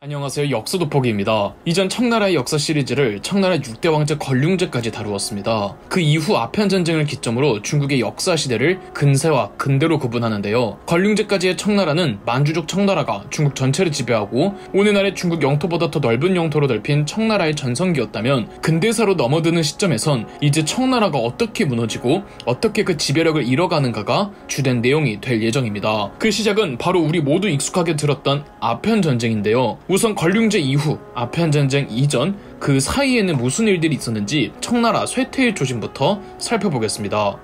안녕하세요. 역사돋보기입니다. 이전 청나라의 역사 시리즈를 청나라 6대 왕제 걸륭제까지 다루었습니다. 그 이후 아편전쟁을 기점으로 중국의 역사 시대를 근세와 근대로 구분하는데요. 걸륭제까지의 청나라는 만주족 청나라가 중국 전체를 지배하고 오늘날의 중국 영토보다 더 넓은 영토로 넓힌 청나라의 전성기였다면, 근대사로 넘어드는 시점에선 이제 청나라가 어떻게 무너지고 어떻게 그 지배력을 잃어가는가가 주된 내용이 될 예정입니다. 그 시작은 바로 우리 모두 익숙하게 들었던 아편전쟁인데요. 우선 걸륭제 이후, 아편전쟁 이전, 그 사이에는 무슨 일들이 있었는지 청나라 쇠퇴의 조짐부터 살펴보겠습니다.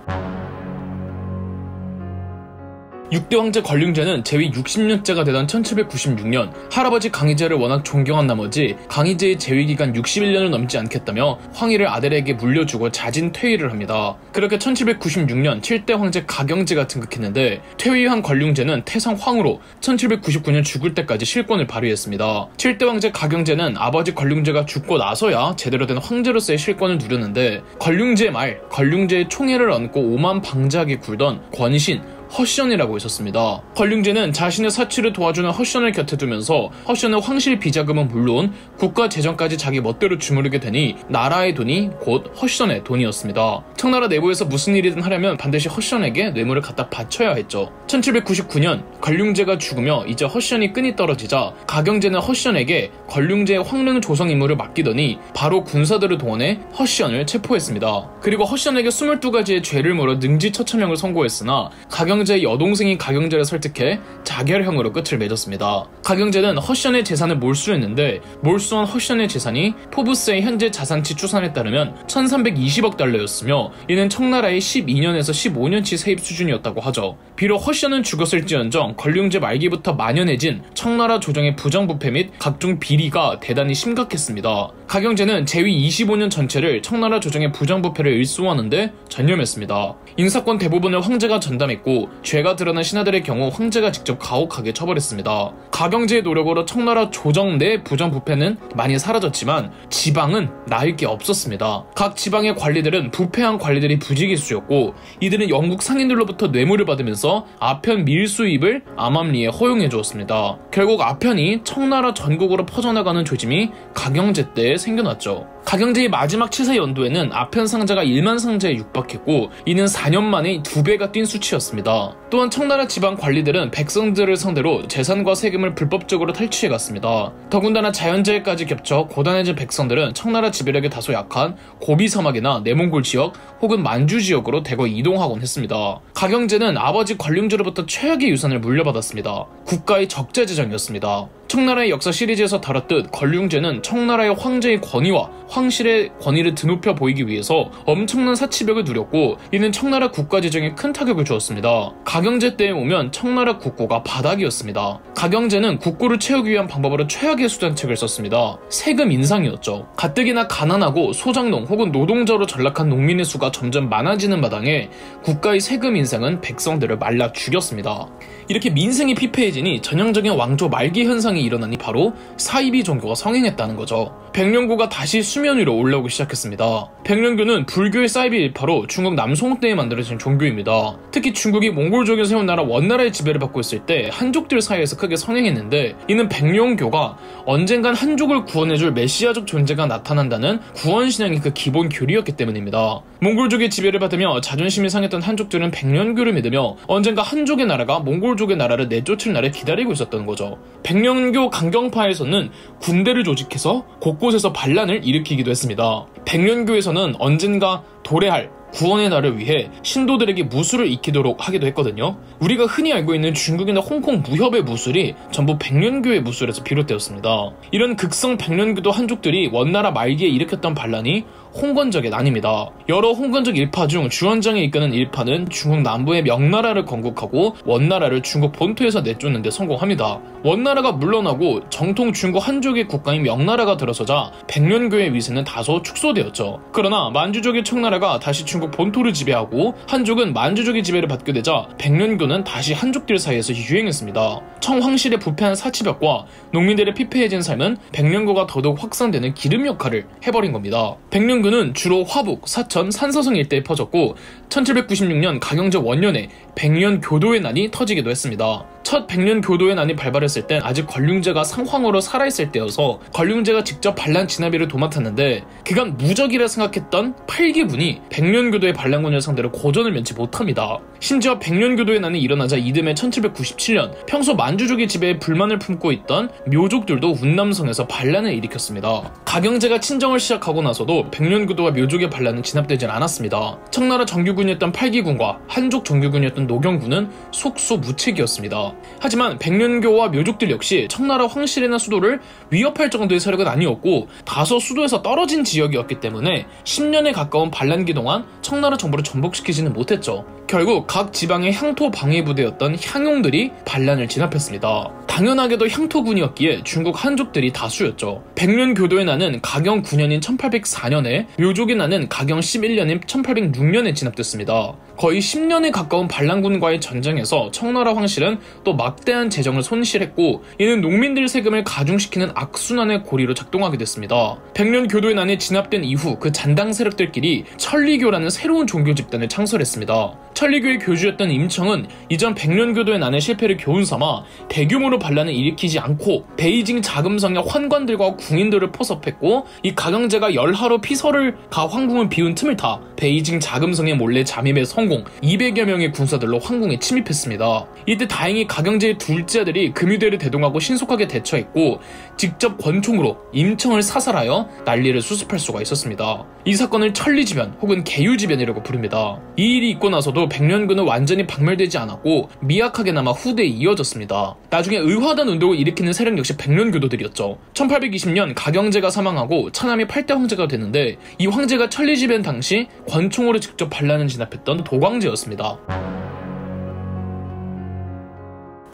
6대 황제 걸륭제는 재위 60년째가 되던 1796년 할아버지 강희제를 워낙 존경한 나머지 강희제의 재위기간 61년을 넘지 않겠다며 황위를 아들에게 물려주고 자진 퇴위를 합니다. 그렇게 1796년 7대 황제 가경제가 등극했는데, 퇴위한 걸륭제는 태상 황후로 1799년 죽을 때까지 실권을 발휘했습니다. 7대 황제 가경제는 아버지 걸륭제가 죽고 나서야 제대로 된 황제로서의 실권을 누렸는데, 걸륭제의 말, 걸륭제의 총애를 안고 오만 방자하게 굴던 권신, 허션이라고 있었습니다. 걸륭제는 자신의 사치를 도와주는 허션을 곁에 두면서 허션의 황실 비자금은 물론 국가 재정까지 자기 멋대로 주무르게 되니 나라의 돈이 곧 허션의 돈이었습니다. 청나라 내부에서 무슨 일이든 하려면 반드시 허션에게 뇌물을 갖다 바쳐야 했죠. 1799년 걸륭제가 죽으며 이제 허션이 끈이 떨어지자 가경제는 허션에게 걸륭제의 황릉 조성 임무를 맡기더니 바로 군사들을 동원해 허션을 체포했습니다. 그리고 허션에게 22가지의 죄를 물어 능지처참형을 선고했으나 가경제의 여동생인 가경제를 설득해 자결형으로 끝을 맺었습니다. 가경제는 허션의 재산을 몰수했는데, 몰수한 허션의 재산이 포브스의 현재 자산치 추산에 따르면 1320억 달러였으며 이는 청나라의 12년에서 15년치 세입 수준이었다고 하죠. 비록 허션은 죽었을지언정 걸륭제 말기부터 만연해진 청나라 조정의 부정부패 및 각종 비리가 대단히 심각했습니다. 가경제는 재위 25년 전체를 청나라 조정의 부정부패를 일소하는데 전념했습니다. 인사권 대부분을 황제가 전담했고, 죄가 드러난 신하들의 경우 황제가 직접 가혹하게 처벌했습니다. 가경제의 노력으로 청나라 조정 내 부정부패는 많이 사라졌지만 지방은 나을 게 없었습니다. 각 지방의 관리들은 부패한 관리들이 부지기수였고, 이들은 영국 상인들로부터 뇌물을 받으면서 아편 밀수입을 암암리에 허용해 주었습니다. 결국 아편이 청나라 전국으로 퍼져나가는 조짐이 가경제 때 생겨났죠. 가경제의 마지막 치사 연도에는 아편 상자가 1만 상자에 육박했고, 이는 4년 만에 2배가 뛴 수치였습니다. 또한 청나라 지방 관리들은 백성들을 상대로 재산과 세금을 불법적으로 탈취해갔습니다. 더군다나 자연재해까지 겹쳐 고단해진 백성들은 청나라 지배력이 다소 약한 고비 사막이나 내몽골 지역 혹은 만주 지역으로 대거 이동하곤 했습니다. 가경제는 아버지 걸륭제로부터 최악의 유산을 물려받았습니다. 국가의 적재재정이었습니다. 청나라의 역사 시리즈에서 다뤘듯 걸륭제는 청나라의 황제의 권위와 황실의 권위를 드높여 보이기 위해서 엄청난 사치벽을 누렸고, 이는 청나라 국가 재정에 큰 타격을 주었습니다. 가경제 때에 오면 청나라 국고가 바닥이었습니다. 가경제는 국고를 채우기 위한 방법으로 최악의 수단책을 썼습니다. 세금 인상이었죠. 가뜩이나 가난하고 소작농 혹은 노동자로 전락한 농민의 수가 점점 많아지는 마당에 국가의 세금 인상은 백성들을 말라 죽였습니다. 이렇게 민생이 피폐해지니 전형적인 왕조 말기 현상이 일어나니 바로 사이비 종교가 성행했다는 거죠. 백령교가 다시 수면 위로 올라오기 시작했습니다. 백령교는 불교의 사이비 일파로 중국 남송 때에 만들어진 종교입니다. 특히 중국이 몽골족이 세운 나라 원나라의 지배를 받고 있을 때 한족들 사이에서 크게 성행했는데, 이는 백령교가 언젠간 한족을 구원해줄 메시아적 존재가 나타난다는 구원신앙이 그 기본 교리였기 때문입니다. 몽골족의 지배를 받으며 자존심이 상했던 한족들은 백령교를 믿으며 언젠가 한족의 나라가 몽골족의 나라를 내쫓을 날을 기다리고 있었던 거죠. 백령교 강경파에서는 군대를 조직해서 곳곳에서 반란을 일으키기도 했습니다. 백령교에서는 언젠가 도래할 구원의 날을 위해 신도들에게 무술을 익히도록 하기도 했거든요. 우리가 흔히 알고 있는 중국이나 홍콩 무협의 무술이 전부 백령교의 무술에서 비롯되었습니다. 이런 극성 백령교도 한족들이 원나라 말기에 일으켰던 반란이 홍건적의 난입니다. 여러 홍건적 일파 중 주원장이 이끄는 일파는 중국 남부의 명나라를 건국하고 원나라를 중국 본토에서 내쫓는 데 성공합니다. 원나라가 물러나고 정통 중국 한족의 국가인 명나라가 들어서자 백령교의 위세는 다소 축소되었죠. 그러나 만주족의 청나라가 다시 중국 본토를 지배하고 한족은 만주족의 지배를 받게 되자 백령교는 다시 한족들 사이에서 유행했습니다. 청황실의 부패한 사치벽과 농민들의 피폐해진 삶은 백령교가 더더욱 확산되는 기름 역할을 해버린 겁니다. 백령교 백년교는 주로 화북, 사천, 산서성 일대에 퍼졌고 1796년 가경제 원년에 백년교도의 난이 터지기도 했습니다. 첫 백년교도의 난이 발발했을 땐 아직 권륭제가 상황으로 살아있을 때여서 권륭제가 직접 반란 진압일을 도맡았는데 그간 무적이라 생각했던 8기분이 백년교도의 반란군을 상대로 고전을 면치 못합니다. 심지어 백년교도의 난이 일어나자 이듬해 1797년 평소 만주족의 지배에 불만을 품고 있던 묘족들도 운남성에서 반란을 일으켰습니다. 가경제가 친정을 시작하고 나서도 백년교도와 묘족의 반란은 진압되진 않았습니다. 청나라 정규군이었던 8기군과 한족 정규군이었던 노경군은 속수무책이었습니다. 하지만 백년교와 묘족들 역시 청나라 황실이나 수도를 위협할 정도의 세력은 아니었고 다소 수도에서 떨어진 지역이었기 때문에 10년에 가까운 반란기 동안 청나라 정부를 전복시키지는 못했죠. 결국 각 지방의 향토 방위부대였던 향용들이 반란을 진압했습니다. 당연하게도 향토군이었기에 중국 한족들이 다수였죠. 백년교도의 난은 가경 9년인 1804년에, 묘족의 난은 가경 11년인 1806년에 진압됐습니다. 거의 10년에 가까운 반란군과의 전쟁에서 청나라 황실은 또 막대한 재정을 손실했고 이는 농민들 세금을 가중시키는 악순환의 고리로 작동하게 됐습니다. 백년교도의 난에 진압된 이후 그 잔당 세력들끼리 천리교라는 새로운 종교 집단을 창설했습니다. 천리교의 교주였던 임청은 이전 백년교도의 난의 실패를 교훈삼아 대규모로 반란을 일으키지 않고 베이징 자금성의 환관들과 궁인들을 포섭했고 이 가경제가 열하로 피서를 가 황궁을 비운 틈을 타 베이징 자금성에 몰래 잠입해 성공, 200여 명의 군사들로 황궁에 침입했습니다. 이때 다행히 가경제의 둘째 아들이 금유대를 대동하고 신속하게 대처했고 직접 권총으로 임청을 사살하여 난리를 수습할 수가 있었습니다. 이 사건을 천리지변 혹은 계유지변이라고 부릅니다. 이 일이 있고 나서도 백년군은 완전히 박멸되지 않았고 미약하게나마 후대에 이어졌습니다. 나중에 의화단 운동을 일으키는 세력 역시 백년교도들이었죠. 1820년 가경제가 사망하고 차남이 8대 황제가 되는데 이 황제가 천리지변 당시 권총으로 직접 반란을 진압했던 도광제였습니다.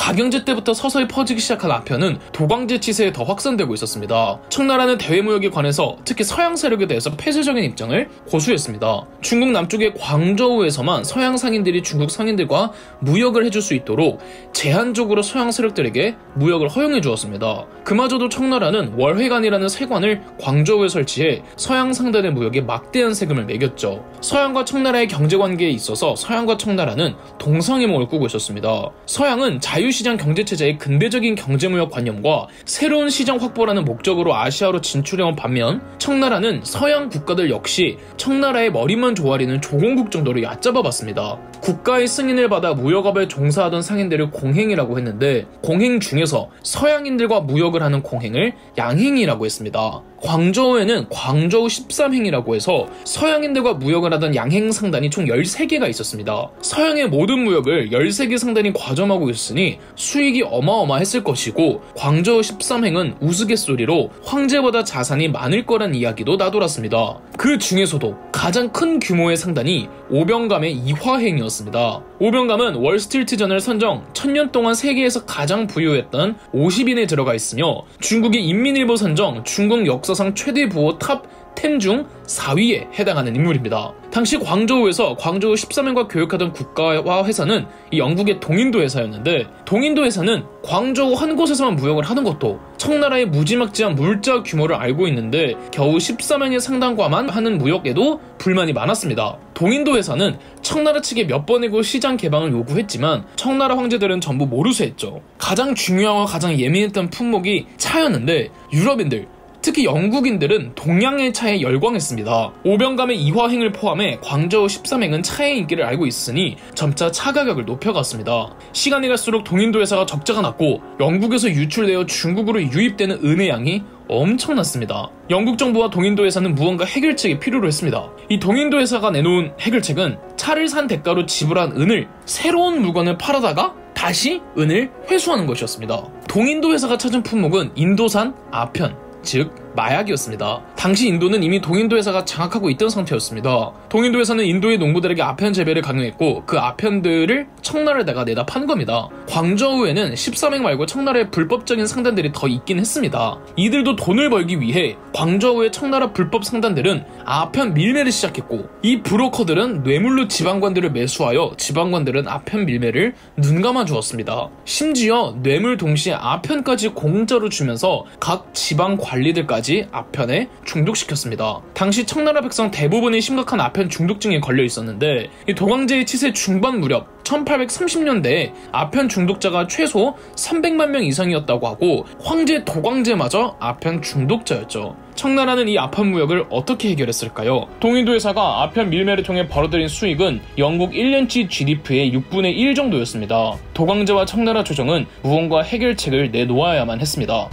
가경제 때부터 서서히 퍼지기 시작한 아편은 도광제 치세에 더 확산되고 있었습니다. 청나라는 대외무역에 관해서 특히 서양 세력에 대해서 폐쇄적인 입장을 고수했습니다. 중국 남쪽의 광저우에서만 서양 상인들이 중국 상인들과 무역을 해줄 수 있도록 제한적으로 서양 세력들에게 무역을 허용해 주었습니다. 그마저도 청나라는 월회관이라는 세관을 광저우에 설치해 서양 상단의 무역에 막대한 세금을 매겼죠. 서양과 청나라의 경제관계에 있어서 서양과 청나라는 동상이몽을 꾸고 있었습니다. 서양은 자유시장 경제체제의 근대적인 경제무역 관념과 새로운 시장 확보라는 목적으로 아시아로 진출해온 반면 청나라는 서양 국가들 역시 청나라의 머리만 조아리는 조공국 정도로 얕잡아봤습니다. 국가의 승인을 받아 무역업에 종사하던 상인들을 공행이라고 했는데 공행 중에서 서양인들과 무역을 하는 공행을 양행이라고 했습니다. 광저우에는 광저우 13행이라고 해서 서양인들과 무역을 하던 양행 상단이 총 13개가 있었습니다. 서양의 모든 무역을 13개 상단이 과점하고 있으니 수익이 어마어마했을 것이고 광저우 13행은 우스갯소리로 황제보다 자산이 많을 거란 이야기도 나돌았습니다. 그 중에서도 가장 큰 규모의 상단이 오병감의 이화행이었습니다. 오병감은 월스트리트전을 선정 1000년 동안 세계에서 가장 부유했던 50인에 들어가 있으며 중국의 인민일보 선정 중국 역사상 최대 부호 탑 10 중 4위에 해당하는 인물입니다. 당시 광저우에서 광저우 13행과 교역하던 국가와 회사는 이 영국의 동인도 회사였는데 동인도 회사는 광저우 한 곳에서만 무역을 하는 것도 청나라의 무지막지한 물자 규모를 알고 있는데 겨우 13행의 상단과만 하는 무역에도 불만이 많았습니다. 동인도 회사는 청나라 측에 몇 번이고 시장 개방을 요구했지만 청나라 황제들은 전부 모르쇠했죠. 가장 중요하고 가장 예민했던 품목이 차였는데 유럽인들 특히 영국인들은 동양의 차에 열광했습니다. 오병감의 이화행을 포함해 광저우 13행은 차의 인기를 알고 있으니 점차 차 가격을 높여갔습니다. 시간이 갈수록 동인도 회사가 적자가 났고 영국에서 유출되어 중국으로 유입되는 은의 양이 엄청났습니다. 영국 정부와 동인도 회사는 무언가 해결책이 필요로 했습니다. 이 동인도 회사가 내놓은 해결책은 차를 산 대가로 지불한 은을 새로운 물건을 팔아다가 다시 은을 회수하는 것이었습니다. 동인도 회사가 찾은 품목은 인도산 아편, 즉 마약이었습니다. 당시 인도는 이미 동인도 회사가 장악하고 있던 상태였습니다. 동인도 회사는 인도의 농부들에게 아편 재배를 강요했고 그 아편들을 청나라에다가 내다 판 겁니다. 광저우에는 13행 말고 청나라의 불법적인 상단들이 더 있긴 했습니다. 이들도 돈을 벌기 위해 광저우의 청나라 불법 상단들은 아편 밀매를 시작했고 이 브로커들은 뇌물로 지방관들을 매수하여 지방관들은 아편 밀매를 눈감아 주었습니다. 심지어 뇌물 동시에 아편까지 공짜로 주면서 각 지방 관리들까지 맞이 아편에 중독시켰습니다. 당시 청나라 백성 대부분이 심각한 아편 중독증에 걸려 있었는데 이 도광제의 치세 중반 무렵 1830년대에 아편 중독자가 최소 300만 명 이상이었다고 하고 황제 도광제마저 아편 중독자였죠. 청나라는 이 아편 무역을 어떻게 해결했을까요? 동인도회사가 아편 밀매를 통해 벌어들인 수익은 영국 1년치 GDP의 6분의 1 정도였습니다. 도광제와 청나라 조정은 무언가 해결책을 내놓아야만 했습니다.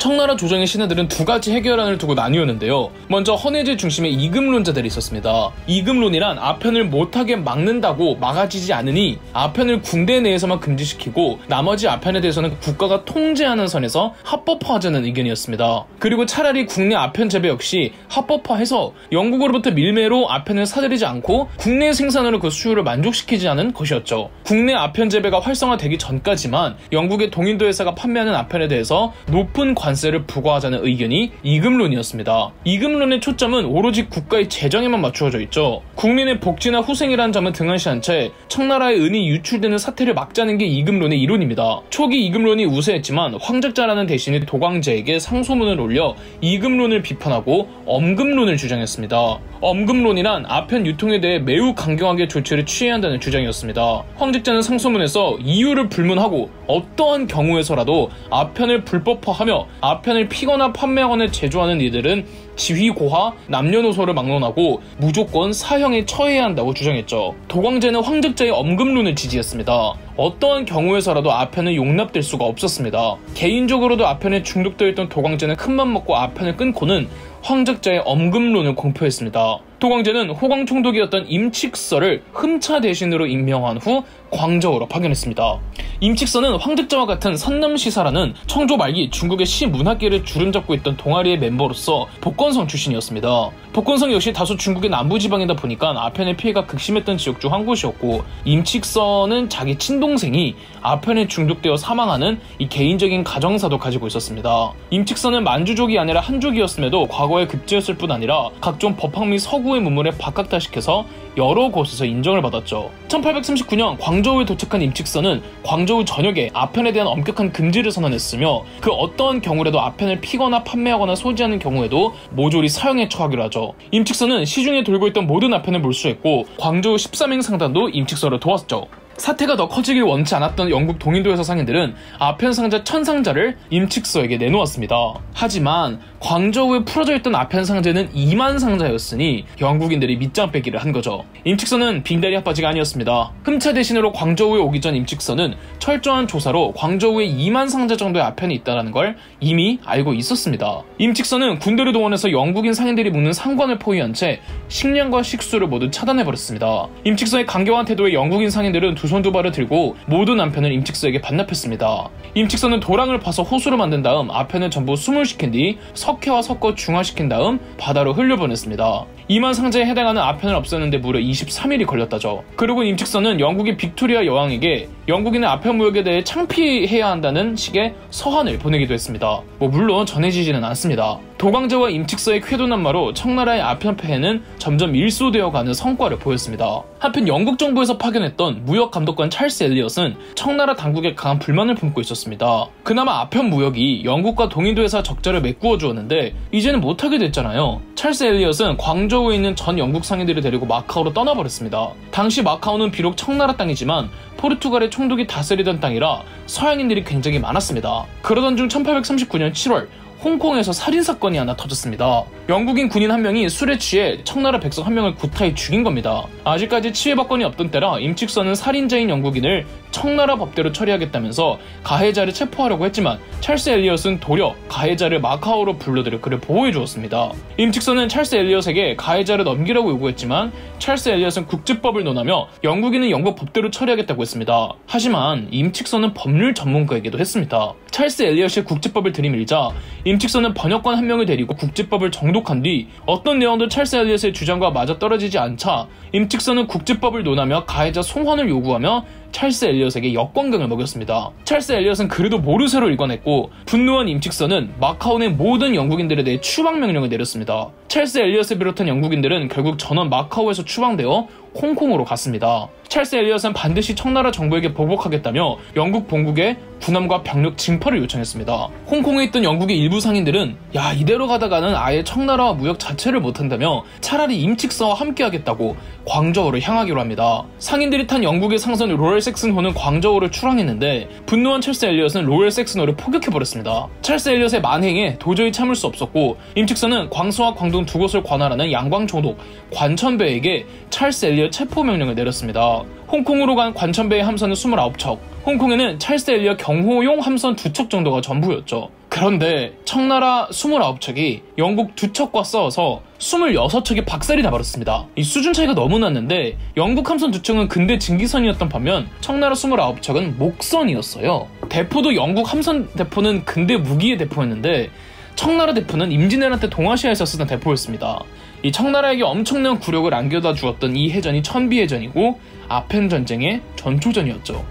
청나라 조정의 신하들은 두 가지 해결안을 두고 나뉘었는데요. 먼저 헌해제 중심의 이금론자들이 있었습니다. 이금론이란 아편을 못하게 막는다고 막아지지 않으니 아편을 궁대 내에서만 금지시키고 나머지 아편에 대해서는 국가가 통제하는 선에서 합법화하자는 의견이었습니다. 그리고 차라리 국내 아편 재배 역시 합법화해서 영국으로부터 밀매로 아편을 사들이지 않고 국내 생산으로 그 수요를 만족시키지 않은 것이었죠. 국내 아편 재배가 활성화되기 전까지만 영국의 동인도 회사가 판매하는 아편에 대해서 높은 관세를 부과하자는 의견이 이금론이었습니다. 이금론의 초점은 오로지 국가의 재정에만 맞추어져 있죠. 국민의 복지나 후생이라는 점은 등한시한 채 청나라의 은이 유출되는 사태를 막자는 게 이금론의 이론입니다. 초기 이금론이 우세했지만 황작자라는 대신에 도광제에게 상소문을 올려 이금론을 비판하고 엄금론을 주장했습니다. 엄금론이란 아편 유통에 대해 매우 강경하게 조치를 취해야 한다는 주장이었습니다. 황작자는 상소문에서 이유를 불문하고 어떠한 경우에서라도 아편을 불법화하며 아편을 피거나 판매하거나 제조하는 이들은 지휘고하, 남녀노소를 막론하고 무조건 사형에 처해야 한다고 주장했죠. 도광제는 황작자의 엄금론을 지지했습니다. 어떠한 경우에서라도 아편은 용납될 수가 없었습니다. 개인적으로도 아편에 중독되어 있던 도광제는 큰맘 먹고 아편을 끊고는 황작자의 엄금론을 공표했습니다. 도광제는 호광총독이었던 임칙서를 흠차 대신으로 임명한 후 광저우로 파견했습니다. 임칙서는 황작자와 같은 선남시사라는 청조 말기 중국의 시문학계를 주름잡고 있던 동아리의 멤버로서 복건성 출신이었습니다. 복건성 역시 다소 중국의 남부지방이다 보니까 아편의 피해가 극심했던 지역 중 한 곳이었고 임칙서는 자기 친동생이 아편에 중독되어 사망하는 이 개인적인 가정사도 가지고 있었습니다. 임칙서는 만주족이 아니라 한족이었음에도 과거에 급제였을 뿐 아니라 각종 법학 및 서구의 문물에 박학다식해서 여러 곳에서 인정을 받았죠. 1839년 광저우에 도착한 임칙서는 광저우 전역에 아편에 대한 엄격한 금지를 선언했으며 그 어떠한 경우라도 아편을 피거나 판매하거나 소지하는 경우에도 모조리 사형에 처하기로 하죠. 임칙서는 시중에 돌고 있던 모든 아편을 몰수했고 광저우 13행 상단도 임칙서를 도왔죠. 사태가 더 커지길 원치 않았던 영국 동인도회사 상인들은 아편 상자 1000상자를 임칙서에게 내놓았습니다. 하지만 광저우에 풀어져 있던 아편 상자는 2만 상자였으니 영국인들이 밑장 빼기를 한 거죠. 임칙서는 빙다리 핫바지가 아니었습니다. 흠차 대신으로 광저우에 오기 전 임칙서는 철저한 조사로 광저우에 2만 상자 정도의 아편이 있다는 걸 이미 알고 있었습니다. 임칙서는 군대를 동원해서 영국인 상인들이 묵는 상관을 포위한 채 식량과 식수를 모두 차단해버렸습니다. 임칙서의 강경한 태도에 영국인 상인들은 두 손 두 발을 들고 모든 아편을 임칙서에게 반납했습니다. 임칙서는 도랑을 파서 호수로 만든 다음 아편을 전부 수몰시킨 뒤 석회와 섞어 중화시킨 다음 바다로 흘려보냈습니다. 2만 상자에 해당하는 아편을 없애는데 무려 23일이 걸렸다죠. 그리고 임칙서는 영국의 빅토리아 여왕에게 영국인의 아편 무역에 대해 창피해야 한다는 식의 서한을 보내기도 했습니다. 물론 전해지지는 않습니다. 도광제와 임칙서의 쾌도난마로 청나라의 아편 폐해는 점점 일소되어가는 성과를 보였습니다. 한편 영국 정부에서 파견했던 무역 감독관 찰스 엘리엇은 청나라 당국에 강한 불만을 품고 있었습니다. 그나마 아편 무역이 영국과 동인도회사 적자를 메꾸어 주었는데 이제는 못하게 됐잖아요. 찰스 엘리엇은 광저우에 있는 전 영국 상인들을 데리고 마카오로 떠나버렸습니다. 당시 마카오는 비록 청나라 땅이지만 포르투갈의 총독이 다스리던 땅이라 서양인들이 굉장히 많았습니다. 그러던 중 1839년 7월 홍콩에서 살인사건이 하나 터졌습니다. 영국인 군인 한 명이 술에 취해 청나라 백성 한 명을 구타해 죽인 겁니다. 아직까지 치외법권이 없던 때라 임칙서는 살인자인 영국인을 청나라 법대로 처리하겠다면서 가해자를 체포하려고 했지만 찰스 엘리엇은 도려 가해자를 마카오로 불러들여 그를 보호해 주었습니다. 임칙서는 찰스 엘리엇에게 가해자를 넘기라고 요구했지만 찰스 엘리엇은 국제법을 논하며 영국인은 영국 법대로 처리하겠다고 했습니다. 하지만 임칙서는 법률 전문가이기도 했습니다. 찰스 엘리엇이 국제법을 들이밀자 임칙서는 번역관 한 명을 데리고 국제법을 정독한 뒤 어떤 내용도 찰스 엘리엇의 주장과 맞아떨어지지 않자 임칙서는 국제법을 논하며 가해자 송환을 요구하며 찰스 엘리엇에게 역관광을 먹였습니다. 찰스 엘리엇은 그래도 모르쇠로 읽어냈고 분노한 임칙서는 마카오 내 모든 영국인들에 대해 추방 명령을 내렸습니다. 찰스 엘리엇을 비롯한 영국인들은 결국 전원 마카오에서 추방되어 홍콩으로 갔습니다. 찰스 엘리엇은 반드시 청나라 정부에게 보복하겠다며 영국 본국에 군함과 병력 징파를 요청했습니다. 홍콩에 있던 영국의 일부 상인들은 야, 이대로 가다가는 아예 청나라와 무역 자체를 못한다며 차라리 임칙서와 함께하겠다고 광저우를 향하기로 합니다. 상인들이 탄 영국의 상선 로열 섹슨호는 광저우를 출항했는데 분노한 찰스 엘리엇은 로열 섹슨호를 포격해버렸습니다. 찰스 엘리엇의 만행에 도저히 참을 수 없었고 임칙서는 광서와 광동 두 곳을 관할하는 양광총독 관천배에게 찰스 엘리엇 체포 명령을 내렸습니다. 홍콩으로 간 관천배의 함선은 29척, 홍콩에는 찰스 엘리엇 경호용 함선 2척 정도가 전부였죠. 그런데 청나라 29척이 영국 2척과 싸워서 26척이 박살이 나버렸습니다. 이 수준 차이가 너무 났는데 영국 함선 2척은 근대 증기선이었던 반면 청나라 29척은 목선이었어요. 대포도 영국 함선 대포는 근대 무기의 대포였는데 청나라 대포는 임진왜란 때 동아시아에서 쓰던 대포였습니다. 이 청나라에게 엄청난 굴욕을 안겨다 주었던 이 해전이 천비해전이고 아펜 전쟁의 전초전이었죠.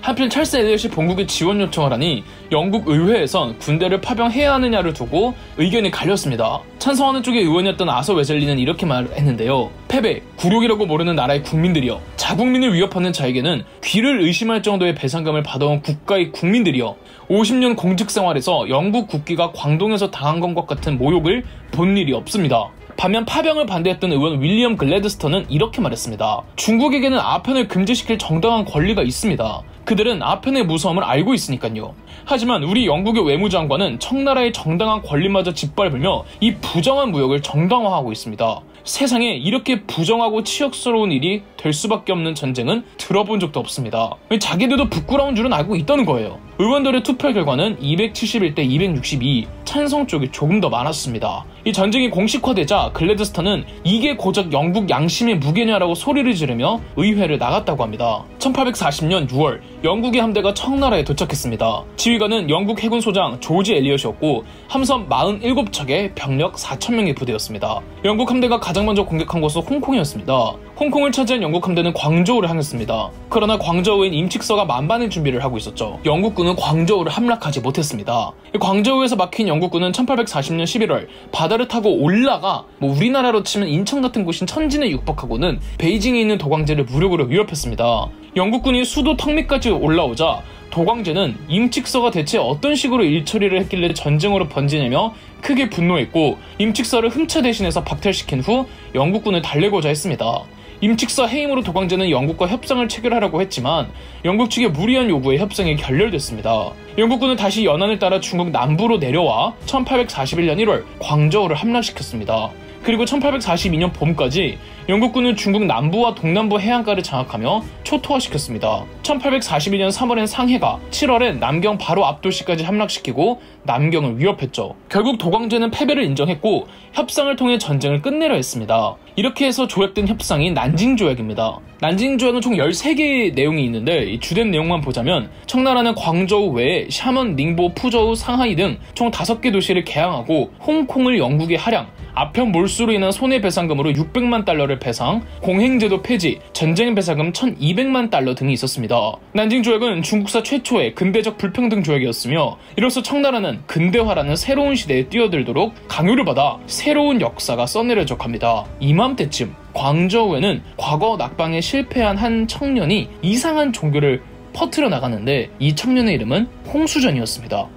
한편 찰스 엘리엇이 본국에 지원 요청을 하니 영국 의회에선 군대를 파병해야 하느냐를 두고 의견이 갈렸습니다. 찬성하는 쪽의 의원이었던 아서 웨슬리는 이렇게 말했는데요. 패배, 굴욕이라고 모르는 나라의 국민들이여, 자국민을 위협하는 자에게는 귀를 의심할 정도의 배상금을 받아온 국가의 국민들이여, 50년 공직 생활에서 영국 국기가 광동에서 당한 것과 같은 모욕을 본 일이 없습니다. 반면 파병을 반대했던 의원 윌리엄 글래드스턴은 이렇게 말했습니다. 중국에게는 아편을 금지시킬 정당한 권리가 있습니다. 그들은 아편의 무서움을 알고 있으니까요. 하지만 우리 영국의 외무장관은 청나라의 정당한 권리마저 짓밟으며 이 부정한 무역을 정당화하고 있습니다. 세상에 이렇게 부정하고 치욕스러운 일이 될 수밖에 없는 전쟁은 들어본 적도 없습니다. 자기들도 부끄러운 줄은 알고 있다는 거예요. 의원들의 투표 결과는 271대 262, 찬성 쪽이 조금 더 많았습니다. 이 전쟁이 공식화되자 글래드스턴은 이게 고작 영국 양심의 무게냐라고 소리를 지르며 의회를 나갔다고 합니다. 1840년 6월 영국의 함대가 청나라에 도착했습니다. 지휘관은 영국 해군 소장 조지 엘리엇이었고 함선 47척에 병력 4,000명의 부대였습니다. 영국 함대가 가장 먼저 공격한 곳은 홍콩이었습니다. 홍콩을 차지한 영국 함대는 광저우를 향했습니다. 그러나 광저우엔 임칙서가 만반의 준비를 하고 있었죠. 영국군은 광저우를 함락하지 못했습니다. 광저우에서 막힌 영국군은 1840년 11월 바다를 타고 올라가 우리나라로 치면 인천 같은 곳인 천진에 육박하고는 베이징에 있는 도광제를 무력으로 위협했습니다. 영국군이 수도 턱 밑까지 올라오자 도광제는 임칙서가 대체 어떤 식으로 일처리를 했길래 전쟁으로 번지냐며 크게 분노했고 임칙서를 흠차 대신해서 박탈시킨 후 영국군을 달래고자 했습니다. 임칙서 해임으로 도광제는 영국과 협상을 체결하려고 했지만 영국 측의 무리한 요구에 협상이 결렬됐습니다. 영국군은 다시 연안을 따라 중국 남부로 내려와 1841년 1월 광저우를 함락시켰습니다. 그리고 1842년 봄까지 영국군은 중국 남부와 동남부 해안가를 장악하며 초토화시켰습니다. 1842년 3월엔 상해가, 7월엔 남경 바로 앞도시까지 함락시키고 남경을 위협했죠. 결국 도광제는 패배를 인정했고 협상을 통해 전쟁을 끝내려 했습니다. 이렇게 해서 조약된 협상이 난징조약입니다. 난징조약은 총 13개의 내용이 있는데 이 주된 내용만 보자면 청나라는 광저우 외에 샤먼, 닝보, 푸저우, 상하이 등 총 5개 도시를 개항하고 홍콩을 영국에 할양, 아편 몰수로 인한 손해배상금으로 600만 달러를 배상, 공행제도 폐지, 전쟁 배상금 1200만 달러 등이 있었습니다. 난징조약은 중국사 최초의 근대적 불평등 조약이었으며 이로써 청나라는 근대화라는 새로운 시대에 뛰어들도록 강요를 받아 새로운 역사가 써내려져 갑니다. 이맘때쯤 광저우에는 과거 낙방에 실패한 한 청년이 이상한 종교를 퍼뜨려 나가는데 이 청년의 이름은 홍수전이었습니다.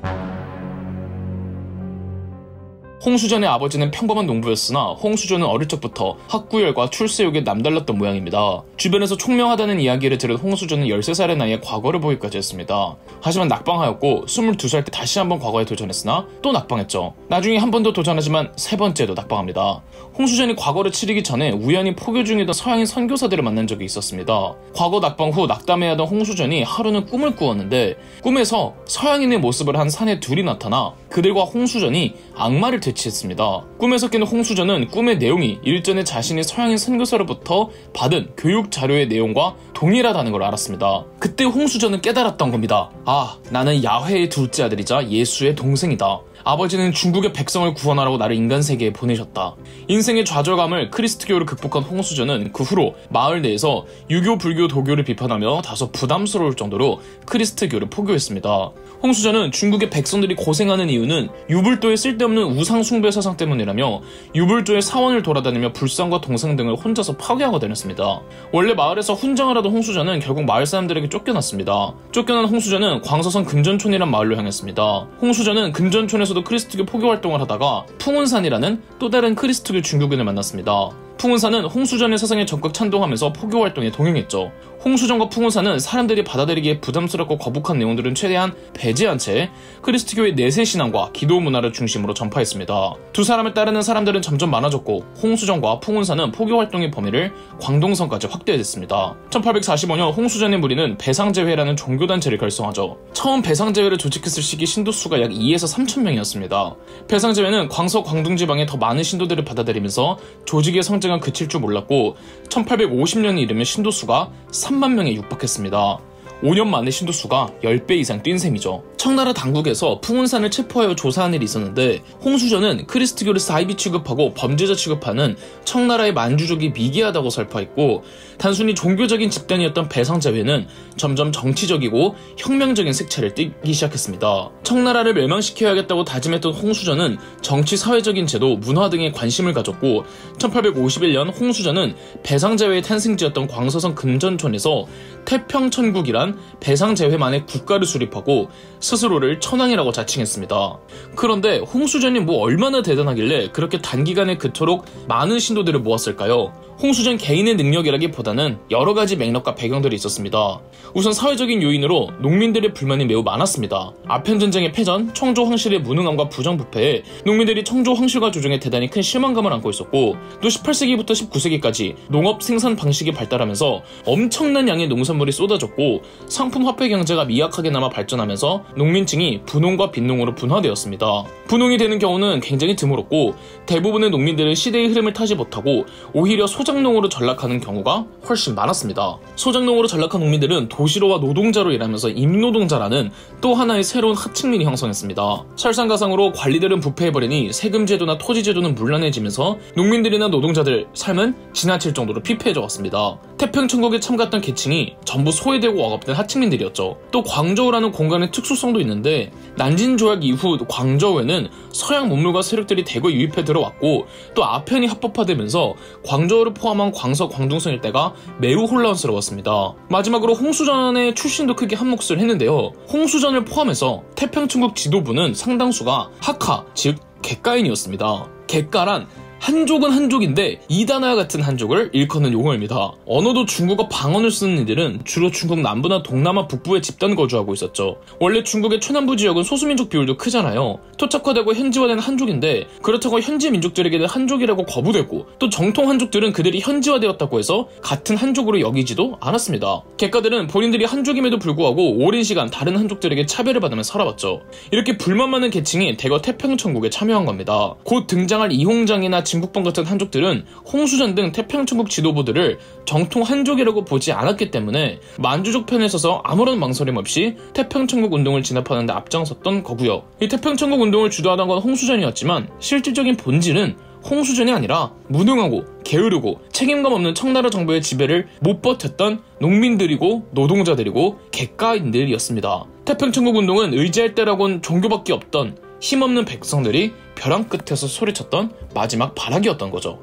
홍수전의 아버지는 평범한 농부였으나 홍수전은 어릴 적부터 학구열과 출세욕에 남달랐던 모양입니다. 주변에서 총명하다는 이야기를 들은 홍수전은 13살의 나이에 과거를 보기까지 했습니다. 하지만 낙방하였고 22살 때 다시 한번 과거에 도전했으나 또 낙방했죠. 나중에 한 번 더 도전하지만 3번째도 낙방합니다. 홍수전이 과거를 치르기 전에 우연히 포교 중이던 서양인 선교사들을 만난 적이 있었습니다. 과거 낙방 후 낙담해하던 홍수전이 하루는 꿈을 꾸었는데 꿈에서 서양인의 모습을 한 사내 둘이 나타나 그들과 홍수전이 악마를 대치했습니다. 꿈에서 깨는 홍수전은 꿈의 내용이 일전에 자신이 서양인 선교사로부터 받은 교육 자료의 내용과 동일하다는 걸 알았습니다. 그때 홍수전은 깨달았던 겁니다. 아, 나는 야훼의 둘째 아들이자 예수의 동생이다. 아버지는 중국의 백성을 구원하라고 나를 인간 세계에 보내셨다. 인생의 좌절감을 크리스트교로 극복한 홍수전은 그 후로 마을 내에서 유교, 불교, 도교를 비판하며 다소 부담스러울 정도로 크리스트교를 포교했습니다. 홍수전은 중국의 백성들이 고생하는 이유는 유불도의 쓸데없는 우상 숭배 사상 때문이라며 유불조의 사원을 돌아다니며 불상과 동상 등을 혼자서 파괴하고 다녔습니다. 원래 마을에서 훈장을 하던 홍수전은 결국 마을 사람들에게 쫓겨났습니다. 쫓겨난 홍수전은 광서성 금전촌이란 마을로 향했습니다. 홍수전은 금전촌에서도 크리스트교 포교 활동을 하다가 풍운산이라는 또 다른 크리스트교 중국인을 만났습니다. 풍운산은 홍수전의 사상에 적극 찬동하면서 포교 활동에 동행했죠. 홍수전과 풍운산은 사람들이 받아들이기에 부담스럽고 거북한 내용들은 최대한 배제한 채 크리스트교의 내세 신앙과 기도 문화를 중심으로 전파했습니다. 두 사람을 따르는 사람들은 점점 많아졌고 홍수전과 풍운산은 포교 활동의 범위를 광동성까지 확대했습니다. 1845년 홍수전의 무리는 배상제회라는 종교단체를 결성하죠. 처음 배상제회를 조직했을 시기 신도수가 약 2에서 3천 명이었습니다. 배상제회는 광서 광둥 지방에 더 많은 신도들을 받아들이면서 조직의 성장은 그칠 줄 몰랐고 1850년이 이르면 신도수가 3만 명에 육박했습니다. 5년 만에 신도수가 10배 이상 뛴 셈이죠. 청나라 당국에서 풍운산을 체포하여 조사한 일이 있었는데 홍수전은 크리스트교를 사이비 취급하고 범죄자 취급하는 청나라의 만주족이 미개하다고 설파했고 단순히 종교적인 집단이었던 배상제회는 점점 정치적이고 혁명적인 색채를 띠기 시작했습니다. 청나라를 멸망시켜야겠다고 다짐했던 홍수전은 정치, 사회적인 제도, 문화 등에 관심을 가졌고 1851년 홍수전은 배상제회의 탄생지였던 광서성 금전촌에서 태평천국이란 배상제회만의 국가를 수립하고 스스로를 천황이라고 자칭했습니다. 그런데 홍수전이 뭐 얼마나 대단하길래 그렇게 단기간에 그토록 많은 신도들을 모았을까요? 홍수전 개인의 능력이라기보다는 여러 가지 맥락과 배경들이 있었습니다. 우선 사회적인 요인으로 농민들의 불만이 매우 많았습니다. 아편전쟁의 패전, 청조 황실의 무능함과 부정부패에 농민들이 청조 황실과 조정에 대단히 큰 실망감을 안고 있었고 또 18세기부터 19세기까지 농업 생산 방식이 발달하면서 엄청난 양의 농산물이 쏟아졌고 상품 화폐 경제가 미약하게나마 발전하면서 농민층이 분홍과 빈농으로 분화되었습니다. 분홍이 되는 경우는 굉장히 드물었고 대부분의 농민들은 시대의 흐름을 타지 못하고 오히려 소작농으로 전락하는 경우가 훨씬 많았습니다. 소작농으로 전락한 농민들은 도시로와 노동자로 일하면서 임노동자라는 또 하나의 새로운 하층민이 형성했습니다. 설상가상으로 관리들은 부패해버리니 세금제도나 토지제도는 문란해지면서 농민들이나 노동자들 삶은 지나칠 정도로 피폐해져 왔습니다. 태평천국에 참가했던 계층이 전부 소외되고 억압된 하층민들이었죠. 또 광저우라는 공간의 특수성도 있는데 난징조약 이후 광저우에는 서양 문물과 세력들이 대거 유입해 들어왔고 또 아편이 합법화되면서 광저우를 포함한 광서 광둥성 일대가 매우 혼란스러웠습니다. 마지막으로 홍수전의 출신도 크게 한몫을 했는데요. 홍수전을 포함해서 태평천국 지도부는 상당수가 학하, 즉 객가인이었습니다. 객가란 한족은 한족인데 이단아와 같은 한족을 일컫는 용어입니다. 언어도 중국어 방언을 쓰는 이들은 주로 중국 남부나 동남아 북부에 집단 거주하고 있었죠. 원래 중국의 최남부 지역은 소수민족 비율도 크잖아요. 토착화되고 현지화된 한족인데 그렇다고 현지 민족들에게는 한족이라고 거부되고 또 정통 한족들은 그들이 현지화되었다고 해서 같은 한족으로 여기지도 않았습니다. 객가들은 본인들이 한족임에도 불구하고 오랜 시간 다른 한족들에게 차별을 받으며 살아왔죠. 이렇게 불만 많은 계층이 대거 태평천국에 참여한 겁니다. 곧 등장할 이홍장이나 진국방 같은 한족들은 홍수전 등 태평천국 지도부들을 정통 한족이라고 보지 않았기 때문에 만주족 편에 서서 아무런 망설임 없이 태평천국 운동을 진압하는 데 앞장섰던 거고요. 이 태평천국 운동을 주도하던 건 홍수전이었지만 실질적인 본질은 홍수전이 아니라 무능하고 게으르고 책임감 없는 청나라 정부의 지배를 못 버텼던 농민들이고 노동자들이고 객가인들이었습니다. 태평천국 운동은 의지할 때라곤 종교밖에 없던 힘없는 백성들이 벼랑 끝에서 소리쳤던 마지막 발악이었던 거죠.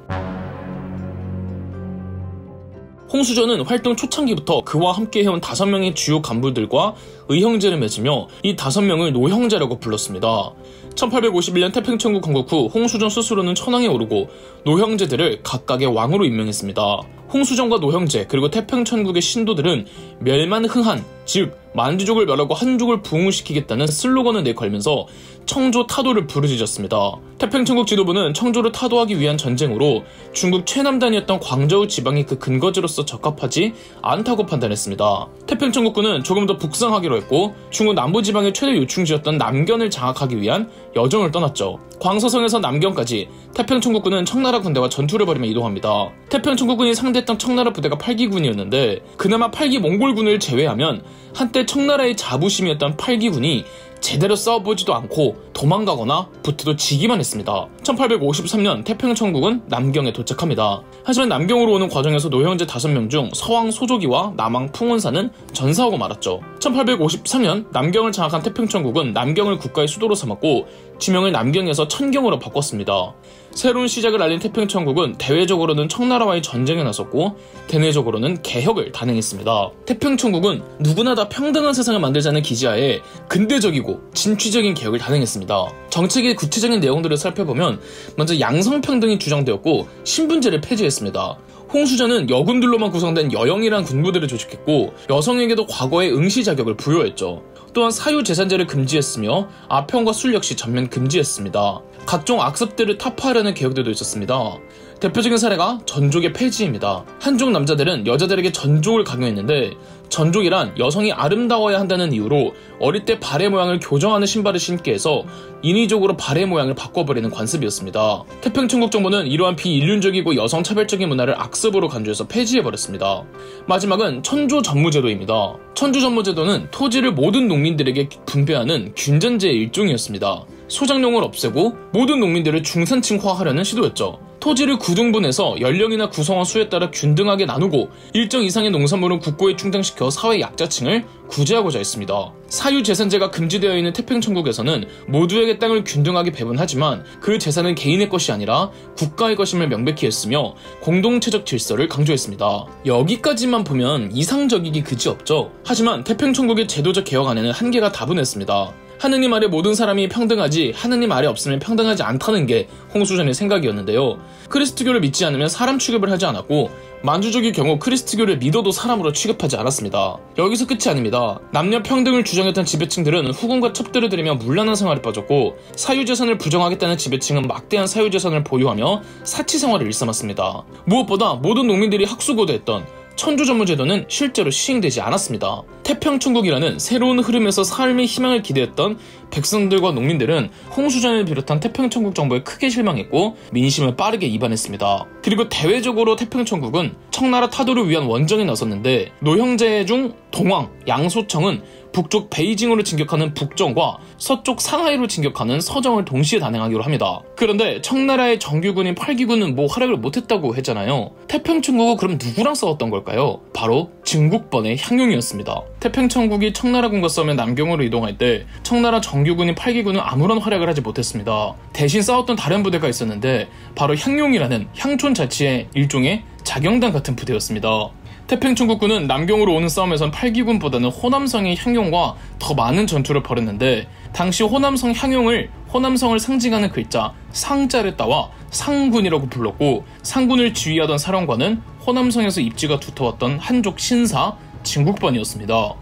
홍수전은 활동 초창기부터 그와 함께 해온 5명의 주요 간부들과 의형제를 맺으며 이 5명을 노형제라고 불렀습니다. 1851년 태평천국 건국 후 홍수전 스스로는 천황에 오르고 노형제들을 각각의 왕으로 임명했습니다. 홍수전과 노형제 그리고 태평천국의 신도들은 멸만흥한, 즉 만주족을 멸하고 한족을 부흥시키겠다는 슬로건을 내걸면서 청조 타도를 부르짖었습니다. 태평천국 지도부는 청조를 타도하기 위한 전쟁으로 중국 최남단이었던 광저우 지방이 그 근거지로서 적합하지 않다고 판단했습니다. 태평천국군은 조금 더 북상하기로 했고 중국 남부지방의 최대 요충지였던 남견을 장악하기 위한 여정을 떠났죠. 광서성에서 남견까지 태평천국군은 청나라 군대와 전투를 벌이며 이동합니다. 태평천국군이 상대했던 청나라 부대가 8기군이었는데 그나마 8기 몽골군을 제외하면 한때 청나라의 자부심이었던 8기군이 제대로 싸워보지도 않고 도망가거나 붙어도 지기만 했습니다. 1853년 태평천국은 남경에 도착합니다. 하지만 남경으로 오는 과정에서 노형제 5명 중 서왕 소조기와 남왕 풍원사는 전사하고 말았죠. 1853년 남경을 장악한 태평천국은 남경을 국가의 수도로 삼았고 지명을 남경에서 천경으로 바꿨습니다. 새로운 시작을 알린 태평천국은 대외적으로는 청나라와의 전쟁에 나섰고 대내적으로는 개혁을 단행했습니다. 태평천국은 누구나 다 평등한 세상을 만들자는 기지하에 근대적이고 진취적인 개혁을 단행했습니다. 정책의 구체적인 내용들을 살펴보면 먼저 양성평등이 주장되었고 신분제를 폐지했습니다. 홍수전은 여군들로만 구성된 여영이라는 군부대를 조직했고 여성에게도 과거의 응시 자격을 부여했죠. 또한 사유재산제를 금지했으며 아평과 술 역시 전면 금지했습니다. 각종 악습들을 타파하려는 계획들도 있었습니다. 대표적인 사례가 전족의 폐지입니다. 한족 남자들은 여자들에게 전족을 강요했는데 전족이란 여성이 아름다워야 한다는 이유로 어릴 때 발의 모양을 교정하는 신발을 신게 해서 인위적으로 발의 모양을 바꿔버리는 관습이었습니다. 태평천국 정부는 이러한 비인륜적이고 여성차별적인 문화를 악습으로 간주해서 폐지해버렸습니다. 마지막은 천조전무제도입니다. 천조전무제도는 토지를 모든 농민들에게 분배하는 균전제의 일종이었습니다. 소작농을 없애고 모든 농민들을 중산층화하려는 시도였죠. 토지를 구등분해서 연령이나 구성원 수에 따라 균등하게 나누고 일정 이상의 농산물은 국고에 충당시켜 사회 약자층을 구제하고자 했습니다. 사유재산제가 금지되어 있는 태평천국에서는 모두에게 땅을 균등하게 배분하지만 그 재산은 개인의 것이 아니라 국가의 것임을 명백히 했으며 공동체적 질서를 강조했습니다. 여기까지만 보면 이상적이기 그지없죠. 하지만 태평천국의 제도적 개혁 안에는 한계가 다분했습니다. 하느님 아래 모든 사람이 평등하지 하느님 아래 없으면 평등하지 않다는 게 홍수전의 생각이었는데요. 크리스트교를 믿지 않으면 사람 취급을 하지 않았고 만주족의 경우 크리스트교를 믿어도 사람으로 취급하지 않았습니다. 여기서 끝이 아닙니다. 남녀 평등을 주장했던 지배층들은 후군과 첩들을 들이며 문란한 생활에 빠졌고 사유재산을 부정하겠다는 지배층은 막대한 사유재산을 보유하며 사치 생활을 일삼았습니다. 무엇보다 모든 농민들이 학수고대했던 천조전무제도는 실제로 시행되지 않았습니다. 태평천국이라는 새로운 흐름에서 삶의 희망을 기대했던 백성들과 농민들은 홍수전을 비롯한 태평천국 정부에 크게 실망했고 민심을 빠르게 이반했습니다. 그리고 대외적으로 태평천국은 청나라 타도를 위한 원정에 나섰는데 노형제 중 동왕, 양소청은 북쪽 베이징으로 진격하는 북정과 서쪽 상하이로 진격하는 서정을 동시에 단행하기로 합니다. 그런데 청나라의 정규군인 8기군은 뭐 활약을 못했다고 했잖아요. 태평천국은 그럼 누구랑 싸웠던 걸까요? 바로 증국번의 향용이었습니다. 태평천국이 청나라군과 싸우며 남경으로 이동할 때 청나라 정규군인 8기군은 아무런 활약을 하지 못했습니다. 대신 싸웠던 다른 부대가 있었는데 바로 향용이라는 향촌 자치의 일종의 자경단 같은 부대였습니다. 태평천국군은 남경으로 오는 싸움에선 8기군보다는 호남성의 향용과 더 많은 전투를 벌였는데 당시 호남성 향용을 호남성을 상징하는 글자 상자를 따와 상군이라고 불렀고 상군을 지휘하던 사령관은 호남성에서 입지가 두터웠던 한족 신사 증국번이었습니다.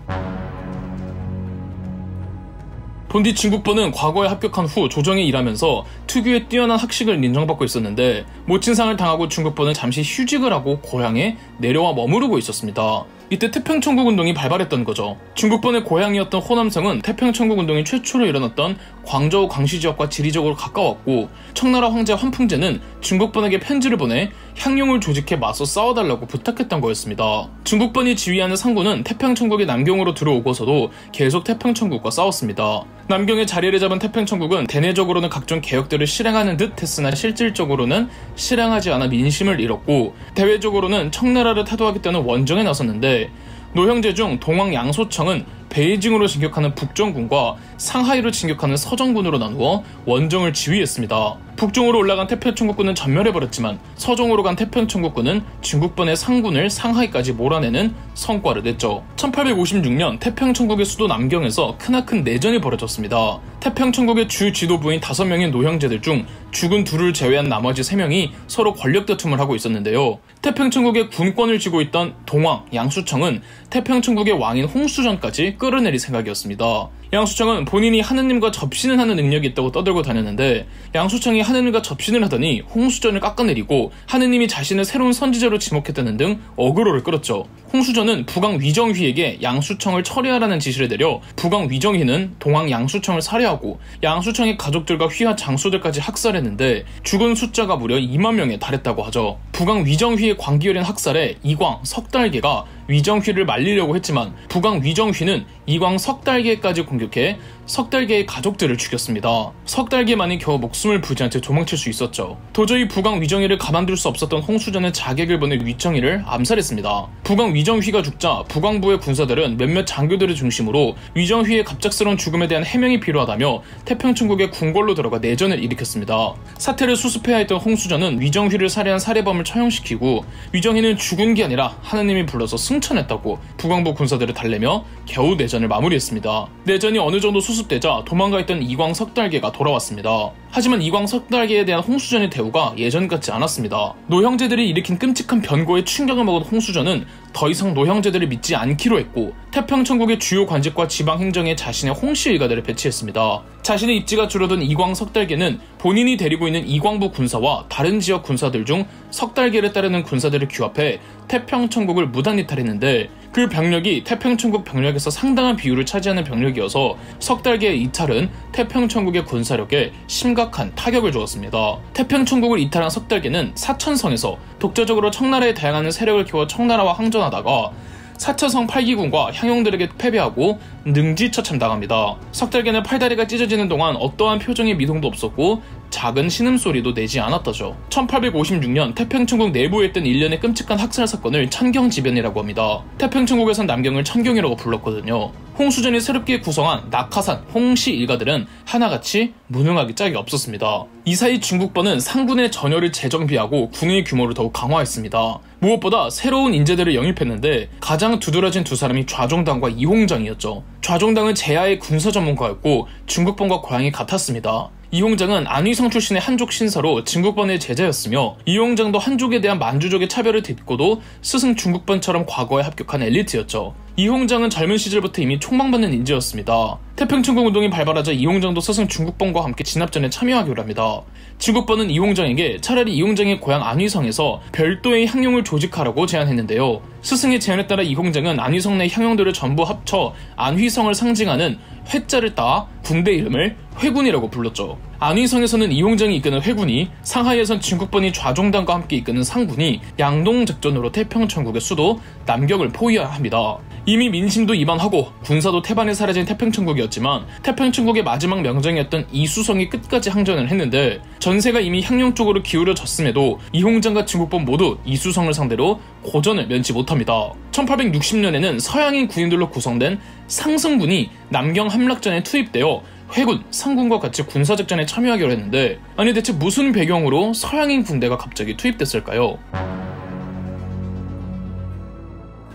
본디 증국번은 과거에 합격한 후 조정에 일하면서 특유의 뛰어난 학식을 인정받고 있었는데 모친상을 당하고 증국번은 잠시 휴직을 하고 고향에 내려와 머무르고 있었습니다. 이때 태평천국 운동이 발발했던 거죠. 증국번의 고향이었던 호남성은 태평천국 운동이 최초로 일어났던 광저우 광시 지역과 지리적으로 가까웠고 청나라 황제 환풍제는 증국번에게 편지를 보내 향용을 조직해 맞서 싸워달라고 부탁했던 거였습니다. 증국번이 지휘하는 상군은 태평천국의 남경으로 들어오고서도 계속 태평천국과 싸웠습니다. 남경의 자리를 잡은 태평천국은 대내적으로는 각종 개혁들을 실행하는 듯 했으나 실질적으로는 실행하지 않아 민심을 잃었고 대외적으로는 청나라를 타도하겠다는 원정에 나섰는데 노형제 중 동왕 양소청은 베이징으로 진격하는 북정군과 상하이로 진격하는 서정군으로 나누어 원정을 지휘했습니다. 북쪽으로 올라간 태평천국군은 전멸해버렸지만 서정으로 간 태평천국군은 중국번의 상군을 상하이까지 몰아내는 성과를 냈죠. 1856년 태평천국의 수도 남경에서 크나큰 내전이 벌어졌습니다. 태평천국의 주 지도부인 5명의 노형제들 중 죽은 2를 제외한 나머지 3명이 서로 권력 다툼을 하고 있었는데요. 태평천국의 군권을 쥐고 있던 동왕, 양수청은 태평천국의 왕인 홍수전까지 끌어내릴 생각이었습니다. 양수청은 본인이 하느님과 접신을 하는 능력이 있다고 떠들고 다녔는데 양수청이 하느님과 접신을 하더니 홍수전을 깎아내리고 하느님이 자신을 새로운 선지자로 지목했다는 등 어그로를 끌었죠. 홍수전은 북왕 위정휘에게 양수청을 철회하라는 지시를 내려 북왕 위정휘는 동왕 양수청을 살해하고 양수청의 가족들과 휘하 장수들까지 학살했는데 죽은 숫자가 무려 2만 명에 달했다고 하죠. 북왕 위정휘의 광기열인 학살에 이광, 석달계가 위정휘를 말리려고 했지만 북왕 위정휘는 이광, 석달계까지 공격해 석달계의 가족들을 죽였습니다. 석달계만이 겨우 목숨을 부지한 채 도망칠 수 있었죠. 도저히 북왕 위정휘를 가만둘 수 없었던 홍수전은 자객을 보내 위정휘를 암살했습니다. 북왕 위정휘가 죽자 북왕부의 군사들은 몇몇 장교들을 중심으로 위정휘의 갑작스러운 죽음에 대한 해명이 필요하다며 태평천국의 궁궐로 들어가 내전을 일으켰습니다. 사태를 수습해야 했던 홍수전은 위정휘를 살해한 살해범을 처형시키고 위정휘는 죽은 게 아니라 하느님이 불러서 승천했다고 북왕부 군사들을 달래며 겨우 내전을 마무리했습니다. 내전이 어느 정도 수습되자 도망가 있던 이광, 석달계가 돌아왔습니다. 하지만 이광, 석달계에 대한 홍수전의 대우가 예전 같지 않았습니다. 노형제들이 일으킨 끔찍한 변고에 충격을 먹은 홍수전은 더 이상 노형제들을 믿지 않기로 했고 태평천국의 주요 관직과 지방행정에 자신의 홍씨 일가들을 배치했습니다. 자신의 입지가 줄어든 이광, 석달계는 본인이 데리고 있는 이광부 군사와 다른 지역 군사들 중 석달계를 따르는 군사들을 규합해 태평천국을 무단이탈했는데 그 병력이 태평천국 병력에서 상당한 비율을 차지하는 병력이어서 석달계의 이탈은 태평천국의 군사력에 심각한 타격을 주었습니다. 태평천국을 이탈한 석달계는 사천성에서 독자적으로 청나라에 다양한 세력을 키워 청나라와 항전하다가 사천성 8기군과 향용들에게 패배하고 능지처참당합니다. 석달계는 팔다리가 찢어지는 동안 어떠한 표정의 미동도 없었고 작은 신음소리도 내지 않았다죠. 1856년 태평천국 내부에 있던 일련의 끔찍한 학살 사건을 천경지변이라고 합니다. 태평천국에선 남경을 천경이라고 불렀거든요. 홍수전이 새롭게 구성한 낙하산, 홍씨 일가들은 하나같이 무능하기 짝이 없었습니다. 이 사이 중국번은 상군의 전열을 재정비하고 군의 규모를 더욱 강화했습니다. 무엇보다 새로운 인재들을 영입했는데 가장 두드러진 두 사람이 좌종당과 이홍장이었죠. 좌종당은 제야의 군사 전문가였고 중국번과 고향이 같았습니다. 이홍장은 안휘성 출신의 한족 신사로 중국번의 제자였으며 이홍장도 한족에 대한 만주족의 차별을 딛고도 스승 중국번처럼 과거에 합격한 엘리트였죠. 이홍장은 젊은 시절부터 이미 촉망받는 인재였습니다. 태평천국 운동이 발발하자 이홍장도 스승 중국번과 함께 진압전에 참여하기로 합니다. 중국번은 이홍장에게 차라리 이홍장의 고향 안휘성에서 별도의 향용을 조직하라고 제안했는데요. 스승의 제안에 따라 이홍장은 안휘성 내 향용들을 전부 합쳐 안휘성을 상징하는 회자를 따 군대 이름을 회군이라고 불렀죠. 안휘성에서는 이홍장이 이끄는 회군이, 상하이에선 중국번이 좌종당과 함께 이끄는 상군이 양동작전으로 태평천국의 수도 남경을 포위해야 합니다. 이미 민심도 이반하고 군사도 태반에 사라진 태평천국이었지만 태평천국의 마지막 명장이었던 이수성이 끝까지 항전을 했는데 전세가 이미 향령 쪽으로 기울어졌음에도 이홍장과 중국번 모두 이수성을 상대로 고전을 면치 못합니다. 1860년에는 서양인 군인들로 구성된 상승군이 남경 함락전에 투입되어 회군, 상군과 같이 군사작전에 참여하기로 했는데 아니 대체 무슨 배경으로 서양인 군대가 갑자기 투입됐을까요?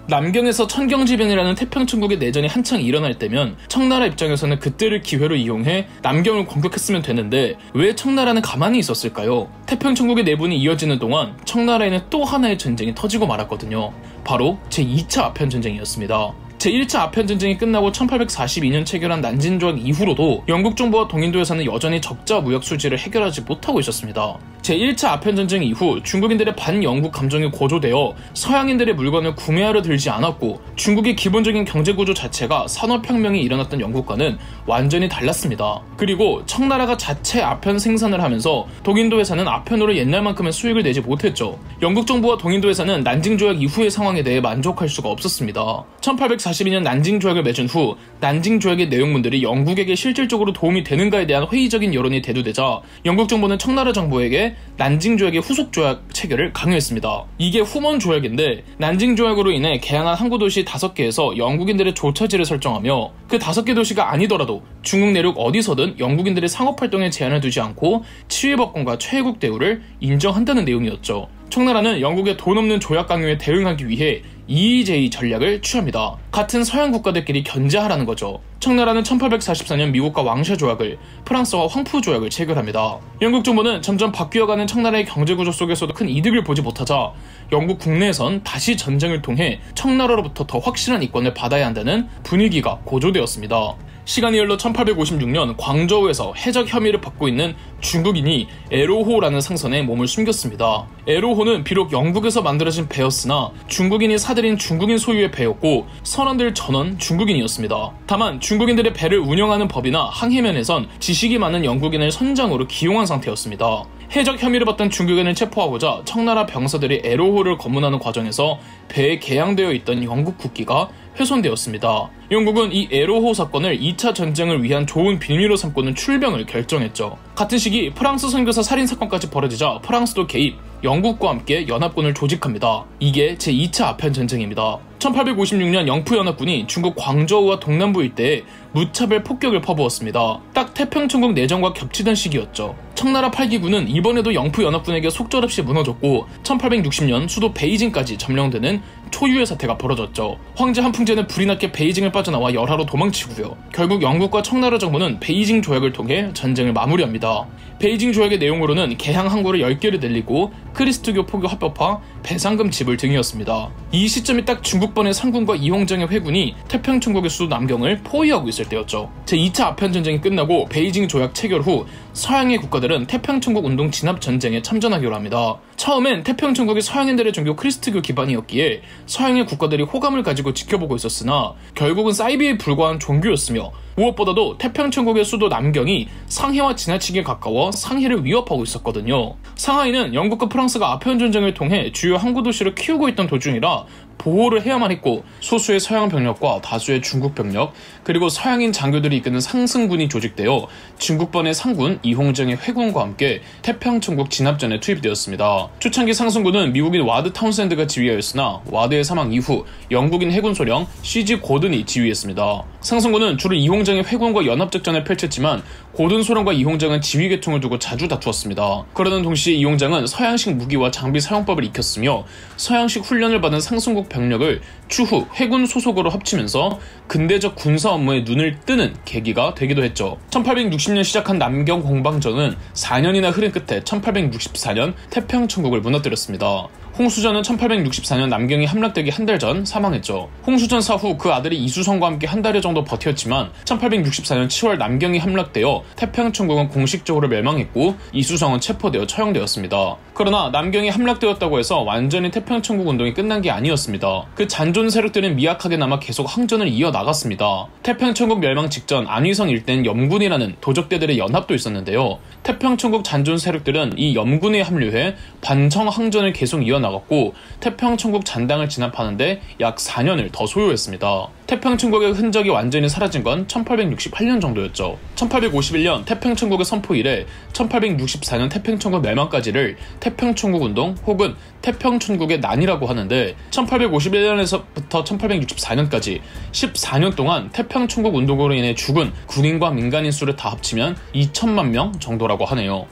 남경에서 천경지변이라는 태평천국의 내전이 한창 일어날 때면 청나라 입장에서는 그때를 기회로 이용해 남경을 공격했으면 되는데 왜 청나라는 가만히 있었을까요? 태평천국의 내분이 이어지는 동안 청나라에는 또 하나의 전쟁이 터지고 말았거든요. 바로 제2차 아편전쟁이었습니다. 제1차 아편전쟁이 끝나고 1842년 체결한 난징조약 이후로도 영국 정부와 동인도에서는 여전히 적자 무역 수지를 해결하지 못하고 있었습니다. 제1차 아편전쟁 이후 중국인들의 반영국 감정이 고조되어 서양인들의 물건을 구매하려 들지 않았고 중국의 기본적인 경제구조 자체가 산업혁명이 일어났던 영국과는 완전히 달랐습니다. 그리고 청나라가 자체 아편 생산을 하면서 동인도에서는 아편으로 옛날만큼의 수익을 내지 못했죠. 영국 정부와 동인도에서는 난징조약 이후의 상황에 대해 만족할 수가 없었습니다. 1842년 난징조약을 맺은 후 난징조약의 내용문들이 영국에게 실질적으로 도움이 되는가에 대한 회의적인 여론이 대두되자 영국 정부는 청나라 정부에게 난징조약의 후속조약 체결을 강요했습니다. 이게 후먼조약인데 난징조약으로 인해 개항한 항구도시 5개에서 영국인들의 조처지를 설정하며 그 5개 도시가 아니더라도 중국 내륙 어디서든 영국인들의 상업활동에 제한을 두지 않고 치외법권과 최애국 대우를 인정한다는 내용이었죠. 청나라는 영국의 돈 없는 조약 강요에 대응하기 위해 EEJ 전략을 취합니다. 같은 서양 국가들끼리 견제하라는 거죠. 청나라는 1844년 미국과 왕샤 조약을, 프랑스와 황푸 조약을 체결합니다. 영국 정부는 점점 바뀌어가는 청나라의 경제구조 속에서도 큰 이득을 보지 못하자 영국 국내에선 다시 전쟁을 통해 청나라로부터 더 확실한 이권을 받아야 한다는 분위기가 고조되었습니다. 시간이 흘러 1856년 광저우에서 해적 혐의를 받고 있는 중국인이 에로호라는 상선에 몸을 숨겼습니다. 에로호는 비록 영국에서 만들어진 배였으나 중국인이 사들인 중국인 소유의 배였고 선원들 전원 중국인이었습니다. 다만 중국인들의 배를 운영하는 법이나 항해면에선 지식이 많은 영국인을 선장으로 기용한 상태였습니다. 해적 혐의를 받던 중국인을 체포하고자 청나라 병사들이 에로호를 검문하는 과정에서 배에 개양되어 있던 영국 국기가 훼손되었습니다. 영국은 이 에로호 사건을 2차 전쟁을 위한 좋은 빌미로 삼고는 출병을 결정했죠. 같은 시기 프랑스 선교사 살인사건까지 벌어지자 프랑스도 개입, 영국과 함께 연합군을 조직합니다. 이게 제2차 아편전쟁입니다. 1856년 영푸연합군이 중국 광저우와 동남부 일대에 무차별 폭격을 퍼부었습니다. 딱 태평천국 내전과 겹치던 시기였죠. 청나라 8기군은 이번에도 영푸연합군에게 속절없이 무너졌고 1860년 수도 베이징까지 점령되는 초유의 사태가 벌어졌죠. 황제 한풍제는 불이 났게 베이징을 빠져나와 열하로 도망치고요. 결국 영국과 청나라 정부는 베이징 조약을 통해 전쟁을 마무리합니다. 베이징 조약의 내용으로는 개항 항구를 10개를 늘리고 크리스트교 포교 합법화, 배상금 지불 등이었습니다. 이 시점이 딱 중국번의 상군과 이홍정의 회군이 태평천국의 수도 남경을 포위하고 있을 때였죠. 제2차 아편전쟁이 끝나고 베이징 조약 체결 후 서양의 국가들은 태평천국 운동 진압 전쟁에 참전하기로 합니다. 처음엔 태평천국이 서양인들의 종교 크리스트교 기반이었기에 서양의 국가들이 호감을 가지고 지켜보고 있었으나 결국은 사이비에 불과한 종교였으며 무엇보다도 태평천국의 수도 남경이 상해와 지나치게 가까워 상해를 위협하고 있었거든요. 상하이는 영국과 프랑스가 아편전쟁을 통해 주요 항구 도시를 키우고 있던 도중이라 보호를 해야만 했고 소수의 서양 병력과 다수의 중국 병력 그리고 서양인 장교들이 이끄는 상승군이 조직되어 중국번의 상군 이홍정의 회군과 함께 태평천국 진압전에 투입되었습니다. 초창기 상승군은 미국인 와드 타운샌드가 지휘하였으나 와드의 사망 이후 영국인 해군 소령 CG 고든이 지휘했습니다. 상승군은 주로 이홍정의 회군과 연합작전을 펼쳤지만 고든 소령과 이홍장은 지휘 계통을 두고 자주 다투었습니다. 그러는 동시에 이홍장은 서양식 무기와 장비 사용법을 익혔으며 서양식 훈련을 받은 상승국 병력을 추후 해군 소속으로 합치면서 근대적 군사 업무에 눈을 뜨는 계기가 되기도 했죠. 1860년 시작한 남경 공방전은 4년이나 흐른 끝에 1864년 태평천국을 무너뜨렸습니다. 홍수전은 1864년 남경이 함락되기 한 달 전 사망했죠. 홍수전 사후 그 아들이 이수성과 함께 한 달여 정도 버텼지만 1864년 7월 남경이 함락되어 태평천국은 공식적으로 멸망했고 이수성은 체포되어 처형되었습니다. 그러나 남경이 함락되었다고 해서 완전히 태평천국 운동이 끝난 게 아니었습니다. 그 잔존 세력들은 미약하게 남아 계속 항전을 이어나갔습니다. 태평천국 멸망 직전 안위성 일대는 염군이라는 도적대들의 연합도 있었는데요. 태평천국 잔존 세력들은 이 염군에 합류해 반청 항전을 계속 이어나갔고 태평천국 잔당을 진압하는데 약 4년을 더 소요했습니다. 태평천국의 흔적이 완전히 사라진 건 1868년 정도였죠. 1851년 태평천국의 선포 이래 1864년 태평천국 멸망까지를 태평천국 운동 혹은 태평천국의 난이라고 하는데 1851년에서부터 1864년까지 14년 동안 태평천국 운동으로 인해 죽은 군인과 민간인 수를 다 합치면 2천만 명 정도라고 하네요.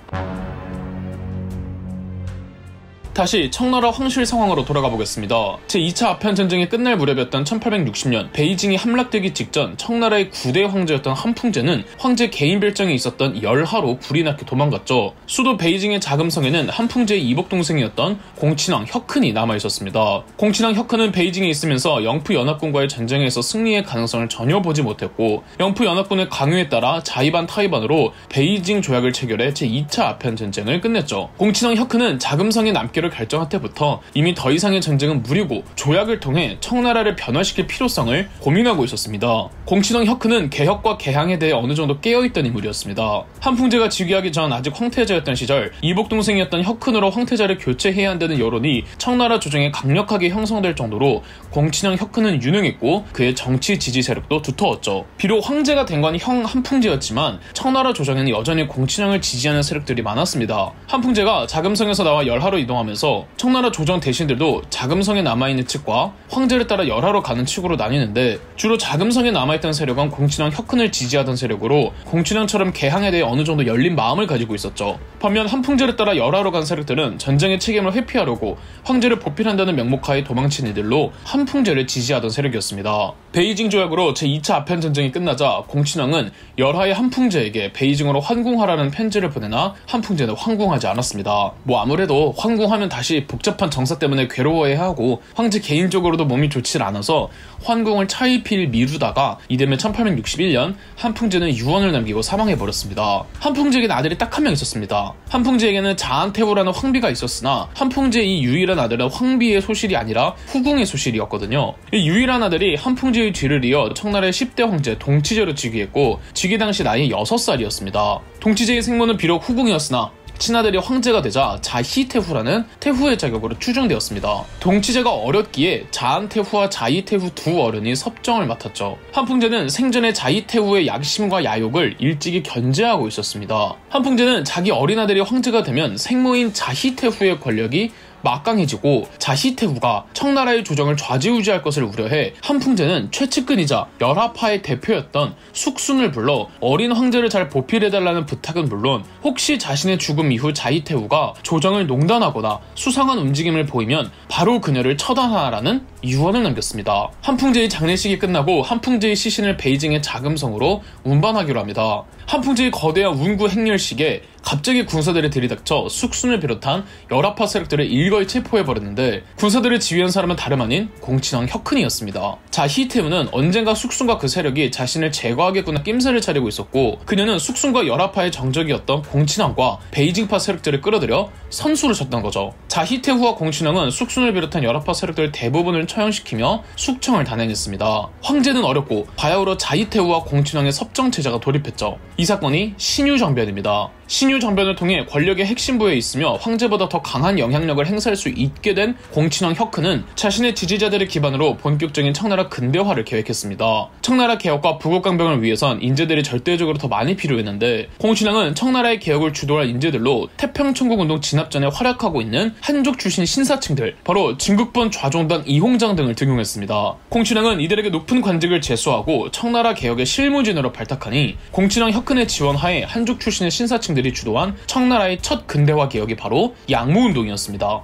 다시 청나라 황실 상황으로 돌아가 보겠습니다. 제2차 아편전쟁이 끝날 무렵이었던 1860년 베이징이 함락되기 직전 청나라의 9대 황제였던 한풍제는 황제 개인 별장에 있었던 열하로 불이 나게 도망갔죠. 수도 베이징의 자금성에는 한풍제의 이복 동생이었던 공친왕 혁흔이 남아있었습니다. 공친왕 혁흔은 베이징에 있으면서 영푸연합군과의 전쟁에서 승리의 가능성을 전혀 보지 못했고 영푸연합군의 강요에 따라 자의반 타의반으로 베이징 조약을 체결해 제2차 아편전쟁을 끝냈죠. 공친왕 혁흔은 자금성에 남기를 결정할 때부터 이미 더 이상의 전쟁은 무리고 조약을 통해 청나라를 변화시킬 필요성을 고민하고 있었습니다. 공친왕 혁흔은 개혁과 개항에 대해 어느 정도 깨어있던 인물이었습니다. 한풍제가 즉위하기 전 아직 황태자였던 시절 이복 동생이었던 혁흔으로 황태자를 교체해야 한다는 여론이 청나라 조정에 강력하게 형성될 정도로 공친왕 혁흔은 유능했고 그의 정치 지지 세력도 두터웠죠. 비록 황제가 된 건 형 한풍제였지만 청나라 조정에는 여전히 공친왕을 지지하는 세력들이 많았습니다. 한풍제가 자금성에서 나와 열하로 이동하면서 청나라 조정 대신들도 자금성에 남아있는 측과 황제를 따라 열하로 가는 측으로 나뉘는데 주로 자금성에 남아있던 세력은 공친왕 혁흔을 지지하던 세력으로 공친왕처럼 개항에 대해 어느 정도 열린 마음을 가지고 있었죠. 반면 한풍제를 따라 열하로 간 세력들은 전쟁의 책임을 회피하려고 황제를 보필한다는 명목하에 도망친 이들로 한풍제를 지지하던 세력이었습니다. 베이징 조약으로 제2차 아편전쟁이 끝나자 공친왕은 열하의 한풍제에게 베이징으로 환궁하라는 편지를 보내나 한풍제는 환궁하지 않았습니다. 아무래도 환궁하면 하면 다시 복잡한 정사 때문에 괴로워해하고 황제 개인적으로도 몸이 좋질 않아서 환궁을 차일피일 미루다가 이듬해 1861년 한풍제는 유언을 남기고 사망해버렸습니다. 한풍제에게는 아들이 딱 한 명 있었습니다. 한풍제에게는 자안태후라는 황비가 있었으나 한풍제의 이 유일한 아들은 황비의 소실이 아니라 후궁의 소실이었거든요. 이 유일한 아들이 한풍제의 뒤를 이어 청나라의 10대 황제 동치제로 즉위했고 즉위 당시 나이 6살이었습니다. 동치제의 생모는 비록 후궁이었으나 친아들이 황제가 되자 자희태후라는 태후의 자격으로 추정되었습니다. 동치제가 어렸기에 자안태후와 자희태후 두 어른이 섭정을 맡았죠. 한풍제는 생전에 자희태후의 약심과 야욕을 일찍이 견제하고 있었습니다. 한풍제는 자기 어린아들이 황제가 되면 생모인 자희태후의 권력이 막강해지고 자희태후가 청나라의 조정을 좌지우지할 것을 우려해 한풍제는 최측근이자 열하파의 대표였던 숙순을 불러 어린 황제를 잘 보필해달라는 부탁은 물론 혹시 자신의 죽음 이후 자희태후가 조정을 농단하거나 수상한 움직임을 보이면 바로 그녀를 처단하라는 유언을 남겼습니다. 한풍제의 장례식이 끝나고 한풍제의 시신을 베이징의 자금성으로 운반하기로 합니다. 한풍제의 거대한 운구 행렬식에 갑자기 군사들이 들이닥쳐 숙순을 비롯한 열하파 세력들을 일거이 체포해버렸는데 군사들을 지휘한 사람은 다름 아닌 공친왕 혁흔이었습니다. 자희태후는 언젠가 숙순과 그 세력이 자신을 제거하겠구나 낌새를 차리고 있었고 그녀는 숙순과 열하파의 정적이었던 공친왕과 베이징파 세력들을 끌어들여 선수를 쳤던 거죠. 자희태후와 공친왕은 숙순을 비롯한 열하파 세력들 대부분을 처형시키며 숙청을 단행했습니다. 황제는 어렵고 바야흐로 자희태후와 공친왕의 섭정체제가 돌입했죠. 이 사건이 신유정변입니다. 신유정변을 통해 권력의 핵심부에 있으며 황제보다 더 강한 영향력을 행사할 수 있게 된 공친왕 혁흔은 자신의 지지자들을 기반으로 본격적인 청나라 근대화를 계획했습니다. 청나라 개혁과 부국강병을 위해선 인재들이 절대적으로 더 많이 필요했는데 공친왕은 청나라의 개혁을 주도할 인재들로 태평천국운동 진압전에 활약하고 있는 한족 출신 신사층들, 바로 진국본 좌종당 이홍장 등을 등용했습니다. 공친왕은 이들에게 높은 관직을 제수하고 청나라 개혁의 실무진으로 발탁하니 공친왕 혁흔의 지원하에 한족 출신의 신사층들이 주도한 청나라의 첫 근대화 개혁이 바로 양무운동이었습니다.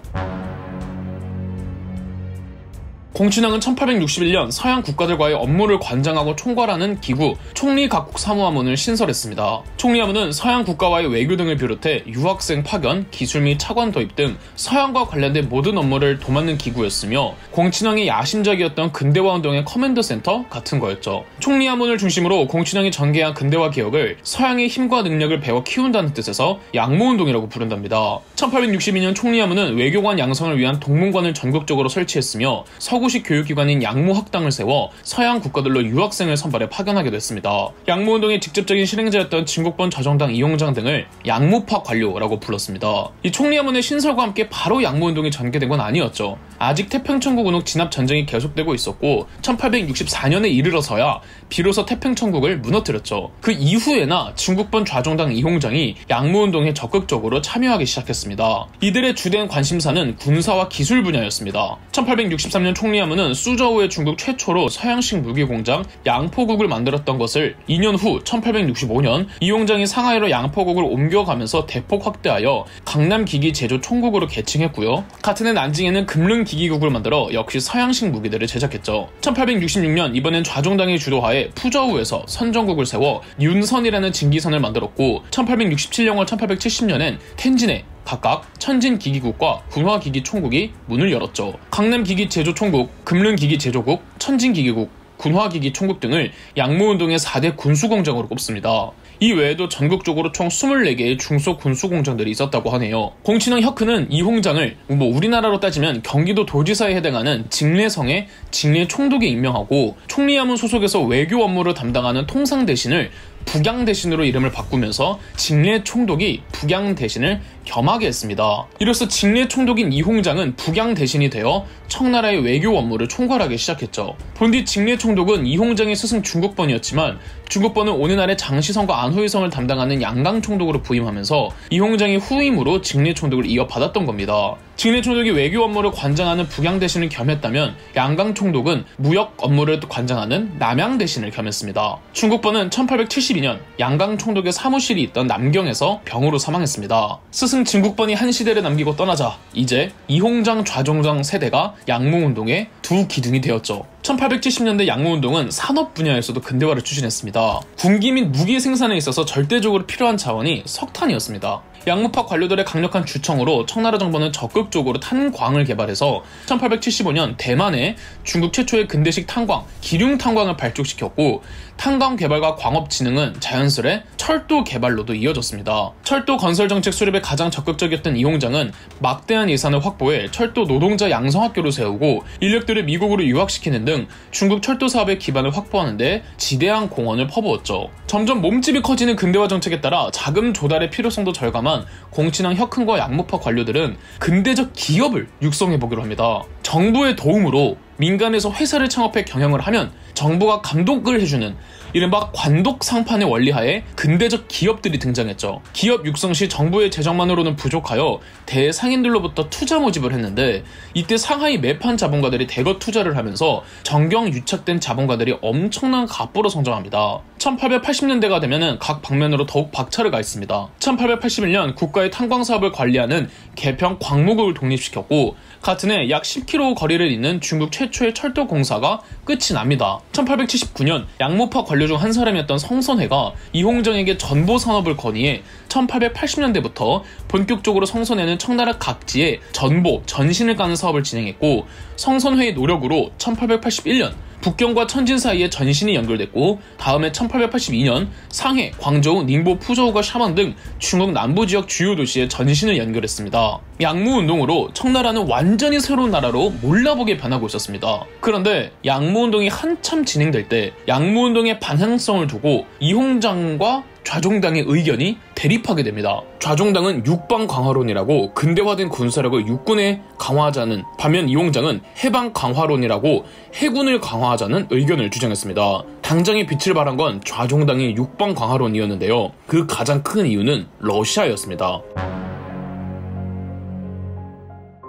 공친왕은 1861년 서양 국가들과의 업무를 관장하고 총괄하는 기구 총리각국사무하문을 신설했습니다. 총리하문은 서양 국가와의 외교 등을 비롯해 유학생 파견, 기술 및 차관 도입 등 서양과 관련된 모든 업무를 도맡는 기구였으며 공친왕의 야심작이었던 근대화운동의 커맨드 센터 같은 거였죠. 총리하문을 중심으로 공친왕이 전개한 근대화 개혁을 서양의 힘과 능력을 배워 키운다는 뜻에서 양무운동이라고 부른답니다. 1862년 총리하문은 외교관 양성을 위한 동문관을 전국적으로 설치했으며 서구식 교육기관인 양무학당을 세워 서양 국가들로 유학생을 선발해 파견하기도 했습니다. 양무운동의 직접적인 실행자였던 진국본 좌정당 이홍장 등을 양무파 관료라고 불렀습니다. 이 총리하문의 신설과 함께 바로 양무운동이 전개된 건 아니었죠. 아직 태평천국운동 진압 전쟁이 계속되고 있었고 1864년에 이르러서야 비로소 태평천국을 무너뜨렸죠. 그 이후에나 진국본 좌정당 이홍장이 양무운동에 적극적으로 참여하기 시작했습니다. 이들의 주된 관심사는 군사와 기술 분야였습니다. 1863년 총리하문은 수저우의 중국 최초로 서양식 무기 공장 양포국을 만들었던 것을 2년 후 1865년 이홍장이 상하이로 양포국을 옮겨가면서 대폭 확대하여 강남기기 제조 총국으로 개칭했고요. 같은 해 난징에는 금릉기기국을 만들어 역시 서양식 무기들을 제작했죠. 1866년 이번엔 좌종당이 주도하에 푸저우에서 선정국을 세워 윤선이라는 진기선을 만들었고 1867년과 1870년엔 텐진에 각각 천진기기국과 군화기기총국이 문을 열었죠. 강남기기 제조총국, 금릉기기 제조국, 천진기기국, 군화기기 총국 등을 양무운동의 4대 군수공장으로 꼽습니다. 이 외에도 전국적으로 총 24개의 중소군수공장들이 있었다고 하네요. 공친왕 혁흔은 이홍장을 우리나라로 따지면 경기도 도지사에 해당하는 직례성의 직례총독에 임명하고 총리하문 소속에서 외교 업무를 담당하는 통상대신을 북양대신으로 이름을 바꾸면서 직례총독이 북양대신을 겸하게 했습니다. 이로써 직례총독인 이홍장은 북양대신이 되어 청나라의 외교 업무를 총괄하기 시작했죠. 본디 직례총독은 이홍장의 스승 중국번이었지만 중국번은 오늘날의 장시성과 안후의성을 담당하는 양강총독으로 부임하면서 이홍장이 후임으로 직례총독을 이어받았던 겁니다. 직례총독이 외교 업무를 관장하는 북양대신을 겸했다면 양강총독은 무역 업무를 관장하는 남양대신을 겸했습니다. 중국번은 1872년 양강총독의 사무실이 있던 남경에서 병으로 사망했습니다. 스승 진국번이 한 시대를 남기고 떠나자 이제 이홍장 좌종장 세대가 양무운동의 두 기둥이 되었죠. 1870년대 양무운동은 산업 분야에서도 근대화를 추진했습니다. 군기 및 무기 생산에 있어서 절대적으로 필요한 자원이 석탄이었습니다. 양무파 관료들의 강력한 주청으로 청나라 정부는 적극적으로 탄광을 개발해서 1875년 대만에 중국 최초의 근대식 탄광, 기륭 탄광을 발족시켰고, 탄광 개발과 광업 진흥은 자연스레 철도 개발로도 이어졌습니다. 철도 건설 정책 수립에 가장 적극적이었던 이홍장은 막대한 예산을 확보해 철도 노동자 양성학교를 세우고 인력들을 미국으로 유학시키는 등 중국 철도 사업의 기반을 확보하는 데 지대한 공헌을 퍼부었죠. 점점 몸집이 커지는 근대화 정책에 따라 자금 조달의 필요성도 절감한 공친왕 혁흥과 양무파 관료들은 근대적 기업을 육성해보기로 합니다. 정부의 도움으로 민간에서 회사를 창업해 경영을 하면 정부가 감독을 해주는 이른바 관독 상판의 원리하에 근대적 기업들이 등장했죠. 기업 육성 시 정부의 재정만으로는 부족하여 대상인들로부터 투자 모집을 했는데, 이때 상하이 매판 자본가들이 대거 투자를 하면서 정경 유착된 자본가들이 엄청난 갑부로 성장합니다. 1880년대가 되면은 각 방면으로 더욱 박차를 가했습니다. 1881년 국가의 탄광 사업을 관리하는 개평 광무국을 독립시켰고, 같은 해 약 10km 거리를 잇는 중국 최초의 철도 공사가 끝이 납니다. 1879년 양무파 관료 중 한 사람이었던 성선회가 이홍정에게 전보 산업을 건의해 1880년대부터 본격적으로 성선회는 청나라 각지에 전보, 전신을 까는 사업을 진행했고, 성선회의 노력으로 1881년 북경과 천진 사이에 전신이 연결됐고, 다음해 1882년 상해, 광저우, 닝보, 푸저우가 샤먼 등 중국 남부 지역 주요 도시에 전신을 연결했습니다. 양무운동으로 청나라는 완전히 새로운 나라로 몰라보게 변하고 있었습니다. 그런데 양무운동이 한참 진행될 때 양무운동의 방향성을 두고 이홍장과 좌종당의 의견이 대립하게 됩니다. 좌종당은 육방 강화론이라고 근대화된 군사력을 육군에 강화하자는, 반면 이홍장은 해방 강화론이라고 해군을 강화하자는 의견을 주장했습니다. 당장의 빛을 발한 건 좌종당의 육방 강화론이었는데요. 그 가장 큰 이유는 러시아였습니다.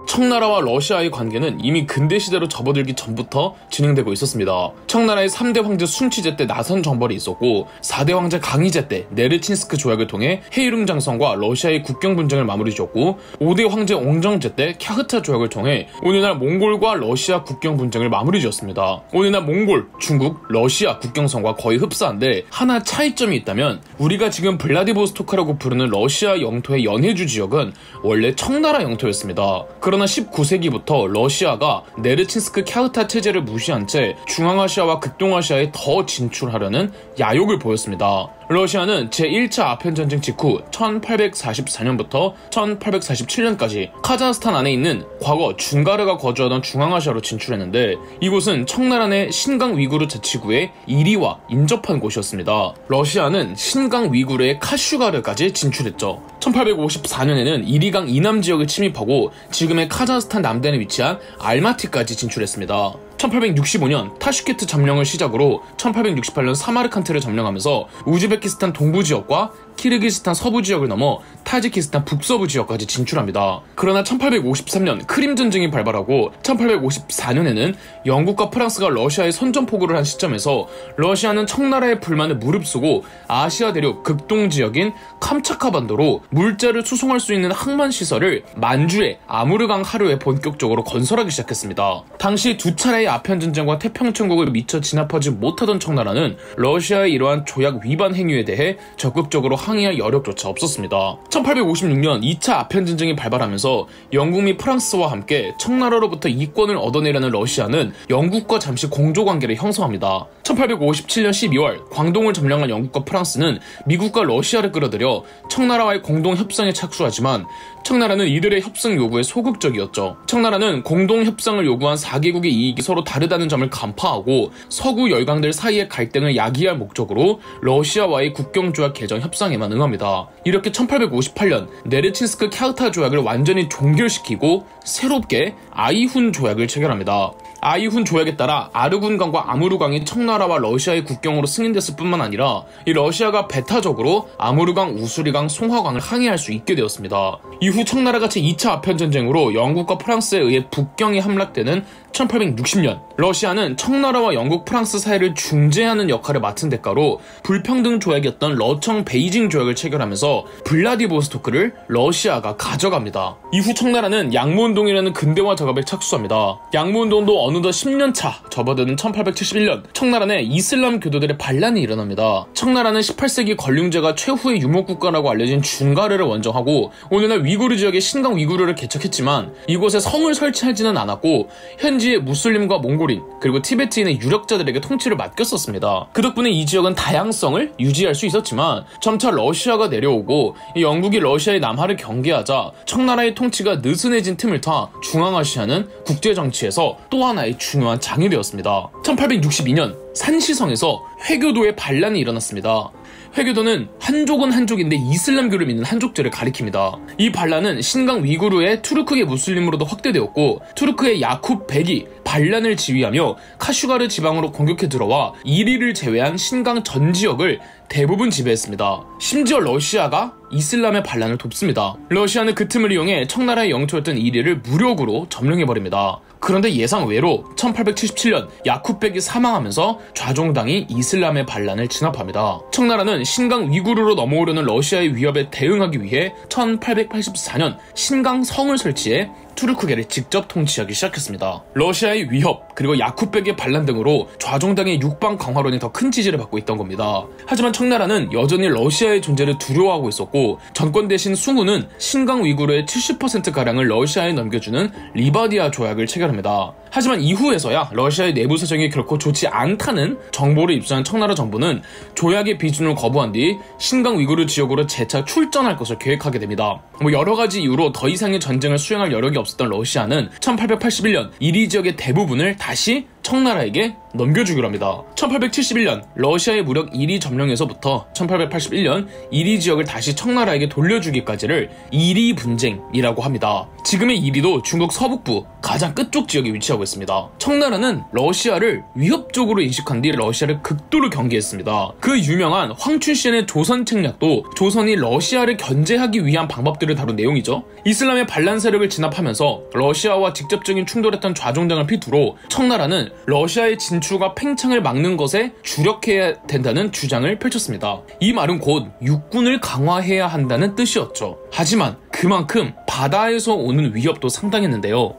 청나라와 러시아의 관계는 이미 근대시대로 접어들기 전부터 진행되고 있었습니다. 청나라의 3대 황제 순치제 때 나선 정벌이 있었고, 4대 황제 강희제 때 네르친스크 조약을 통해 헤이룽장성과 러시아의 국경 분쟁을 마무리 지었고, 5대 황제 옹정제 때 캬흐타 조약을 통해 오늘날 몽골과 러시아 국경 분쟁을 마무리 지었습니다. 오늘날 몽골, 중국, 러시아 국경선과 거의 흡사한데 하나 차이점이 있다면, 우리가 지금 블라디보스토크라고 부르는 러시아 영토의 연해주 지역은 원래 청나라 영토였습니다. 그러나 19세기부터 러시아가 네르친스크 캬흐타 체제를 무시한 채 중앙아시아와 극동아시아에 더 진출하려는 야욕을 보였습니다. 러시아는 제1차 아편전쟁 직후 1844년부터 1847년까지 카자흐스탄 안에 있는 과거 준가르가 거주하던 중앙아시아로 진출했는데, 이곳은 청나라 내 신강 위구르 자치구의 1위와 인접한 곳이었습니다. 러시아는 신강 위구르의 카슈가르까지 진출했죠. 1854년에는 이리강 이남 지역을 침입하고 지금의 카자흐스탄 남단에 위치한 알마티까지 진출했습니다. 1865년 타슈케트 점령을 시작으로 1868년 사마르칸트를 점령하면서 우즈베키스탄 동부 지역과 키르기스탄 서부 지역을 넘어 타지키스탄 북서부 지역까지 진출합니다. 그러나 1853년 크림 전쟁이 발발하고 1854년에는 영국과 프랑스가 러시아에 선전포고를 한 시점에서 러시아는 청나라의 불만을 무릅쓰고 아시아 대륙 극동 지역인 캄차카 반도로 물자를 수송할 수 있는 항만 시설을 만주의 아무르강 하류에 본격적으로 건설하기 시작했습니다. 당시 두 차례의 아편 전쟁과 태평천국을 미처 진압하지 못하던 청나라는 러시아의 이러한 조약 위반 행위에 대해 적극적으로 항의할 여력조차 없었습니다. 1856년 2차 아편전쟁이 발발하면서 영국 및 프랑스와 함께 청나라로부터 이권을 얻어내려는 러시아는 영국과 잠시 공조관계를 형성합니다. 1857년 12월 광동을 점령한 영국과 프랑스는 미국과 러시아를 끌어들여 청나라와의 공동협상에 착수하지만 청나라는 이들의 협상 요구에 소극적이었죠. 청나라는 공동협상을 요구한 4개국의 이익이 서로 다르다는 점을 간파하고 서구 열강들 사이의 갈등을 야기할 목적으로 러시아와의 국경조약 개정 협상에만 응합니다. 이렇게 1858년 네르친스크 캬흐타 조약을 완전히 종결시키고 새롭게 아이훈 조약을 체결합니다. 아이훈 조약에 따라 아르군강과 아무르강이 청나라와 러시아의 국경으로 승인됐을 뿐만 아니라 이 러시아가 배타적으로 아무르강, 우수리강, 송화강을 항해할 수 있게 되었습니다. 이후 청나라가 제2차 아편전쟁으로 영국과 프랑스에 의해 북경이 함락되는 1860년 러시아는 청나라와 영국, 프랑스 사이를 중재하는 역할을 맡은 대가로 불평등 조약이었던 러청 베이징 조약을 체결하면서 블라디보스토크를 러시아가 가져갑니다. 이후 청나라는 양무운동이라는 근대화 작업에 착수합니다. 양무운동도 어느 어느덧 10년차 접어드는 1871년 청나라 내 이슬람 교도들의 반란이 일어납니다. 청나라는 18세기 걸륭제가 최후의 유목국가라고 알려진 중가르를 원정하고 오늘날 위구르 지역의 신강 위구르를 개척했지만 이곳에 성을 설치하지는 않았고 현지의 무슬림과 몽골인 그리고 티베트인의 유력자들에게 통치를 맡겼었습니다. 그 덕분에 이 지역은 다양성을 유지할 수 있었지만 점차 러시아가 내려오고 영국이 러시아의 남하를 경계하자 청나라의 통치가 느슨해진 틈을 타 중앙아시아는 국제정치에서 또 하나의 중요한 장이 되었습니다. 1862년 산시성에서 회교도의 반란이 일어났습니다. 회교도는 한족은 한족인데 이슬람교를 믿는 한족들을 가리킵니다. 이 반란은 신강 위구르의 투르크계 무슬림으로도 확대되었고 투르크의 야쿱 백이 반란을 지휘하며 카슈가르 지방으로 공격해 들어와 이리를 제외한 신강 전 지역을 대부분 지배했습니다. 심지어 러시아가 이슬람의 반란을 돕습니다. 러시아는 그 틈을 이용해 청나라의 영토였던 이리를 무력으로 점령해버립니다. 그런데 예상 외로 1877년 야쿠백이 사망하면서 좌종당이 이슬람의 반란을 진압합니다. 청나라는 신강 위구르로 넘어오려는 러시아의 위협에 대응하기 위해 1884년 신강성을 설치해 투르크계를 직접 통치하기 시작했습니다. 러시아의 위협 그리고 야쿠백의 반란 등으로 좌종당의 육방 강화론이 더 큰 지지를 받고 있던 겁니다. 하지만 청나라는 여전히 러시아의 존재를 두려워하고 있었고 전권 대신 숭우는 신강 위구르의 70%가량을 러시아에 넘겨주는 리바디아 조약을 체결합니다. 하지만 이후에서야 러시아의 내부 사정이 결코 좋지 않다는 정보를 입수한 청나라 정부는 조약의 비준을 거부한 뒤 신강 위구르 지역으로 재차 출전할 것을 계획하게 됩니다. 여러 가지 이유로 더 이상의 전쟁을 수행할 여력이 없었던 러시아는 1881년 이리 지역의 대부분을 다시 청나라에게 넘겨주기로 합니다. 1871년 러시아의 무력 이리 점령에서부터 1881년 이리 지역을 다시 청나라에게 돌려주기까지를 이리 분쟁이라고 합니다. 지금의 이리도 중국 서북부 가장 끝쪽 지역에 위치하고 있습니다. 청나라는 러시아를 위협적으로 인식한 뒤 러시아를 극도로 경계했습니다. 그 유명한 황춘시엔의 조선 책략도 조선이 러시아를 견제하기 위한 방법들을 다룬 내용이죠. 이슬람의 반란 세력을 진압하면서 러시아와 직접적인 충돌했던 좌종당을 필두로 청나라는 러시아의 진출과 팽창을 막는 것에 주력해야 된다는 주장을 펼쳤습니다. 이 말은 곧 육군을 강화해야 한다는 뜻이었죠. 하지만 그만큼 바다에서 오는 위협도 상당했는데요.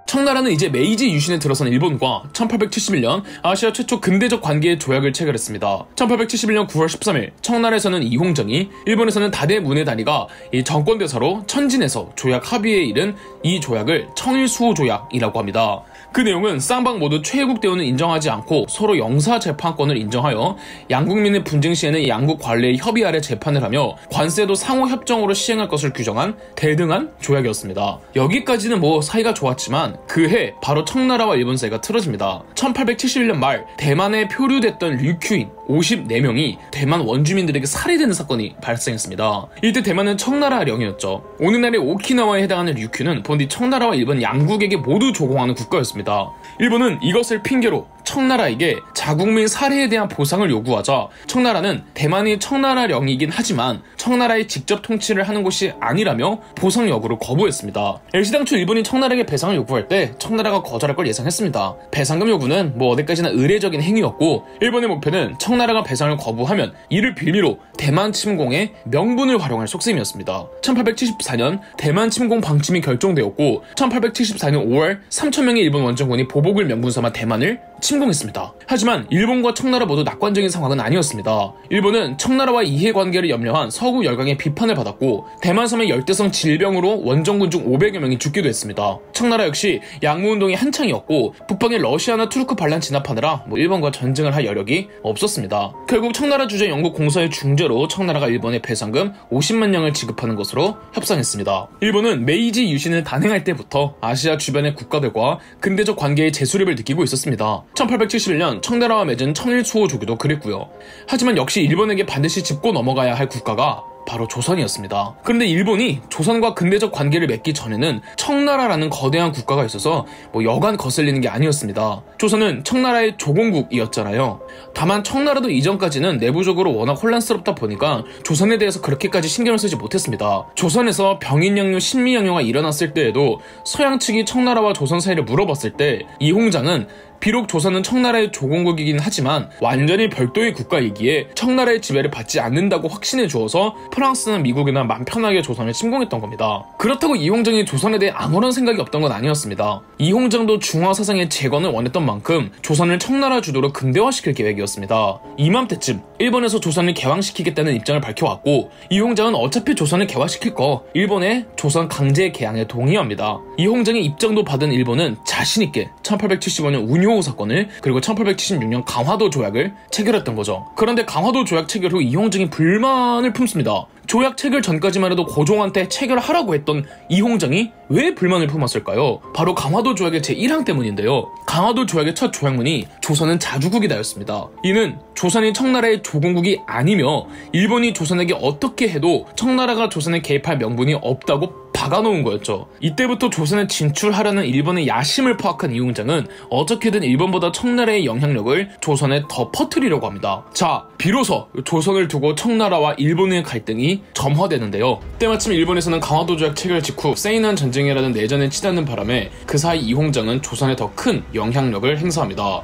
청나라는 이제 메이지 유신에 들어선 일본과 1871년 아시아 최초 근대적 관계의 조약을 체결했습니다. 1871년 9월 13일 청나라에서는 이홍정이, 일본에서는 다데무네다니가 이 정권대사로 천진에서 조약 합의에 이른 이 조약을 청일수호 조약이라고 합니다. 그 내용은 쌍방 모두 최애국 대우는 인정하지 않고 서로 영사재판권을 인정하여 양국민의 분쟁 시에는 양국 관례의 협의 아래 재판을 하며 관세도 상호 협정으로 시행할 것을 규정한 대등한 조약이었습니다. 여기까지는 사이가 좋았지만 그해 바로 청나라와 일본 사이가 틀어집니다. 1871년 말 대만에 표류됐던 류큐인 54명이 대만 원주민들에게 살해되는 사건이 발생했습니다. 이때 대만은 청나라령이었죠. 오늘날의 오키나와에 해당하는 류큐는 본디 청나라와 일본 양국에게 모두 조공하는 국가였습니다. 일본은 이것을 핑계로 청나라에게 자국민 살해에 대한 보상을 요구하자 청나라는 대만이 청나라령이긴 하지만 청나라의 직접 통치를 하는 곳이 아니라며 보상 여부를 거부했습니다. 애시당초 일본이 청나라에게 배상을 요구할 때 청나라가 거절할 걸 예상했습니다. 배상금 요구는 어디까지나 의례적인 행위였고 일본의 목표는 청나라가 배상을 거부하면 이를 빌미로 대만 침공의 명분을 활용할 속셈이었습니다. 1874년 대만 침공 방침이 결정되었고 1874년 5월 3,000명의 일본 원정군이 보복을 명분 삼아 대만을 침공했습니다. 하지만 일본과 청나라 모두 낙관적인 상황은 아니었습니다. 일본은 청나라와 이해관계를 염려한 서구 열강의 비판을 받았고 대만섬의 열대성 질병으로 원정군 중 500여 명이 죽기도 했습니다. 청나라 역시 양무운동이 한창이었고 북방의 러시아나 투르크 반란 진압하느라 일본과 전쟁을 할 여력이 없었습니다. 결국 청나라 주재 영국 공사의 중재로 청나라가 일본에 배상금 50만 냥을 지급하는 것으로 협상했습니다. 일본은 메이지 유신을 단행할 때부터 아시아 주변의 국가들과 근대적 관계의 재수립을 느끼고 있었습니다. 1871년 청나라와 맺은 청일수호 조교도 그랬고요. 하지만 역시 일본에게 반드시 짚고 넘어가야 할 국가가 바로 조선이었습니다. 그런데 일본이 조선과 근대적 관계를 맺기 전에는 청나라라는 거대한 국가가 있어서 여간 거슬리는 게 아니었습니다. 조선은 청나라의 조공국이었잖아요. 다만 청나라도 이전까지는 내부적으로 워낙 혼란스럽다 보니까 조선에 대해서 그렇게까지 신경을 쓰지 못했습니다. 조선에서 병인양요, 신미양요가 일어났을 때에도 서양 측이 청나라와 조선 사이를 물어봤을 때 이홍장은 비록 조선은 청나라의 조공국이긴 하지만 완전히 별도의 국가이기에 청나라의 지배를 받지 않는다고 확신해 주어서 프랑스나 미국이나 맘 편하게 조선을 침공했던 겁니다. 그렇다고 이홍정이 조선에 대해 아무런 생각이 없던 건 아니었습니다. 이홍정도 중화 사상의 재건을 원했던 만큼 조선을 청나라 주도로 근대화시킬 계획이었습니다. 이맘때쯤 일본에서 조선을 개왕시키겠다는 입장을 밝혀왔고 이홍장은 어차피 조선을 개화시킬 거 일본의 조선 강제 개항에 동의합니다. 이홍장의 입장도 받은 일본은 자신있게 1875년 운효호 사건을 그리고 1876년 강화도 조약을 체결했던 거죠. 그런데 강화도 조약 체결 후 이홍장이 불만을 품습니다. 조약 체결 전까지만 해도 고종한테 체결하라고 했던 이홍장이 왜 불만을 품었을까요? 바로 강화도 조약의 제1항 때문인데요. 강화도 조약의 첫 조약문이 조선은 자주국이다였습니다. 이는 조선이 청나라의 조공국이 아니며 일본이 조선에게 어떻게 해도 청나라가 조선에 개입할 명분이 없다고 박아놓은 거였죠. 이때부터 조선에 진출하려는 일본의 야심을 파악한 이홍장은 어떻게든 일본보다 청나라의 영향력을 조선에 더 퍼뜨리려고 합니다. 자, 비로소 조선을 두고 청나라와 일본의 갈등이 점화되는데요. 때마침 일본에서는 강화도 조약 체결 직후 세이난 전쟁이라는 내전에 치닫는 바람에 그 사이 이홍장은 조선에 더 큰 영향력을 행사합니다.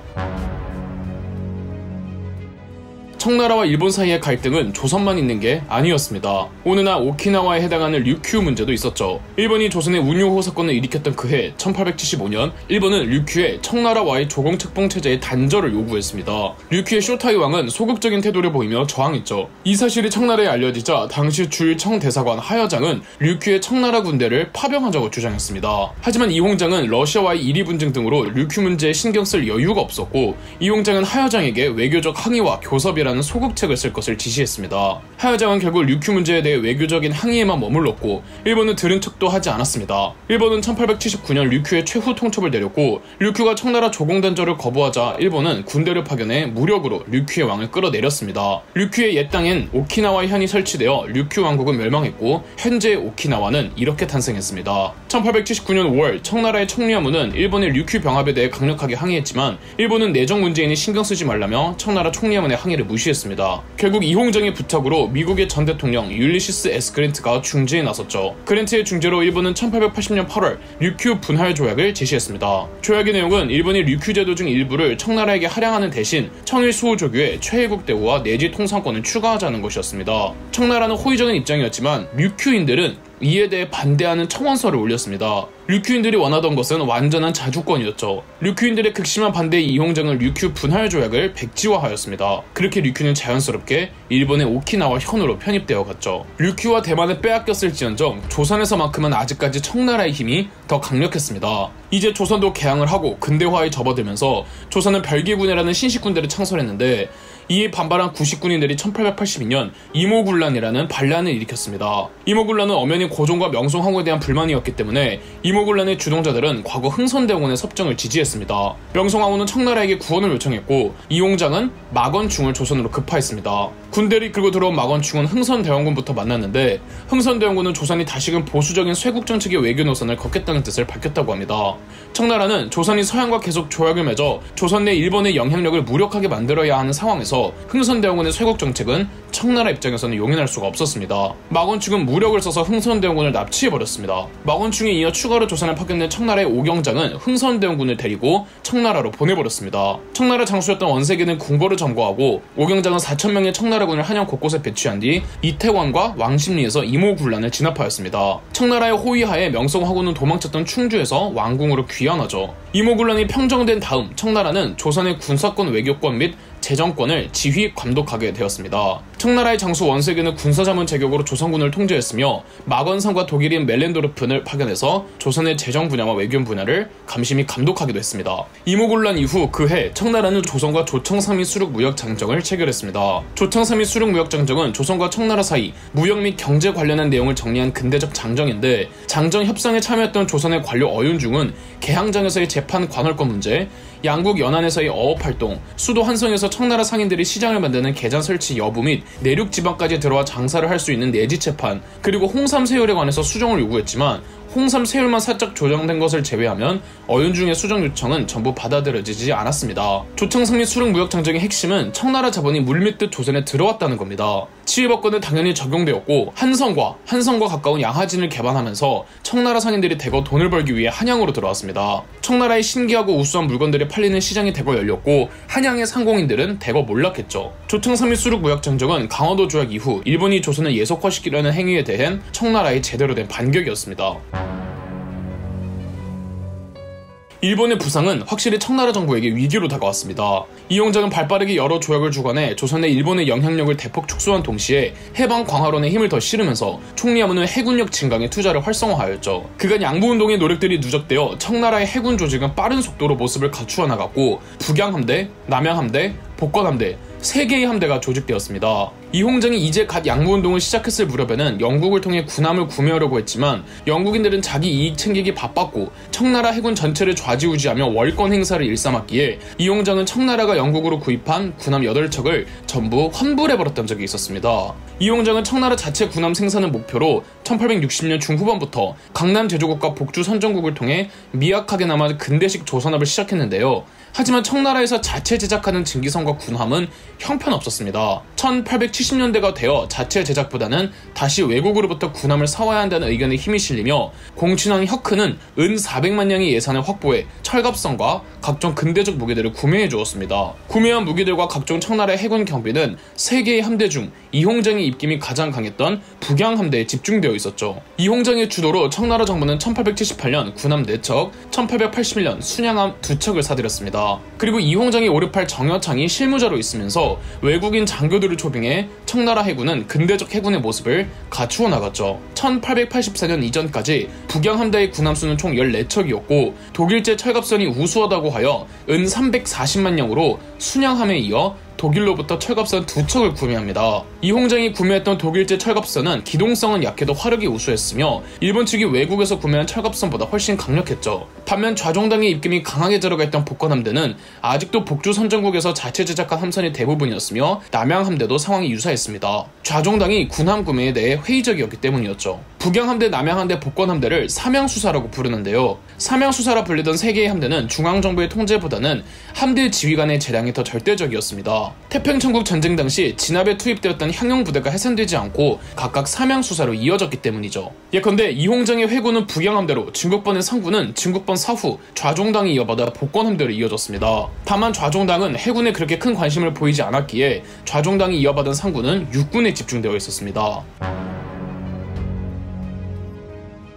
청나라와 일본 사이의 갈등은 조선만 있는 게 아니었습니다. 어느 날 오키나와에 해당하는 류큐 문제도 있었죠. 일본이 조선의 운효호 사건을 일으켰던 그해 1875년 일본은 류큐에 청나라와의 조공책봉 체제의 단절을 요구했습니다. 류큐의 쇼타이 왕은 소극적인 태도를 보이며 저항했죠. 이 사실이 청나라에 알려지자 당시 주일 청대사관 하여장은 류큐의 청나라 군대를 파병하자고 주장했습니다. 하지만 이홍장은 러시아와의 이리 분쟁 등으로 류큐 문제에 신경 쓸 여유가 없었고 이홍장은 하여장에게 외교적 항의와 교섭이라는 소극책을 쓸 것을 지시했습니다. 하여장은 결국 류큐 문제에 대해 외교적인 항의에만 머물렀고 일본은 들은 척도 하지 않았습니다. 일본은 1879년 류큐의 최후 통첩을 내렸고 류큐가 청나라 조공단절을 거부하자 일본은 군대를 파견해 무력으로 류큐의 왕을 끌어내렸습니다. 류큐의 옛 땅엔 오키나와 현이 설치되어 류큐 왕국은 멸망했고 현재의 오키나와는 이렇게 탄생했습니다. 1879년 5월 청나라의 청리하무는 일본의 류큐 병합에 대해 강력하게 항의했지만 일본은 내정 문재인이 신경 쓰지 말라며 청나라 총리하문의 항의를 무시했습니다. 결국 이홍정의 부탁으로 미국의 전 대통령 율리시스 S. 그랜트가 중재에 나섰죠. 그랜트의 중재로 일본은 1880년 8월 류큐 분할 조약을 제시했습니다. 조약의 내용은 일본이 류큐 제도 중 일부를 청나라에게 할양하는 대신 청일 수호조교에 최애국 대우와 내지 통상권을 추가하자는 것이었습니다. 청나라는 호의적인 입장이었지만 류큐인들은 이에 대해 반대하는 청원서를 올렸습니다. 류큐인들이 원하던 것은 완전한 자주권이었죠. 류큐인들의 극심한 반대에 이홍장은 류큐 분할 조약을 백지화하였습니다. 그렇게 류큐는 자연스럽게 일본의 오키나와 현으로 편입되어 갔죠. 류큐와 대만을 빼앗겼을지언정 조선에서만큼은 아직까지 청나라의 힘이 더 강력했습니다. 이제 조선도 개항을 하고 근대화에 접어들면서 조선은 별개군이라는 신식군대를 창설했는데 이에 반발한 구식군인들이 1882년 이모군란이라는 반란을 일으켰습니다. 이모군란은 엄연히 고종과 명성황후에 대한 불만이었기 때문에 이모군란의 주동자들은 과거 흥선대원군의 섭정을 지지했습니다. 명성황후는 청나라에게 구원을 요청했고 이홍장은 막원충을 조선으로 급파했습니다. 군대를 이끌고 들어온 막원충은 흥선대원군부터 만났는데 흥선대원군은 조선이 다시금 보수적인 쇄국 정책의 외교 노선을 걷겠다는 뜻을 밝혔다고 합니다. 청나라는 조선이 서양과 계속 조약을 맺어 조선 내 일본의 영향력을 무력하게 만들어야 하는 상황에서 흥선대원군의 쇄국 정책은 청나라 입장에서는 용인할 수가 없었습니다. 막원충은 무력을 써서 흥선대원군을 납치해버렸습니다. 막원충에 이어 추가로 조선에 파견된 청나라의 오경장은 흥선대원군을 데리고 청나라로 보내버렸습니다. 청나라 장수였던 원세계는 궁궐을 점거하고 오경장은 4,000명의 청나라군을 한양 곳곳에 배치한 뒤 이태원과 왕십리에서 이모군란을 진압하였습니다. 청나라의 호위하에 명성황후는 도망쳤던 충주에서 왕궁으로 귀환하죠. 이모군란이 평정된 다음 청나라는 조선의 군사권, 외교권 및 재정권을 지휘 감독하게 되었습니다. 청나라의 장수 원세계는 군사자문 제격으로 조선군을 통제했으며 막원상과 독일인 멜렌도르픈을 파견해서 조선의 재정 분야와 외교 분야를 감시 감독하기도 했습니다. 이모군란 이후 그해 청나라는 조선과 조청삼이 수륙 무역 장정을 체결했습니다. 조청삼이 수륙 무역 장정은 조선과 청나라 사이 무역 및 경제 관련한 내용을 정리한 근대적 장정인데 장정 협상에 참여했던 조선의 관료 어윤중은 개항장에서의 재판 관할권 문제, 양국 연안에서의 어업활동, 수도 한성에서 청나라 상인들이 시장을 만드는 개장 설치 여부 및 내륙 지방까지 들어와 장사를 할 수 있는 내지 채판, 그리고 홍삼 세율에 관해서 수정을 요구했지만 홍삼 세율만 살짝 조정된 것을 제외하면 어윤중의 수정 요청은 전부 받아들여지지 않았습니다. 조청상미 수릉무역 장정의 핵심은 청나라 자본이 물밀듯 조선에 들어왔다는 겁니다. 치위법권은 당연히 적용되었고 한성과 가까운 양하진을 개방하면서 청나라 상인들이 대거 돈을 벌기 위해 한양으로 들어왔습니다. 청나라의 신기하고 우수한 물건들이 팔리는 시장이 대거 열렸고 한양의 상공인들은 대거 몰락했죠. 조청상미 수릉무역 장정은 강화도 조약 이후 일본이 조선을 예속화시키려는 행위에 대한 청나라의 제대로 된 반격이었습니다. 일본의 부상은 확실히 청나라 정부에게 위기로 다가왔습니다. 이홍장은 발빠르게 여러 조약을 주관해 조선의 일본의 영향력을 대폭 축소한 동시에 해방 광화론에 힘을 더 실으면서 총리하무는 해군력 증강에 투자를 활성화하였죠. 그간 양부운동의 노력들이 누적되어 청나라의 해군 조직은 빠른 속도로 모습을 갖추어 나갔고 북양함대, 남양함대, 복건함대 3개의 함대가 조직되었습니다. 이홍장이 이제 갓 양무운동을 시작했을 무렵에는 영국을 통해 군함을 구매하려고 했지만 영국인들은 자기 이익 챙기기 바빴고 청나라 해군 전체를 좌지우지하며 월권 행사를 일삼았기에 이홍장은 청나라가 영국으로 구입한 군함 8척을 전부 환불해버렸던 적이 있었습니다. 이홍장은 청나라 자체 군함 생산을 목표로 1860년 중후반부터 강남 제조국과 복주 선정국을 통해 미약하게나마 근대식 조선업을 시작했는데요. 하지만 청나라에서 자체 제작하는 증기선과 군함은 형편없었습니다. 1870년대가 되어 자체 제작보다는 다시 외국으로부터 군함을 사와야 한다는 의견에 힘이 실리며 공친왕 혁크는 은 400만 냥의 예산을 확보해 철갑선과 각종 근대적 무기들을 구매해 주었습니다. 구매한 무기들과 각종 청나라의 해군 경비는 3개의 함대 중 이홍장의 입김이 가장 강했던 북양함대에 집중되어 있었죠. 이홍장의 주도로 청나라 정부는 1878년 군함 4척, 1881년 순양함 2척을 사들였습니다. 그리고 이홍장이 오르팔 정여창이 실무자로 있으면서 외국인 장교들을 초빙해 청나라 해군은 근대적 해군의 모습을 갖추어 나갔죠. 1884년 이전까지 북양함대의 군함수는 총 14척이었고 독일제 철갑선이 우수하다고 하여 은 340만 냥으로 순양함에 이어 독일로부터 철갑선 2척을 구매합니다. 이홍장이 구매했던 독일제 철갑선은 기동성은 약해도 화력이 우수했으며 일본 측이 외국에서 구매한 철갑선보다 훨씬 강력했죠. 반면 좌종당의 입김이 강하게 들어가 있던 복건함대는 아직도 복주 선정국에서 자체 제작한 함선이 대부분이었으며 남양함대도 상황이 유사했습니다. 좌종당이 군함 구매에 대해 회의적이었기 때문이었죠. 북양함대, 남양함대, 복건함대를 삼양수사라고 부르는데요. 삼양수사라 불리던 3개의 함대는 중앙정부의 통제보다는 함대 지휘관의 재량이 더 절대적이었습니다. 태평천국 전쟁 당시 진압에 투입되었던 향용부대가 해산되지 않고 각각 삼양수사로 이어졌기 때문이죠. 예컨대 이홍장의 회군은 북양함대로 진국번의 상군은 진국번 사후 좌종당이 이어받아 복건함대로 이어졌습니다. 다만 좌종당은 해군에 그렇게 큰 관심을 보이지 않았기에 좌종당이 이어받은 상군은 육군에 집중되어 있었습니다.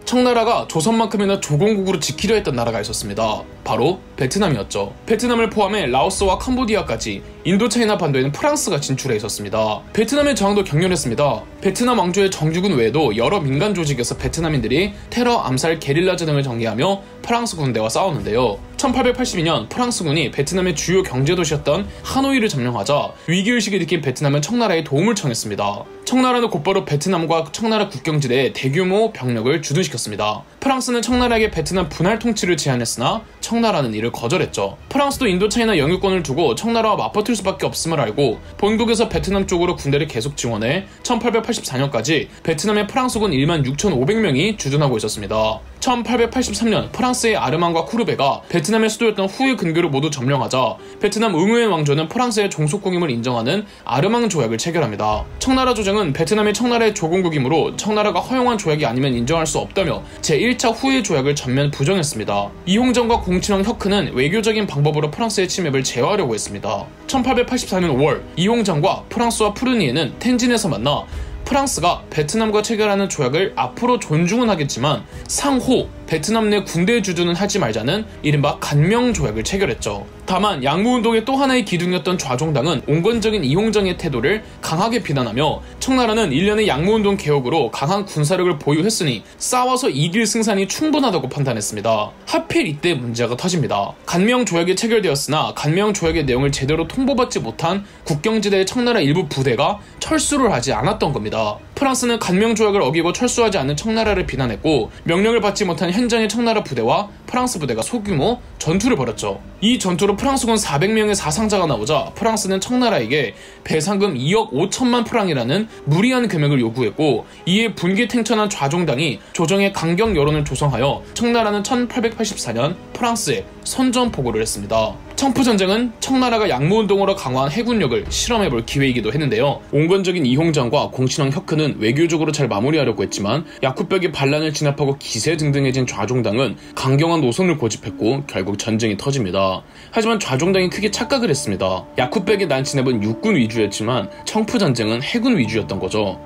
청나라가 조선만큼이나 조공국으로 지키려 했던 나라가 있었습니다. 바로 베트남이었죠. 베트남을 포함해 라오스와 캄보디아까지 인도차이나 반도에는 프랑스가 진출해 있었습니다. 베트남의 저항도 격렬했습니다. 베트남 왕조의 정규군 외에도 여러 민간 조직에서 베트남인들이 테러, 암살, 게릴라전 등을 전개하며 프랑스 군대와 싸웠는데요. 1882년 프랑스군이 베트남의 주요 경제도시였던 하노이를 점령하자 위기의식이 느낀 베트남은 청나라에 도움을 청했습니다. 청나라는 곧바로 베트남과 청나라 국경지대에 대규모 병력을 주둔시켰습니다. 프랑스는 청나라에게 베트남 분할 통치를 제안했으나 청나라는 이를 거절했죠. 프랑스도 인도차이나 영유권을 두고 청나라와 맞붙을 수밖에 없음을 알고 본국에서 베트남 쪽으로 군대를 계속 지원해 1884년까지 베트남의 프랑스군 16,500명이 주둔하고 있었습니다. 1883년 프랑스의 아르망과 쿠르베가 베트남의 수도였던 후의 근교를 모두 점령하자 베트남 응우엔 왕조는 프랑스의 종속국임을 인정하는 아르망 조약을 체결합니다. 청나라 조정은 베트남이 청나라의 조공국이므로 청나라가 허용한 조약이 아니면 인정할 수 없다며 제1차 후의 조약을 전면 부정했습니다. 이홍장과 공친왕 혁크는 외교적인 방법으로 프랑스의 침입을 제어하려고 했습니다. 1884년 5월 이홍장과 프랑스와 푸르니에는 텐진에서 만나 프랑스가 베트남과 체결하는 조약을 앞으로 존중은 하겠지만 상호 베트남 내 군대 주둔은 하지 말자는 이른바 간명조약을 체결했죠. 다만 양무운동의 또 하나의 기둥이었던 좌종당은 온건적인 이홍장의 태도를 강하게 비난하며 청나라는 일련의 양무운동 개혁으로 강한 군사력을 보유했으니 싸워서 이길 승산이 충분하다고 판단했습니다. 하필 이때 문제가 터집니다. 간명조약이 체결되었으나 간명조약의 내용을 제대로 통보받지 못한 국경지대의 청나라 일부 부대가 철수를 하지 않았던 겁니다. 프랑스는 간명조약을 어기고 철수하지 않는 청나라를 비난했고 명령을 받지 못한 현장의 청나라 부대와 프랑스 부대가 소규모 전투를 벌였죠. 이 전투로 프랑스군 400명의 사상자가 나오자 프랑스는 청나라에게 배상금 2억 5천만 프랑이라는 무리한 금액을 요구했고, 이에 분기탱천한 좌종당이 조정의 강경 여론을 조성하여 청나라는 1884년 프랑스에 선전포고를 했습니다. 청푸전쟁은 청나라가 양모운동으로 강화한 해군력을 실험해볼 기회이기도 했는데요. 온건적인 이홍장과 공신왕 혁크는 외교적으로 잘 마무리하려고 했지만 야쿠백이 반란을 진압하고 기세등등해진 좌종당은 강경한 노선을 고집했고 결국 전쟁이 터집니다. 하지만 좌종당이 크게 착각을 했습니다. 야쿠백의 난진압은 육군 위주였지만 청푸전쟁은 해군 위주였던 거죠.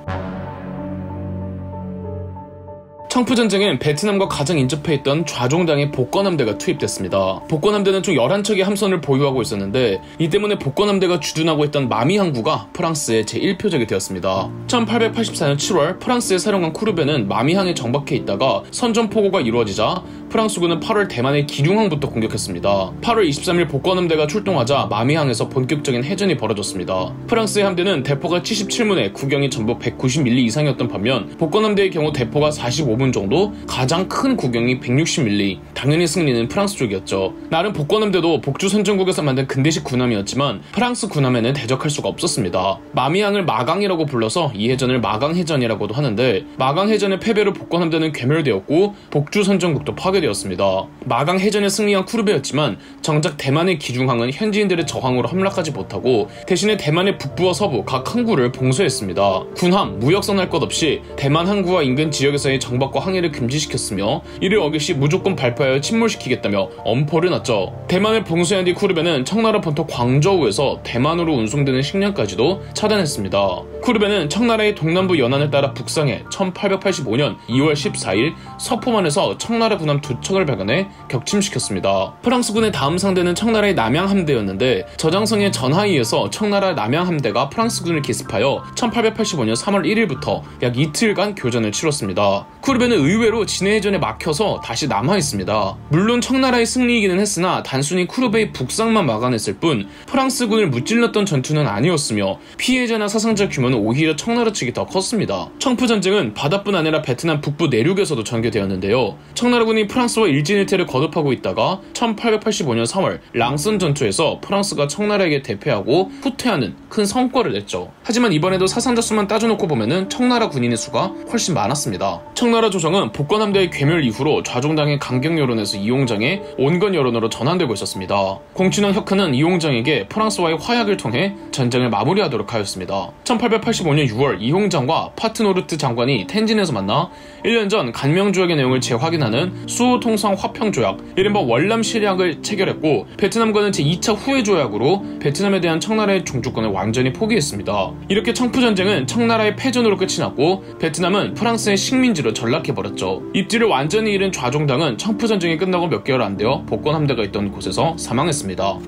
청푸전쟁엔 베트남과 가장 인접해 있던 좌종당의 복건함대가 투입됐습니다. 복건함대는 총 11척의 함선을 보유하고 있었는데, 이 때문에 복건함대가 주둔하고 있던 마미 항구가 프랑스의 제1표적이 되었습니다. 1884년 7월 프랑스의 사령관 쿠르베는 마미항에 정박해 있다가 선전포고가 이루어지자 프랑스군은 8월 대만의 기륭항부터 공격했습니다. 8월 23일 복건함대가 출동하자 마미항에서 본격적인 해전이 벌어졌습니다. 프랑스의 함대는 대포가 77문에 구경이 전부 190mm 이상이었던 반면 복건함대의 경우 대포가 45문 정도, 가장 큰 구경이 160mm. 당연히 승리는 프랑스 쪽이었죠. 나름 복건함대도 복주 선전국에서 만든 근대식 군함이었지만 프랑스 군함에는 대적할 수가 없었습니다. 마미항을 마강이라고 불러서 이 해전을 마강해전이라고도 하는데, 마강해전의 패배로 복건함대는 괴멸되었고 복주 선전국도 파괴되었습니다. 마강해전에 승리한 쿠르베였지만 정작 대만의 기중항은 현지인들의 저항으로 함락하지 못하고 대신에 대만의 북부와 서부 각 항구를 봉쇄했습니다. 군함, 무역선 할 것 없이 대만 항구와 인근 지역에서의 정박과 항해를 금지시켰으며, 이를 어기시 무조건 발표하여 침몰시키겠다며 엄포를 놨죠. 대만을 봉쇄한 뒤 쿠르베는 청나라 본토 광저우에서 대만으로 운송되는 식량까지도 차단했습니다. 쿠르베는 청나라의 동남부 연안을 따라 북상해 1885년 2월 14일 서포만에서 청나라 군함 2척을 발견해 격침시켰습니다. 프랑스군의 다음 상대는 청나라의 남양 함대였는데, 저장성의 전하이에서 청나라 남양 함대가 프랑스군을 기습하여 1885년 3월 1일부터 약 이틀간 교전을 치렀습니다. 쿠르베는 의외로 진해해전에 막혀서 다시 남아있습니다. 물론 청나라의 승리이기는 했으나 단순히 쿠르베의 북상만 막아냈을 뿐 프랑스군을 무찔렀던 전투는 아니었으며 피해자나 사상자 규모는 오히려 청나라 측이 더 컸습니다. 청푸전쟁은 바다뿐 아니라 베트남 북부 내륙에서도 전개되었는데요. 청나라군이 프랑스와 일진일퇴를 거듭하고 있다가 1885년 3월 랑선 전투에서 프랑스가 청나라에게 대패하고 후퇴하는 큰 성과를 냈죠. 하지만 이번에도 사상자 수만 따져놓고 보면은 청나라 군인의 수가 훨씬 많았습니다. 청나라 조정은 복건함대의 괴멸 이후로 좌종당의 강경 여론에서 이홍장의 온건 여론으로 전환되고 있었습니다. 공친왕 혁크는 이홍장에게 프랑스와의 화약을 통해 전쟁을 마무리하도록 하였습니다. 1885년 6월 이홍장과 파트노르트 장관이 텐진에서 만나 1년 전 간명조약의 내용을 재확인하는 수호통상 화평조약, 이른바 월남시략을 체결했고, 베트남과는 제2차 후회조약으로 베트남에 대한 청나라의 종주권을 완전히 포기했습니다. 이렇게 청푸전쟁은 청나라의 패전으로 끝이 났고 베트남은 프랑스의 식민지로 전락해버렸죠. 입지를 완전히 잃은 좌종당은 청푸전쟁이 끝나고 몇 개월 안 되어 복건함대가 있던 곳에서 사망했습니다.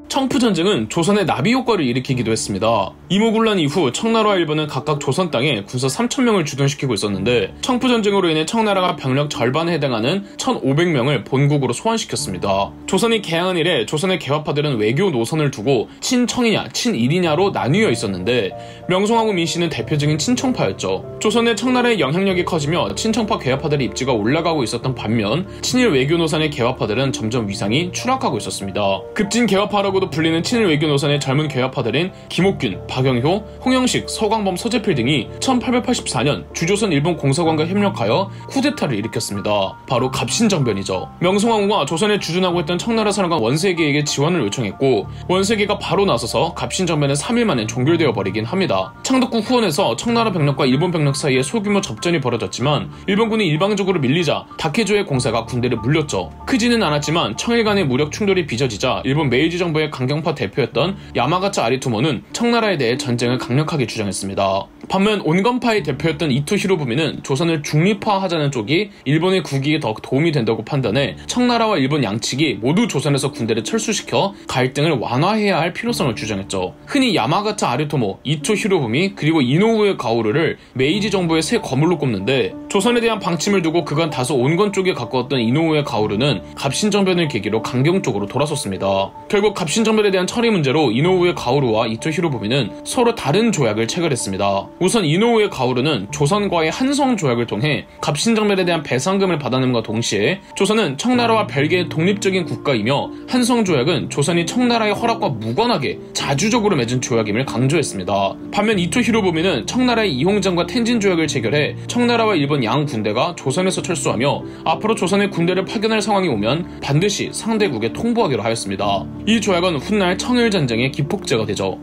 청푸전쟁은 조선의 나비 효과를 일으키기도 했습니다. 이모군란 이후 청나라와 일본은 각각 조선 땅에 군사 3,000명을 주둔시키고 있었는데, 청푸전쟁으로 인해 청나라가 병력 절반에 해당하는 1,500명을 본국으로 소환시켰습니다. 조선이 개항한 이래 조선의 개화파들은 외교 노선을 두고 친청이냐 친일이냐로 나뉘어 있었는데, 명성황후 민씨는 대표적인 친청파였죠. 조선의 청나라의 영향력이 커지며 친청파 개화파들의 입지가 올라가고 있었던 반면 친일 외교 노선의 개화파들은 점점 위상이 추락하고 있었습니다. 급진 개화파라고도 불리는 친일 외교 노선의 젊은 개화파들인 김옥균, 박영효, 홍영식, 서광범, 서재필 등이 1884년 주조선 일본 공사관과 협력하여 쿠데타를 일으켰습니다. 바로 갑신정변이죠. 명성황후가 조선에 주둔하고 있던 청나라 사령관 원세계에게 지원을 요청했고, 원세계가 바로 나서서 갑신정변은 3일 만에 종결되어 버리긴 합니다. 창덕궁 후원에서 청나라 병력과 일본 병력 사이에 소규모 접전이 벌어졌지만 일본군이 일방적으로 밀리자 다케조의 공사가 군대를 물렸죠. 크지는 않았지만 청일 간의 무력 충돌이 빚어지자 일본 메이지 정부의 강경파 대표였던 야마가츠 아리토모는 청나라에 대해 전쟁을 강력하게 주장했습니다. 반면 온건파의 대표였던 이토 히로부미는 조선을 중립화하자는 쪽이 일본의 국익에 더 도움이 된다고 판단해 청나라와 일본 양측이 모두 조선에서 군대를 철수시켜 갈등을 완화해야 할 필요성을 주장했죠. 흔히 야마가츠 아리토모, 이토 히로부미, 그리고 이노우에 가오르를 메이지 정부의 새 거물로 꼽는데, 조선에 대한 방침을 두고 그간 다소 온건 쪽에 가까웠던 이노우에 가오르는 갑신정변을 계기로 강경 쪽으로 돌아섰습니다. 결국 갑신정변에 대한 처리 문제로 이노우에 가오르와 이토 히로부미는 서로 다른 조약을 체결했습니다. 우선 이노우에 가오르는 조선과의 한성조약을 통해 갑신정변에 대한 배상금을 받아냄과 동시에 조선은 청나라와 별개의 독립적인 국가이며 한성조약은 조선이 청나라의 허락과 무관하게 자주적으로 맺은 조약임을 강조했습니다. 반면 이토 히로부미는 청나라의 이홍장과 텐진조약을 체결해 청나라와 일본 양 군대가 조선에서 철수하며 앞으로 조선의 군대를 파견할 상황이 오면 반드시 상대국에 통보하기로 하였습니다. 이 조약은 훗날 청일전쟁의 기폭제가 되죠.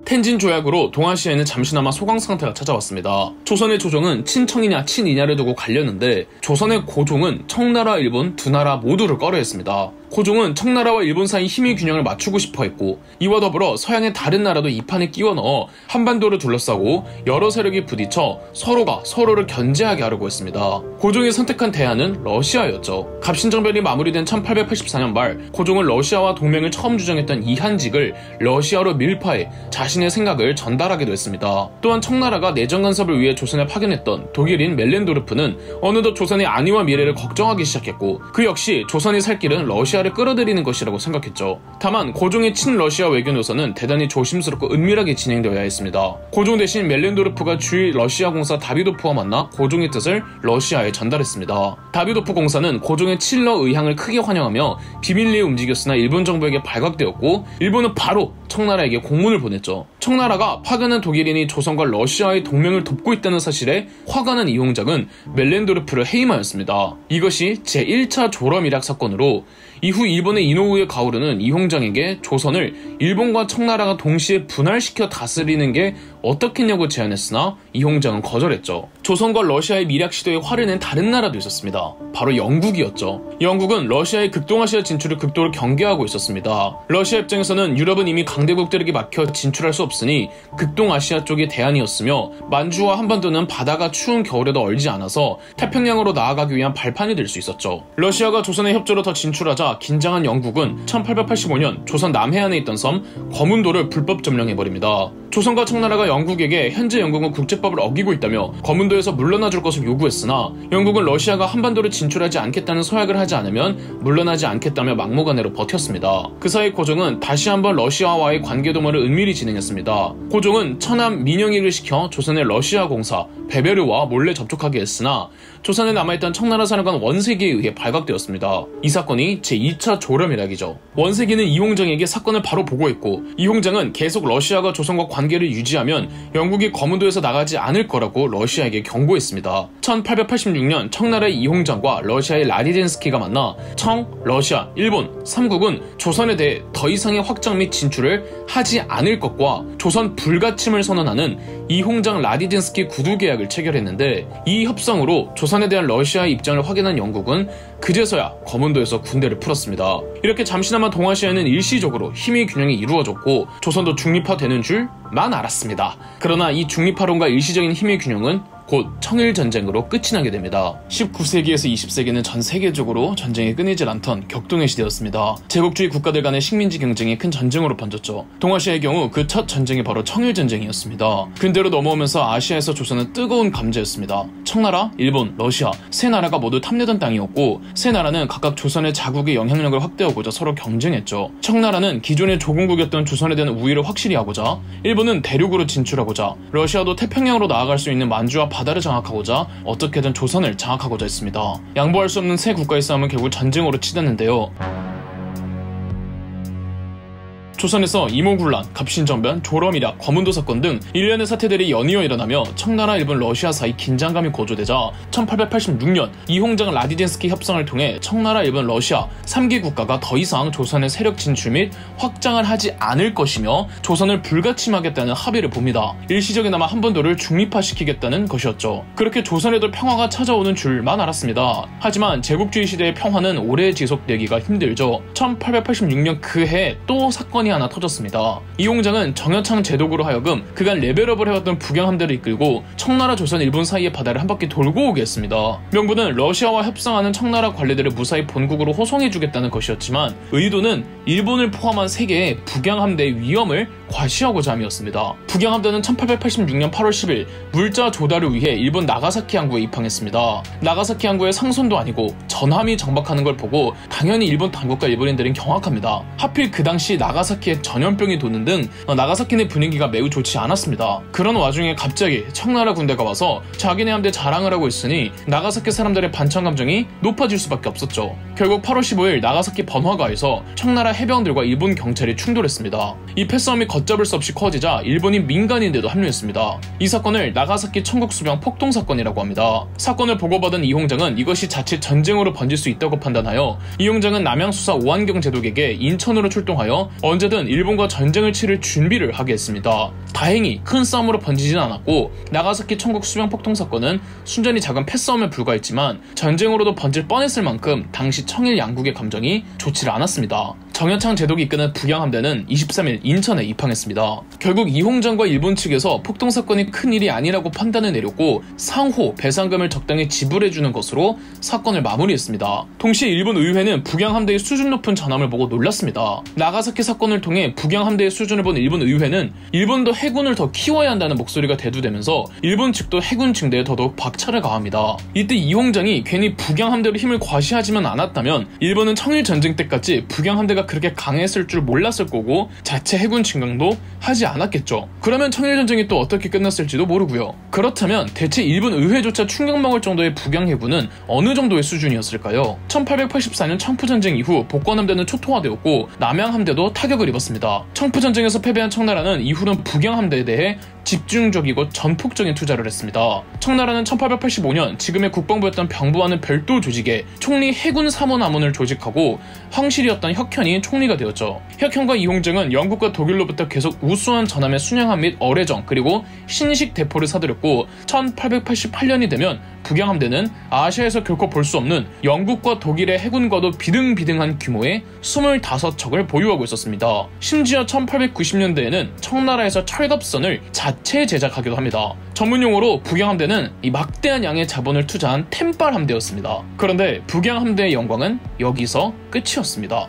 텐진 조약으로 동아시아에는 잠시나마 소강 상태가 찾아왔습니다. 조선의 조정은 친청이냐 친이냐를 두고 갈렸는데 조선의 고종은 청나라, 일본 두 나라 모두를 꺼려했습니다. 고종은 청나라와 일본 사이 힘의 균형을 맞추고 싶어 했고 이와 더불어 서양의 다른 나라도 이 판에 끼워 넣어 한반도를 둘러싸고 여러 세력이 부딪혀 서로가 서로를 견제하게 하려고 했습니다. 고종이 선택한 대안은 러시아였죠. 갑신정변이 마무리된 1884년 말 고종은 러시아와 동맹을 처음 주정했던 이한직을 러시아로 밀파해 자신의 생각을 전달하기도 했습니다. 또한 청나라가 내정 간섭을 위해 조선에 파견했던 독일인 멜렌도르프는 어느덧 조선의 안위와 미래를 걱정하기 시작했고 그 역시 조선이 살 길은 러시아를 끌어들이는 것이라고 생각했죠. 다만 고종의 친러시아 외교 노선은 대단히 조심스럽고 은밀하게 진행되어야 했습니다. 고종 대신 멜렌도르프가 주일 러시아 공사 다비도프와 만나 고종의 뜻을 러시아에 전달했습니다. 다비도프 공사는 고종의 친러 의향을 크게 환영하며 비밀리에 움직였으나 일본 정부에게 발각되었고 일본은 바로 청나라에게 공문을 보냈죠. 청나라가 파견한 독일인이 조선과 러시아의 동맹을 돕고 있다는 사실에 화가 난 이홍장은 멜렌도르프를 해임하였습니다. 이것이 제1차 조러밀약 사건으로 이후 일본의 이노우에 가오르는 이홍장에게 조선을 일본과 청나라가 동시에 분할시켜 다스리는 게 어떻겠냐고 제안했으나 이홍장은 거절했죠. 조선과 러시아의 밀약 시도에 화를 낸 다른 나라도 있었습니다. 바로 영국이었죠. 영국은 러시아의 극동아시아 진출을 극도로 경계하고 있었습니다. 러시아 입장에서는 유럽은 이미 강대국들에게 막혀 진출할 수 없으니 극동아시아 쪽이 대안이었으며 만주와 한반도는 바다가 추운 겨울에도 얼지 않아서 태평양으로 나아가기 위한 발판이 될 수 있었죠. 러시아가 조선의 협조로 더 진출하자 긴장한 영국은 1885년 조선 남해안에 있던 섬 거문도를 불법 점령해버립니다. 조선과 청나라가 영국에게 현재 영국은 국제법을 어기고 있다며 거문도에서 물러나줄 것을 요구했으나 영국은 러시아가 한반도를 진출하지 않겠다는 서약을 하지 않으면 물러나지 않겠다며 막무가내로 버텼습니다. 그 사이 고종은 다시 한번 러시아와의 관계 도모를 은밀히 진행했습니다. 고종은 처남 민영익을 시켜 조선의 러시아 공사 베베르와 몰래 접촉하게 했으나 조선에 남아있던 청나라 사령관 원세기에 의해 발각되었습니다. 이 사건이 제2차 조러밀약이죠. 원세기는 이홍장에게 사건을 바로 보고했고 이홍장은 계속 러시아가 조선과 관계를 유지하면 영국이 거문도에서 나가지 않을 거라고 러시아에게 경고했습니다. 1886년 청나라의 이홍장과 러시아의 라디젠스키가 만나 청, 러시아, 일본 3국은 조선에 대해 더 이상의 확장 및 진출을 하지 않을 것과 조선 불가침을 선언하는 이홍장 라디젠스키 구두 계약을 체결했는데 이 협상으로 조선에 대한 러시아의 입장을 확인한 영국은 그제서야 거문도에서 군대를 풀었습니다. 이렇게 잠시나마 동아시아에는 일시적으로 힘의 균형이 이루어졌고 조선도 중립화되는 줄만 알았습니다. 그러나 이 중립화론과 일시적인 힘의 균형은 곧 청일전쟁으로 끝이 나게 됩니다. 19세기에서 20세기는 전 세계적으로 전쟁이 끊이질 않던 격동의 시대였습니다. 제국주의 국가들 간의 식민지 경쟁이 큰 전쟁으로 번졌죠. 동아시아의 경우 그 첫 전쟁이 바로 청일전쟁이었습니다. 근대로 넘어오면서 아시아에서 조선은 뜨거운 감자였습니다. 청나라, 일본, 러시아 세 나라가 모두 탐내던 땅이었고 세 나라는 각각 조선의 자국의 영향력을 확대하고자 서로 경쟁했죠. 청나라는 기존의 조공국이었던 조선에 대한 우위를 확실히 하고자, 일본은 대륙으로 진출하고자, 러시아도 태평양으로 나아갈 수 있는 만주와 바다를 장악하고자 어떻게든 조선을 장악하고자 했습니다. 양보할 수 없는 세 국가의 싸움은 결국 전쟁으로 치닫는데요. 조선에서 이모군란, 갑신정변, 조러밀약, 거문도 사건 등 일련의 사태들이 연이어 일어나며 청나라, 일본, 러시아 사이 긴장감이 고조되자 1886년 이홍장 라디젠스키 협상을 통해 청나라, 일본, 러시아 3개 국가가 더 이상 조선의 세력 진출 및 확장을 하지 않을 것이며 조선을 불가침하겠다는 합의를 봅니다. 일시적이나마 한반도를 중립화시키겠다는 것이었죠. 그렇게 조선에도 평화가 찾아오는 줄만 알았습니다. 하지만 제국주의 시대의 평화는 오래 지속되기가 힘들죠. 1886년 그해 또 사건이 하나 터졌습니다. 이홍장은 정여창 제독으로 하여금 그간 레벨업을 해왔던 북양함대를 이끌고 청나라, 조선, 일본 사이의 바다를 한 바퀴 돌고 오게 했습니다. 명분은 러시아와 협상하는 청나라 관리들을 무사히 본국으로 호송해주겠다는 것이었지만 의도는 일본을 포함한 세계의 북양함대의 위험을 과시하고자 함이었습니다. 북양함대는 1886년 8월 10일 물자 조달을 위해 일본 나가사키 항구에 입항했습니다. 나가사키 항구에 상선도 아니고 전함이 정박하는 걸 보고 당연히 일본 당국과 일본인들은 경악합니다. 하필 그 당시 나가사키에 전염병이 도는 등 나가사키 내 분위기가 매우 좋지 않았습니다. 그런 와중에 갑자기 청나라 군대가 와서 자기네 함대 자랑을 하고 있으니 나가사키 사람들의 반찬 감정이 높아질 수밖에 없었죠. 결국 8월 15일 나가사키 번화가에서 청나라 해병들과 일본 경찰이 충돌했습니다. 이 패싸움이 걷잡을 수 없이 커지자 일본인 민간인들도 합류했습니다. 이 사건을 나가사키 천국수병 폭동 사건이라고 합니다. 사건을 보고받은 이홍장은 이것이 자칫 전쟁으로 번질 수 있다고 판단하여 이홍장은 남양수사 오한경 제독에게 인천으로 출동하여 언제든 일본과 전쟁을 치를 준비를 하게 했습니다. 다행히 큰 싸움으로 번지진 않았고 나가사키 천국수병 폭동 사건은 순전히 작은 패싸움에 불과했지만 전쟁으로도 번질 뻔했을 만큼 당시 청일 양국의 감정이 좋지를 않았습니다. 정현창 제독이 이끄는 북양함대는 23일 인천에 입항했습니다. 결국 이홍장과 일본 측에서 폭동 사건이 큰일이 아니라고 판단을 내렸고 상호 배상금을 적당히 지불해주는 것으로 사건을 마무리했습니다. 동시에 일본 의회는 북양함대의 수준 높은 전함을 보고 놀랐습니다. 나가사키 사건을 통해 북양함대의 수준을 본 일본 의회는 일본도 해군을 더 키워야 한다는 목소리가 대두되면서 일본 측도 해군 증대에 더더욱 박차를 가합니다. 이때 이홍장이 괜히 북양함대로 힘을 과시하지만 않았다면 일본은 청일 전쟁 때까지 북양함대가 그렇게 강했을 줄 몰랐을 거고 자체 해군 증강도 하지 않았겠죠. 그러면 청일전쟁이 또 어떻게 끝났을지도 모르고요. 그렇다면 대체 일본 의회조차 충격먹을 정도의 북양해군은 어느 정도의 수준이었을까요? 1884년 청푸전쟁 이후 복권함대는 초토화되었고 남양함대도 타격을 입었습니다. 청푸전쟁에서 패배한 청나라는 이후는 북양함대에 대해 집중적이고 전폭적인 투자를 했습니다. 청나라는 1885년 지금의 국방부였던 병부와는 별도 조직에 총리 해군 사무나문을 조직하고 황실이었던 혁현이 총리가 되었죠. 혁현과 이홍장은 영국과 독일로부터 계속 우수한 전함의 순양함 및 어뢰정 그리고 신식 대포를 사들였고 1888년이 되면 북양함대는 아시아에서 결코 볼 수 없는 영국과 독일의 해군과도 비등비등한 규모의 25척을 보유하고 있었습니다. 심지어 1890년대에는 청나라에서 철갑선을 자체 제작하기도 합니다. 전문용어로 북양함대는 이 막대한 양의 자본을 투자한 템빨 함대였습니다. 그런데 북양함대의 영광은 여기서 끝이었습니다.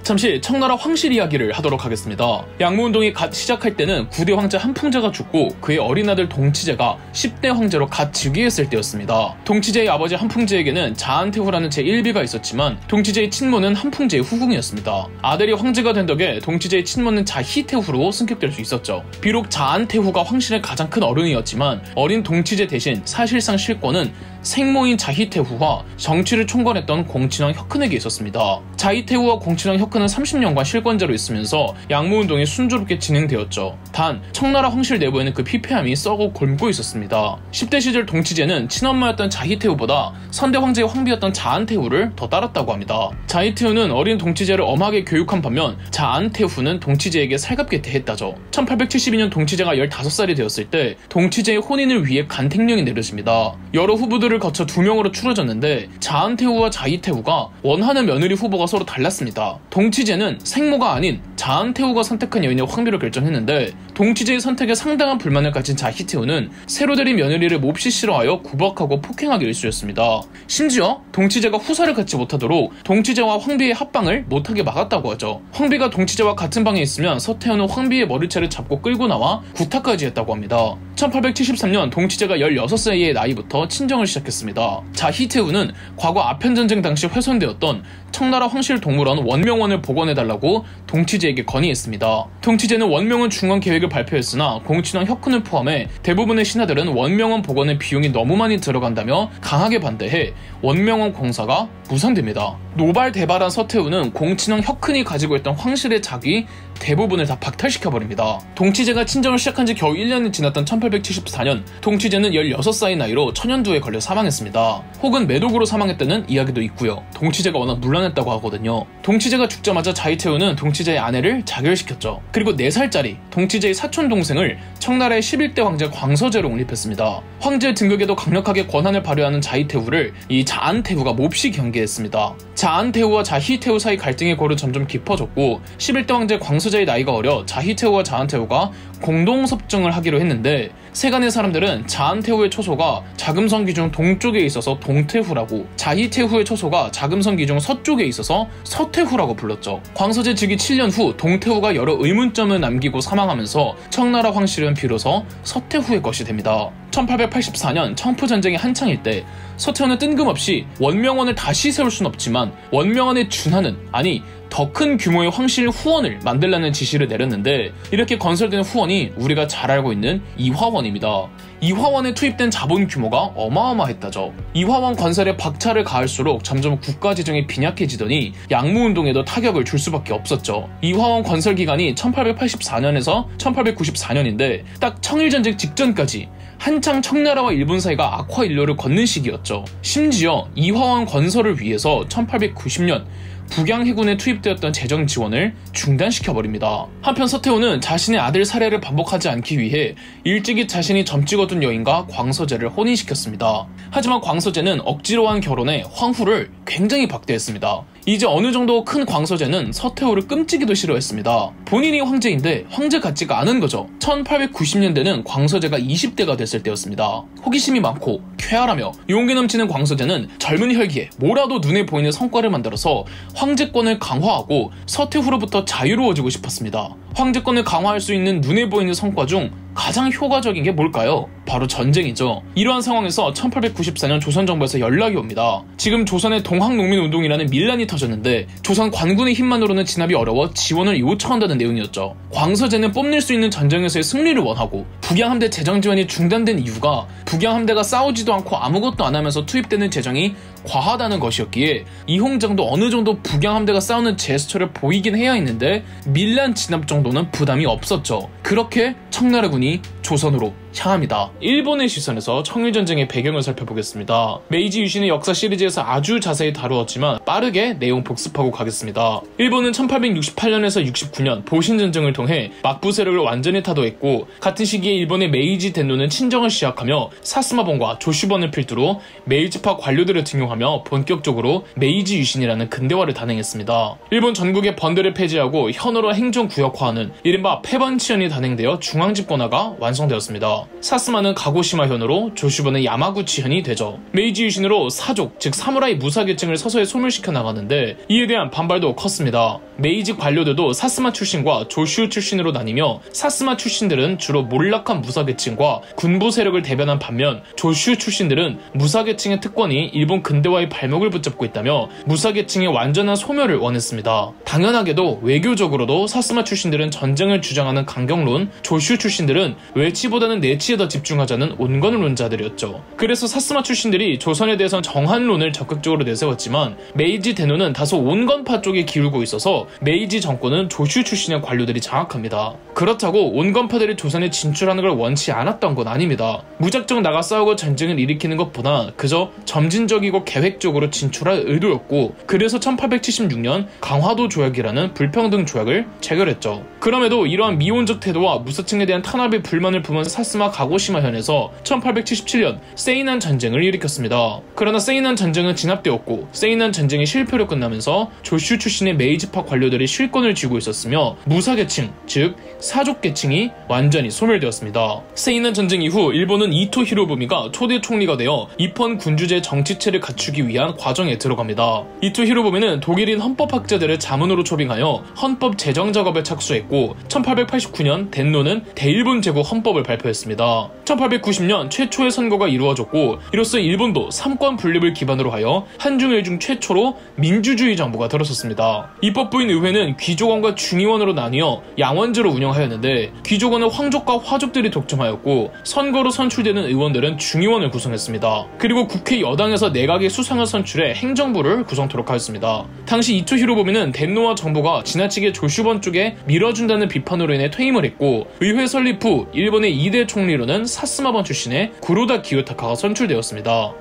잠시 청나라 황실 이야기를 하도록 하겠습니다. 양무운동이 갓 시작할 때는 9대 황제 한풍제가 죽고 그의 어린 아들 동치제가 10대 황제로 갓 즉위했을 때였습니다. 동치제의 아버지 한풍제에게는 자안태후라는 제1비가 있었지만 동치제의 친모는 한풍제의 후궁이었습니다. 아들이 황제가 된 덕에 동치제의 친모는 자희태후로 승격될 수 있었죠. 비록 자안태후가 황실의 가장 큰 어른이었지만 어린 동치제 대신 사실상 실권은 생모인 자희태후와 정치를 총괄했던 공친왕 혁흔에게 있었습니다. 자희태후와 공친왕 혁흔은 30년간 실권자로 있으면서 양무운동이 순조롭게 진행되었죠. 단 청나라 황실 내부에는 그 피폐함이 썩어 곪고 있었습니다. 10대 시절 동치제는 친엄마였던 자희태후보다 선대 황제의 황비였던 자안태후를 더 따랐다고 합니다. 자희태후는 어린 동치제를 엄하게 교육한 반면 자안태후는 동치제에게 살갑게 대했다죠. 1872년 동치제가 15살이 되었을 때 동치제의 혼인을 위해 간택령이 내려집니다. 여러 후보들을 거쳐 2명으로 추려졌는데 자안태후와 자희태후가 원하는 며느리 후보가 서로 달랐습니다. 동치제는 생모가 아닌 자안태후가 선택한 여인의 황비를 결정했는데 동치제의 선택에 상당한 불만을 가진 자희태후는 새로 들인 며느리를 몹시 싫어하여 구박하고 폭행하기 일쑤였습니다. 심지어 동치제가 후사를 갖지 못하도록 동치제와 황비의 합방을 못하게 막았다고 하죠. 황비가 동치제와 같은 방에 있으면 서태후는 황비의 머리채를 잡고 끌고 나와 구타까지 했다고 합니다. 1873년 동치제가 16세의 나이부터 친정을 시작했습니다. 자희태후는 과거 아편전쟁 당시 훼손되었던 청나라 황실 동물원 원명원을 복원해달라고 동치제에게 건의했습니다. 동치제는 원명원 중원 계획을 발표했으나 공친왕 혁흔을 포함해 대부분의 신하들은 원명원 복원의 비용이 너무 많이 들어간다며 강하게 반대해 원명원 공사가 무산됩니다. 노발대발한 서태후는 공친왕 혁흔이 가지고 있던 황실의 자기 대부분을 다 박탈시켜버립니다. 동치제가 친정을 시작한 지 겨우 1년이 지났던 1874년 동치제는 16살의 나이로 천연두에 걸려 사망했습니다. 혹은 매독으로 사망했다는 이야기도 있고요. 동치제가 워낙 문란했다고 하거든요. 동치제가 죽자마자 자희태후는 동치제의 아내를 자결시켰죠. 그리고 4살짜리 동치제의 사촌 동생을 청나라의 11대 황제 광서제로 옹립했습니다. 황제 등극에도 강력하게 권한을 발휘하는 자희태후를 이 자안태후가 몹시 경계했습니다. 자안태후와 자희태후 사이 갈등의 골은 점점 깊어졌고 11대 황제 광서제의 나이가 어려 자희태후와 자안태후가 공동섭정을 하기로 했는데 세간의 사람들은 자안태후의 초소가 자금성 기중 동쪽에 있어서 동태후라고, 자희태후의 초소가 자금성 기중 서쪽에 있어서 서태후라고 불렀죠. 광서제 즉위 7년 후 동태후가 여러 의문점을 남기고 사망하면서 청나라 황실은 비로소 서태후의 것이 됩니다. 1884년 청포전쟁이 한창일 때 서태후는 뜬금없이 원명원을 다시 세울 순 없지만 원명원에 준하는, 아니 더 큰 규모의 황실 후원을 만들라는 지시를 내렸는데, 이렇게 건설된 후원이 우리가 잘 알고 있는 이화원입니다. 이화원에 투입된 자본 규모가 어마어마했다죠. 이화원 건설에 박차를 가할수록 점점 국가 재정이 빈약해지더니 양무운동에도 타격을 줄 수밖에 없었죠. 이화원 건설 기간이 1884년에서 1894년인데 딱 청일전쟁 직전까지 한창 청나라와 일본 사이가 악화일로를 걷는 시기였죠. 심지어 이화원 건설을 위해서 1890년 북양 해군에 투입되었던 재정 지원을 중단시켜버립니다. 한편 서태후는 자신의 아들 살해를 반복하지 않기 위해 일찍이 자신이 점찍어둔 여인과 광서제를 혼인시켰습니다. 하지만 광서제는 억지로 한 결혼에 황후를 굉장히 박대했습니다. 이제 어느 정도 큰 광서제는 서태후를 끔찍이도 싫어했습니다. 본인이 황제인데 황제 같지가 않은 거죠. 1890년대는 광서제가 20대가 됐을 때였습니다. 호기심이 많고 쾌활하며 용기 넘치는 광서제는 젊은 혈기에 뭐라도 눈에 보이는 성과를 만들어서 황제권을 강화하고 서태후로부터 자유로워지고 싶었습니다. 황제권을 강화할 수 있는 눈에 보이는 성과 중 가장 효과적인 게 뭘까요? 바로 전쟁이죠. 이러한 상황에서 1894년 조선정부에서 연락이 옵니다. 지금 조선의 동학농민운동이라는 밀란이 터졌는데 조선 관군의 힘만으로는 진압이 어려워 지원을 요청한다는 내용이었죠. 광서제는 뽐낼 수 있는 전쟁에서의 승리를 원하고, 북양함대 재정 지원이 중단된 이유가 북양함대가 싸우지도 않고 아무것도 안 하면서 투입되는 재정이 과하다는 것이었기에 이홍장도 어느 정도 북양함대가 싸우는 제스처를 보이긴 해야 했는데 밀란 진압 정도는 부담이 없었죠. 그렇게 청나라군이 조선으로 향합니다. 일본의 시선에서 청일전쟁의 배경을 살펴보겠습니다. 메이지 유신의 역사 시리즈에서 아주 자세히 다루었지만 빠르게 내용 복습하고 가겠습니다. 일본은 1868년에서 69년 보신전쟁을 통해 막부 세력을 완전히 타도했고, 같은 시기에 일본의 메이지 덴노는 친정을 시작하며 사스마본과 조슈번을 필두로 메이지파 관료들을 등용하며 본격적으로 메이지 유신이라는 근대화를 단행했습니다. 일본 전국의 번들을 폐지하고 현어로 행정구역화하는 이른바 폐번치현이 단행되어 중앙집권화가 완성되었습니다. 사스마는 가고시마현으로, 조슈번은 야마구치현이 되죠. 메이지 유신으로 사족, 즉 사무라이 무사계층을 서서히 소멸시켜 나가는데 이에 대한 반발도 컸습니다. 메이지 관료들도 사스마 출신과 조슈 출신으로 나뉘며, 사스마 출신들은 주로 몰락한 무사계층과 군부 세력을 대변한 반면 조슈 출신들은 무사계층의 특권이 일본 근대화의 발목을 붙잡고 있다며 무사계층의 완전한 소멸을 원했습니다. 당연하게도 외교적으로도 사스마 출신들은 전쟁을 주장하는 강경론, 조슈 출신들은 외치보다는 내치에 더 집중하자는 온건론자들이었죠. 그래서 사스마 출신들이 조선에 대해선 정한론을 적극적으로 내세웠지만 메이지 덴노는 다소 온건파 쪽에 기울고 있어서 메이지 정권은 조슈 출신의 관료들이 장악합니다. 그렇다고 온건파들이 조선에 진출하는 걸 원치 않았던 건 아닙니다. 무작정 나가 싸우고 전쟁을 일으키는 것보다 그저 점진적이고 계획적으로 진출할 의도였고, 그래서 1876년 강화도 조약이라는 불평등 조약을 체결했죠. 그럼에도 이러한 미온적 태도와 무사층에 대한 탄압에 불만을 품은 사스마 가고시마현에서 1877년 세이난 전쟁을 일으켰습니다. 그러나 세이난 전쟁은 진압되었고, 세이난 전쟁이 실패로 끝나면서 조슈 출신의 메이지파 관료들이 실권을 쥐고 있었으며 무사계층, 즉 사족계층이 완전히 소멸되었습니다. 세이난 전쟁 이후 일본은 이토 히로부미가 초대 총리가 되어 입헌 군주제 정치체를 갖추기 위한 과정에 들어갑니다. 이토 히로부미는 독일인 헌법학자들을 자문으로 초빙하여 헌법 제정 작업에 착수했고, 1889년 덴노는 대일본 제국 헌법을 발표했습니다. 1890년 최초의 선거가 이루어졌고, 이로써 일본도 삼권 분립을 기반으로 하여 한중일중 최초로 민주주의 정부가 들어섰습니다. 입법부인 의회는 귀족원과 중의원으로 나뉘어 양원제로 운영하였는데, 귀족원은 황족과 화족들이 독점하였고 선거로 선출되는 의원들은 중의원을 구성했습니다. 그리고 국회 여당에서 내각의 수상을 선출해 행정부를 구성토록 하였습니다. 당시 이토 히로부미는 덴노와 정부가 지나치게 조슈번 쪽에 밀어준다는 비판으로 인해 퇴임을 했고, 의회 설립 후 일본의 2대 총리로는 사스마번 출신의 구로다 기요타카가 선출되었습니다.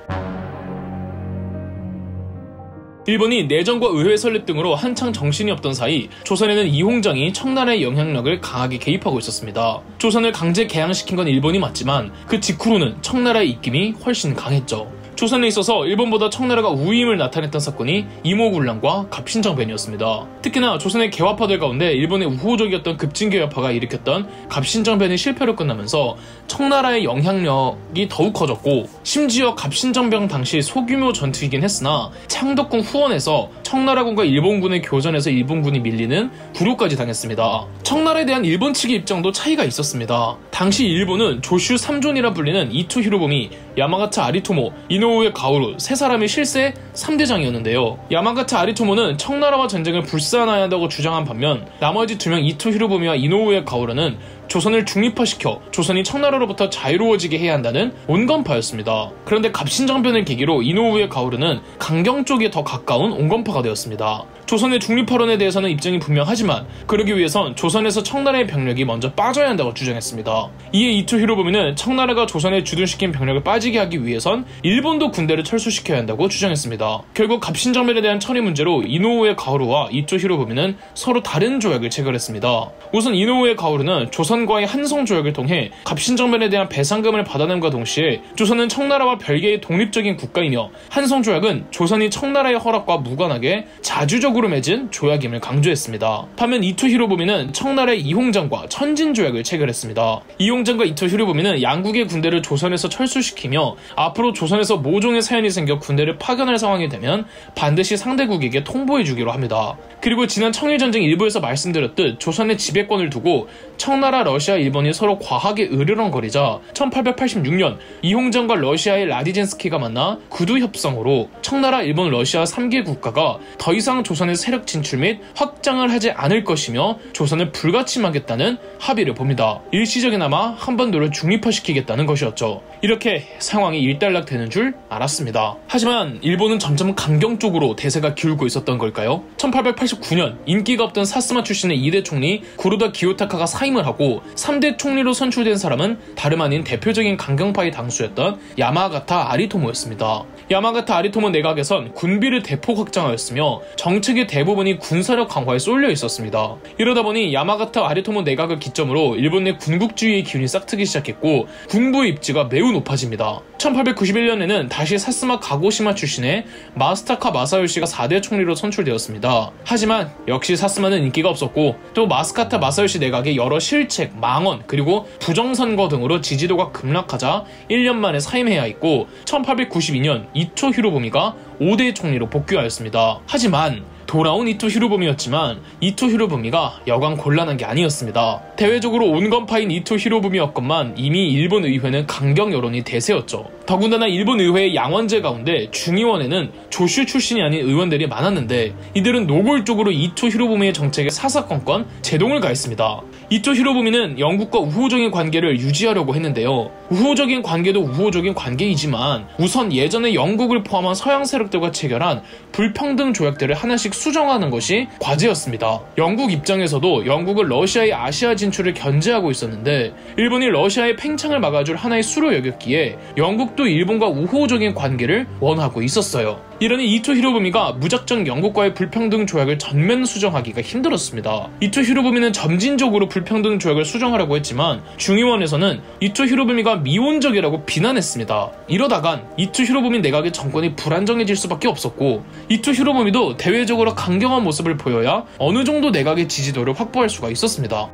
일본이 내정과 의회 설립 등으로 한창 정신이 없던 사이 조선에는 이홍장이 청나라의 영향력을 강하게 개입하고 있었습니다. 조선을 강제 개항시킨 건 일본이 맞지만 그 직후로는 청나라의 입김이 훨씬 강했죠. 조선에 있어서 일본보다 청나라가 우위임을 나타냈던 사건이 이모군란과 갑신정변이었습니다. 특히나 조선의 개화파들 가운데 일본의 우호적이었던 급진개화파가 일으켰던 갑신정변이 실패로 끝나면서 청나라의 영향력이 더욱 커졌고, 심지어 갑신정변 당시 소규모 전투이긴 했으나 창덕궁 후원에서 청나라군과 일본군의 교전에서 일본군이 밀리는 굴욕까지 당했습니다. 청나라에 대한 일본 측의 입장도 차이가 있었습니다. 당시 일본은 조슈 3존이라 불리는 이토 히로부미, 야마가타 아리토모, 이노우에 가오루 세 사람이 실세 3대장이었는데요. 야마가타 아리토모는 청나라와 전쟁을 불사해야 한다고 주장한 반면, 나머지 2명 이토 히로부미와 이노우에 가오루는 조선을 중립화시켜 조선이 청나라로부터 자유로워지게 해야 한다는 온건파였습니다. 그런데 갑신정변을 계기로 이노우에 가오루는 강경 쪽에 더 가까운 온건파가 되었습니다. 조선의 중립화론에 대해서는 입장이 분명하지만 그러기 위해선 조선에서 청나라의 병력이 먼저 빠져야 한다고 주장했습니다. 이에 이토 히로부미는 청나라가 조선에 주둔시킨 병력을 빠지게 하기 위해선 일본도 군대를 철수시켜야 한다고 주장했습니다. 결국 갑신정변에 대한 처리 문제로 이노우에 가오루와 이토 히로부미는 서로 다른 조약을 체결했습니다. 우선 이노우에 가오루는 조선과의 한성조약을 통해 갑신정변에 대한 배상금을 받아냄과 동시에 조선은 청나라와 별개의 독립적인 국가이며, 한성조약은 조선이 청나라의 허락과 무관하게 자주적으로 맺은 조약임을 강조했습니다. 반면 이토 히로부미는 청나라의 이홍장과 천진조약을 체결했습니다. 이홍장과 이토 히로부미는 양국의 군대를 조선에서 철수시키며 앞으로 조선에서 모종의 사연이 생겨 군대를 파견할 상황이 되면 반드시 상대국에게 통보해주기로 합니다. 그리고 지난 청일전쟁 일부에서 말씀드렸듯 조선의 지배권을 두고 청나라, 러시아, 일본이 서로 과하게 으르렁거리자 1886년 이홍장과 러시아의 라디젠스키가 만나 구두협상으로 청나라, 일본, 러시아 3개 국가가 더 이상 조선의 세력 진출 및 확장을 하지 않을 것이며 조선을 불가침하겠다는 합의를 봅니다. 일시적이나마 한반도를 중립화시키겠다는 것이었죠. 이렇게 상황이 일단락되는 줄 알았습니다. 하지만 일본은 점점 강경 쪽으로 대세가 기울고 있었던 걸까요? 1889년 인기가 없던 사스마 출신의 2대 총리 구로다 기요타카가 사임을 하고 3대 총리로 선출된 사람은 다름 아닌 대표적인 강경파의 당수였던 야마가타 아리토모였습니다. 야마가타 아리토모 내각에선 군비를 대폭 확장하였으며 정책의 대부분이 군사력 강화에 쏠려 있었습니다. 이러다 보니 야마가타 아리토모 내각을 기점으로 일본 내 군국주의의 기운이 싹트기 시작했고 군부의 입지가 매우 높아집니다. 1891년에는 다시 사스마 가고시마 출신의 마스타카 마사요시가 4대 총리로 선출되었습니다. 하지만 역시 사스마는 인기가 없었고 또 마스카타 마사요시 내각의 여러 실책, 망언, 그리고 부정선거 등으로 지지도가 급락하자 1년 만에 사임해야 했고 1892년 이토 히로부미가 5대 총리로 복귀하였습니다. 하지만 돌아온 이토 히로부미였지만 이토 히로부미가 여간 곤란한 게 아니었습니다. 대외적으로 온건파인 이토 히로부미였건만 이미 일본 의회는 강경 여론이 대세였죠. 더군다나 일본 의회의 양원제 가운데 중의원에는 조슈 출신이 아닌 의원들이 많았는데 이들은 노골적으로 이토 히로부미의 정책에 사사건건 제동을 가했습니다. 이토 히로부미는 영국과 우호적인 관계를 유지하려고 했는데요. 우호적인 관계도 우호적인 관계이지만 우선 예전에 영국을 포함한 서양 세력들과 체결한 불평등 조약들을 하나씩 수정하는 것이 과제였습니다. 영국 입장에서도 영국은 러시아의 아시아 진출을 견제하고 있었는데 일본이 러시아의 팽창을 막아줄 하나의 수로 여겼기에 영국도 일본과 우호적인 관계를 원하고 있었어요. 이러니 이토 히로부미가 무작정 영국과의 불평등 조약을 전면 수정하기가 힘들었습니다. 이토 히로부미는 점진적으로 불평등 조약을 수정하려고 했지만 중의원에서는 이토 히로부미가 미온적이라고 비난했습니다. 이러다간 이토 히로부미 내각의 정권이 불안정해질 수밖에 없었고 이토 히로부미도 대외적으로 강경한 모습을 보여야 어느 정도 내각의 지지도를 확보할 수가 있었습니다.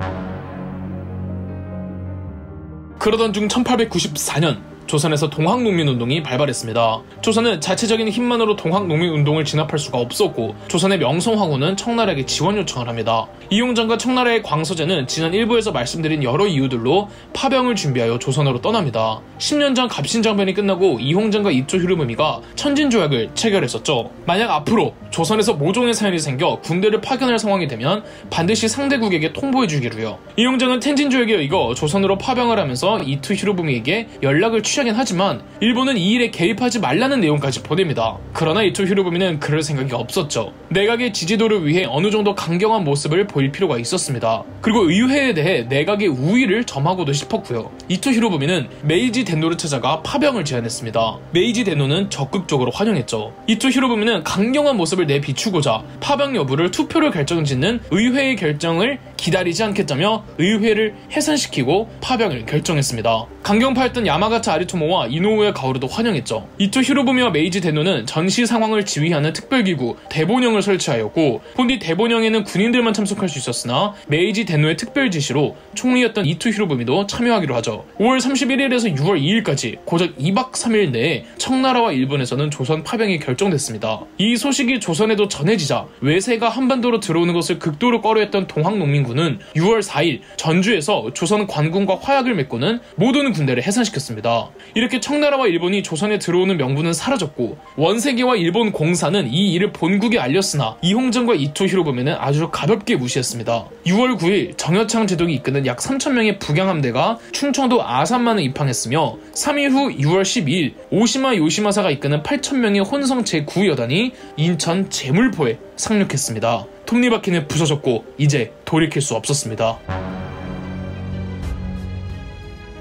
그러던 중 1894년 조선에서 동학농민운동이 발발했습니다. 조선은 자체적인 힘만으로 동학농민운동을 진압할 수가 없었고 조선의 명성황후는 청나라에게 지원 요청을 합니다. 이홍장과 청나라의 광서제는 지난 1부에서 말씀드린 여러 이유들로 파병을 준비하여 조선으로 떠납니다. 10년 전 갑신정변이 끝나고 이홍장과 이토 히로부미가 천진조약을 체결했었죠. 만약 앞으로 조선에서 모종의 사연이 생겨 군대를 파견할 상황이 되면 반드시 상대국에게 통보해주기로요. 이홍장은 텐진조약에 의거 조선으로 파병을 하면서 이토 히로부미에게 연락을 취하긴 하지만 일본은 이 일에 개입하지 말라는 내용까지 보냅니다. 그러나 이토 히로부미는 그럴 생각이 없었죠. 내각의 지지도를 위해 어느 정도 강경한 모습을 보일 필요가 있었습니다. 그리고 의회에 대해 내각의 우위를 점하고도 싶었고요. 이토 히로부미는 메이지 덴노를 찾아가 파병을 제안했습니다. 메이지 덴노는 적극적으로 환영했죠. 이토 히로부미는 강경한 모습을 내비추고자 파병 여부를 투표로 결정짓는 의회의 결정을 기다리지 않겠다며 의회를 해산시키고 파병을 결정했습니다. 강경파였던 야마가타 아리토모와 이노우에 가오르도 환영했죠. 이토 히로부미와 메이지 대노는 전시 상황을 지휘하는 특별기구 대본영을 설치하였고, 본디 대본영에는 군인들만 참석할 수 있었으나 메이지 대노의 특별 지시로 총리였던 이토 히로부미도 참여하기로 하죠. 5월 31일에서 6월 2일까지 고작 2박 3일 내에 청나라와 일본에서는 조선 파병이 결정됐습니다. 이 소식이 조선에도 전해지자 외세가 한반도로 들어오는 것을 극도로 꺼려했던 동학농민군은 6월 4일 전주에서 조선 관군과 화약을 맺고는 모든 군대를 해산시켰습니다. 이렇게 청나라와 일본이 조선에 들어오는 명분은 사라졌고, 원세계와 일본 공사는 이 일을 본국에 알렸으나 이홍정과 이토 히로부미는 아주 가볍게 무시했습니다. 6월 9일 정여창 제독이 이끄는 약 3,000명의 북양함대가 충청도 아산만을 입항했으며, 3일 후 6월 12일 오시마 요시마사가 이끄는 8,000명의 혼성 제9여단이 인천 제물포에 상륙했습니다. 톱니바퀴는 부서졌고 이제 돌이킬 수 없었습니다.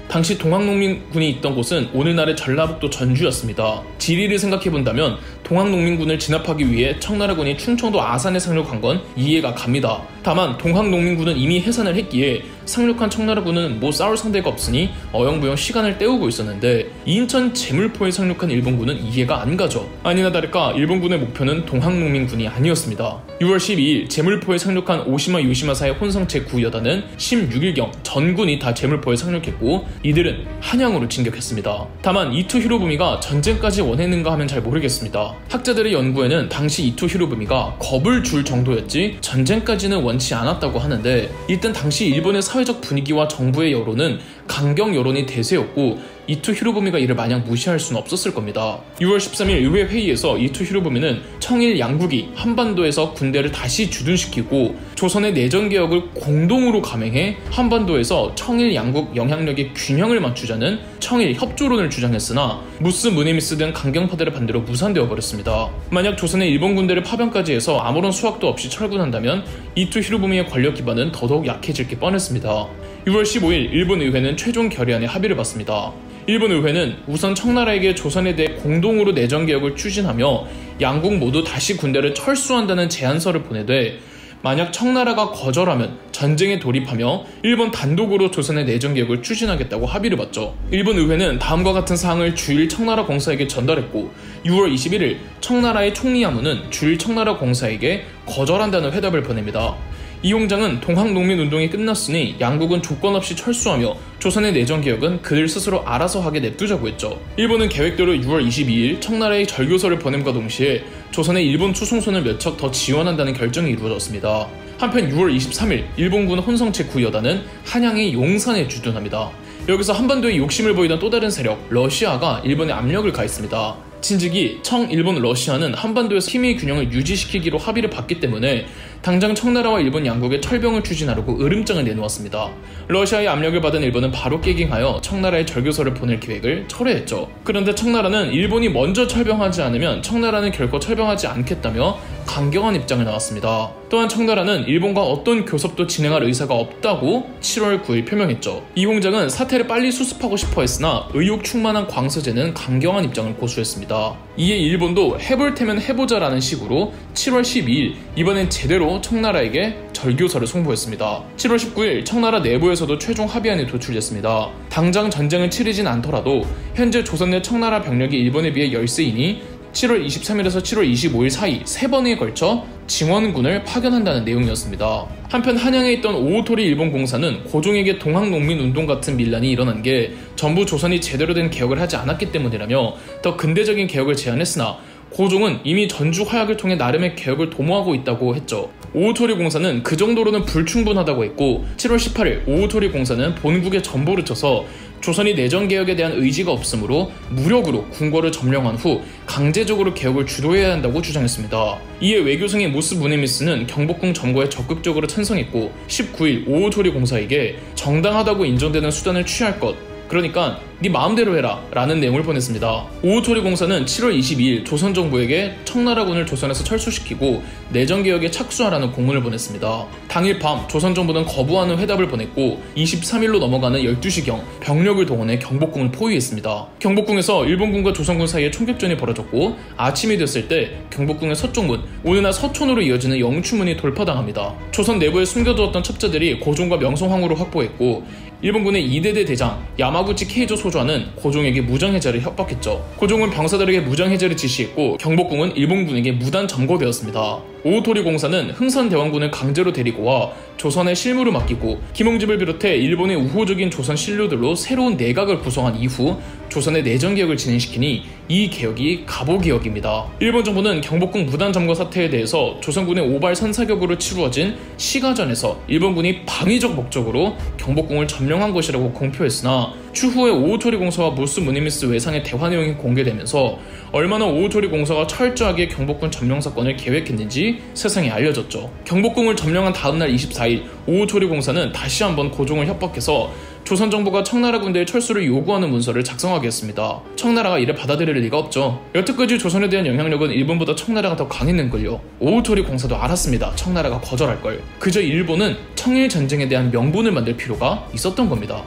당시 동학농민군이 있던 곳은 오늘날의 전라북도 전주였습니다. 지리를 생각해본다면 동학농민군을 진압하기 위해 청나라군이 충청도 아산에 상륙한 건 이해가 갑니다. 다만 동학농민군은 이미 해산을 했기에 상륙한 청나라군은 뭐 싸울 상대가 없으니 어영부영 시간을 때우고 있었는데, 인천 제물포에 상륙한 일본군은 이해가 안 가죠. 아니나 다를까 일본군의 목표는 동학농민군이 아니었습니다. 6월 12일 제물포에 상륙한 오시마 요시마사의 혼성 제9여단은 16일경 전군이 다 제물포에 상륙했고, 이들은 한양으로 진격했습니다. 다만 이토 히로부미가 전쟁까지 원했는가 하면 잘 모르겠습니다. 학자들의 연구에는 당시 이토 히로부미가 겁을 줄 정도였지 전쟁까지는 원치 않았다고 하는데, 일단 당시 일본의 사회적 분위기와 정부의 여론은 강경 여론이 대세였고, 이토 히로부미가 이를 마냥 무시할 수는 없었을 겁니다. 6월 13일 의회 회의에서 이토 히로부미는 청일 양국이 한반도에서 군대를 다시 주둔시키고 조선의 내전개혁을 공동으로 감행해 한반도에서 청일 양국 영향력의 균형을 맞추자는 청일 협조론을 주장했으나 무스 무네미스 등 강경파들의 반대로 무산되어 버렸습니다. 만약 조선의 일본 군대를 파병까지 해서 아무런 수확도 없이 철군한다면 이토 히로부미의 권력 기반은 더더욱 약해질 게 뻔했습니다. 6월 15일 일본 의회는 최종 결의안에 합의를 봤습니다. 일본 의회는 우선 청나라에게 조선에 대해 공동으로 내전개혁을 추진하며 양국 모두 다시 군대를 철수한다는 제안서를 보내되, 만약 청나라가 거절하면 전쟁에 돌입하며 일본 단독으로 조선의 내전개혁을 추진하겠다고 합의를 봤죠. 일본 의회는 다음과 같은 사항을 주일 청나라 공사에게 전달했고, 6월 21일 청나라의 총리 야무는 주일 청나라 공사에게 거절한다는 회답을 보냅니다. 이홍장은 동학농민운동이 끝났으니 양국은 조건 없이 철수하며 조선의 내전개혁은 그들 스스로 알아서 하게 냅두자고 했죠. 일본은 계획대로 6월 22일 청나라에 절교서를 보냄과 동시에 조선의 일본 수송선을 몇 척 더 지원한다는 결정이 이루어졌습니다. 한편 6월 23일 일본군 혼성 제9여단은 한양의 용산에 주둔합니다. 여기서 한반도에 욕심을 보이던 또 다른 세력 러시아가 일본에 압력을 가했습니다. 진즉이 청, 일본, 러시아는 한반도에서 힘의 균형을 유지시키기로 합의를 봤기 때문에 당장 청나라와 일본 양국의 철병을 추진하려고 으름장을 내놓았습니다. 러시아의 압력을 받은 일본은 바로 깨갱하여 청나라에 절교서를 보낼 계획을 철회했죠. 그런데 청나라는 일본이 먼저 철병하지 않으면 청나라는 결코 철병하지 않겠다며 강경한 입장을 나왔습니다. 또한 청나라는 일본과 어떤 교섭도 진행할 의사가 없다고 7월 9일 표명했죠. 이홍장은 사태를 빨리 수습하고 싶어 했으나 의욕 충만한 광서제는 강경한 입장을 고수했습니다. 이에 일본도 해볼 테면 해보자라는 식으로 7월 12일 이번엔 제대로 청나라에게 절교서를 송부했습니다. 7월 19일 청나라 내부에서도 최종 합의안이 도출됐습니다. 당장 전쟁을 치르진 않더라도 현재 조선 내 청나라 병력이 일본에 비해 열세이니 7월 23일에서 7월 25일 사이 3번에 걸쳐 증원군을 파견한다는 내용이었습니다. 한편 한양에 있던 오오토리 일본 공사는 고종에게 동학농민운동 같은 밀란이 일어난 게 전부 조선이 제대로 된 개혁을 하지 않았기 때문이라며 더 근대적인 개혁을 제안했으나 고종은 이미 전주 화약을 통해 나름의 개혁을 도모하고 있다고 했죠. 오오토리 공사는 그 정도로는 불충분하다고 했고, 7월 18일 오오토리 공사는 본국에 전보를 쳐서 조선이 내전개혁에 대한 의지가 없으므로 무력으로 궁궐을 점령한 후 강제적으로 개혁을 주도해야 한다고 주장했습니다. 이에 외교성의 무스 무네미스는 경복궁 점거에 적극적으로 찬성했고, 19일 오오토리 공사에게 정당하다고 인정되는 수단을 취할 것, 그러니까 네 마음대로 해라 라는 내용을 보냈습니다. 오호토리 공사는 7월 22일 조선정부에게 청나라군을 조선에서 철수시키고 내정개혁에 착수하라는 공문을 보냈습니다. 당일 밤 조선정부는 거부하는 회답을 보냈고 23일로 넘어가는 12시경 병력을 동원해 경복궁을 포위했습니다. 경복궁에서 일본군과 조선군 사이에 총격전이 벌어졌고 아침이 됐을 때 경복궁의 서쪽문, 오늘날 서촌으로 이어지는 영추문이 돌파당합니다. 조선 내부에 숨겨두었던 첩자들이 고종과 명성황후를 확보했고 일본군의 이대대 대장 야마구치 케이조 소좌는 고종에게 무장해제를 협박했죠. 고종은 병사들에게 무장해제를 지시했고 경복궁은 일본군에게 무단 점거되었습니다. 오호토리 공사는 흥선대원군을 강제로 데리고 와 조선에 실무를 맡기고 김홍집을 비롯해 일본의 우호적인 조선 신료들로 새로운 내각을 구성한 이후 조선의 내정개혁을 진행시키니 이 개혁이 갑오개혁입니다. 일본 정부는 경복궁 무단 점거 사태에 대해서 조선군의 오발 선사격으로 치루어진 시가전에서 일본군이 방위적 목적으로 경복궁을 점령한 것이라고 공표했으나 추후에 오호토리 공사와 무스 무니미스 외상의 대화 내용이 공개되면서 얼마나 오호토리 공사가 철저하게 경복궁 점령 사건을 계획했는지 세상에 알려졌죠. 경복궁을 점령한 다음날 24일 오호토리 공사는 다시 한번 고종을 협박해서 조선 정부가 청나라 군대의 철수를 요구하는 문서를 작성하게 했습니다. 청나라가 이를 받아들일 리가 없죠. 여태까지 조선에 대한 영향력은 일본보다 청나라가 더 강했는걸요. 오호토리 공사도 알았습니다. 청나라가 거절할걸. 그저 일본은 청일 전쟁에 대한 명분을 만들 필요가 있었던 겁니다.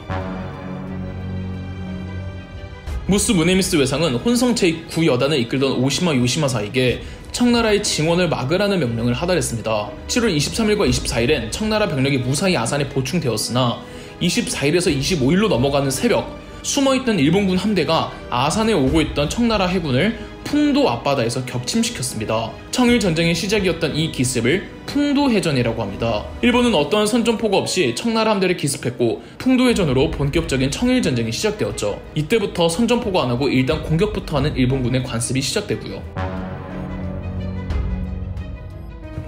무스 무네미스 외상은 혼성체의 구여단을 이끌던 오시마 요시마사에게 청나라의 증원을 막으라는 명령을 하달했습니다. 7월 23일과 24일엔 청나라 병력이 무사히 아산에 보충되었으나 24일에서 25일로 넘어가는 새벽 숨어있던 일본군 함대가 아산에 오고 있던 청나라 해군을 풍도 앞바다에서 격침시켰습니다. 청일 전쟁의 시작이었던 이 기습을 풍도해전이라고 합니다. 일본은 어떠한 선전포고 없이 청나라 함대를 기습했고 풍도해전으로 본격적인 청일 전쟁이 시작되었죠. 이때부터 선전포고 안 하고 일단 공격부터 하는 일본군의 관습이 시작되고요.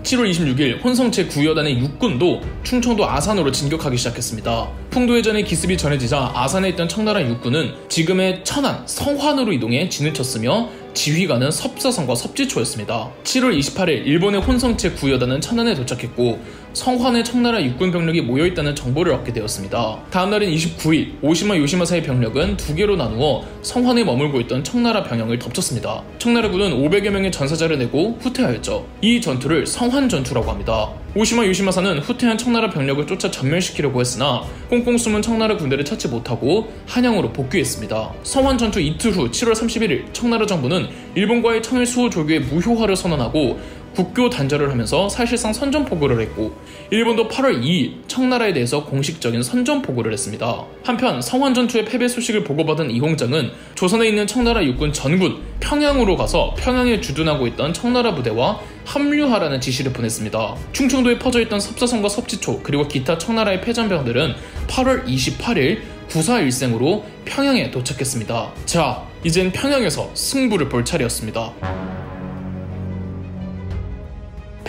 7월 26일 혼성 제9여단의 육군도 충청도 아산으로 진격하기 시작했습니다. 풍도해전의 기습이 전해지자 아산에 있던 청나라 육군은 지금의 천안, 성환으로 이동해 진을 쳤으며 지휘관은 섭사성과 섭지초였습니다. 7월 28일 일본의 혼성 제9여단은 천안에 도착했고 성환에 청나라 육군 병력이 모여있다는 정보를 얻게 되었습니다. 다음날인 29일 오시마 요시마사의 병력은 두 개로 나누어 성환에 머물고 있던 청나라 병영을 덮쳤습니다. 청나라군은 500여 명의 전사자를 내고 후퇴하였죠. 이 전투를 성환전투라고 합니다. 오시마 요시마사는 후퇴한 청나라 병력을 쫓아 전멸시키려고 했으나 꽁꽁 숨은 청나라 군대를 찾지 못하고 한양으로 복귀했습니다. 성환전투 이틀 후 7월 31일 청나라 정부는 일본과의 청일 수호 조교의 무효화를 선언하고 국교 단절을 하면서 사실상 선전포고를 했고 일본도 8월 2일 청나라에 대해서 공식적인 선전포고를 했습니다. 한편 성환전투의 패배 소식을 보고받은 이홍장은 조선에 있는 청나라 육군 전군 평양으로 가서 평양에 주둔하고 있던 청나라 부대와 합류하라는 지시를 보냈습니다. 충청도에 퍼져있던 섭사성과 섭지초 그리고 기타 청나라의 패전병들은 8월 28일 구사일생으로 평양에 도착했습니다. 자, 이젠 평양에서 승부를 볼 차례였습니다.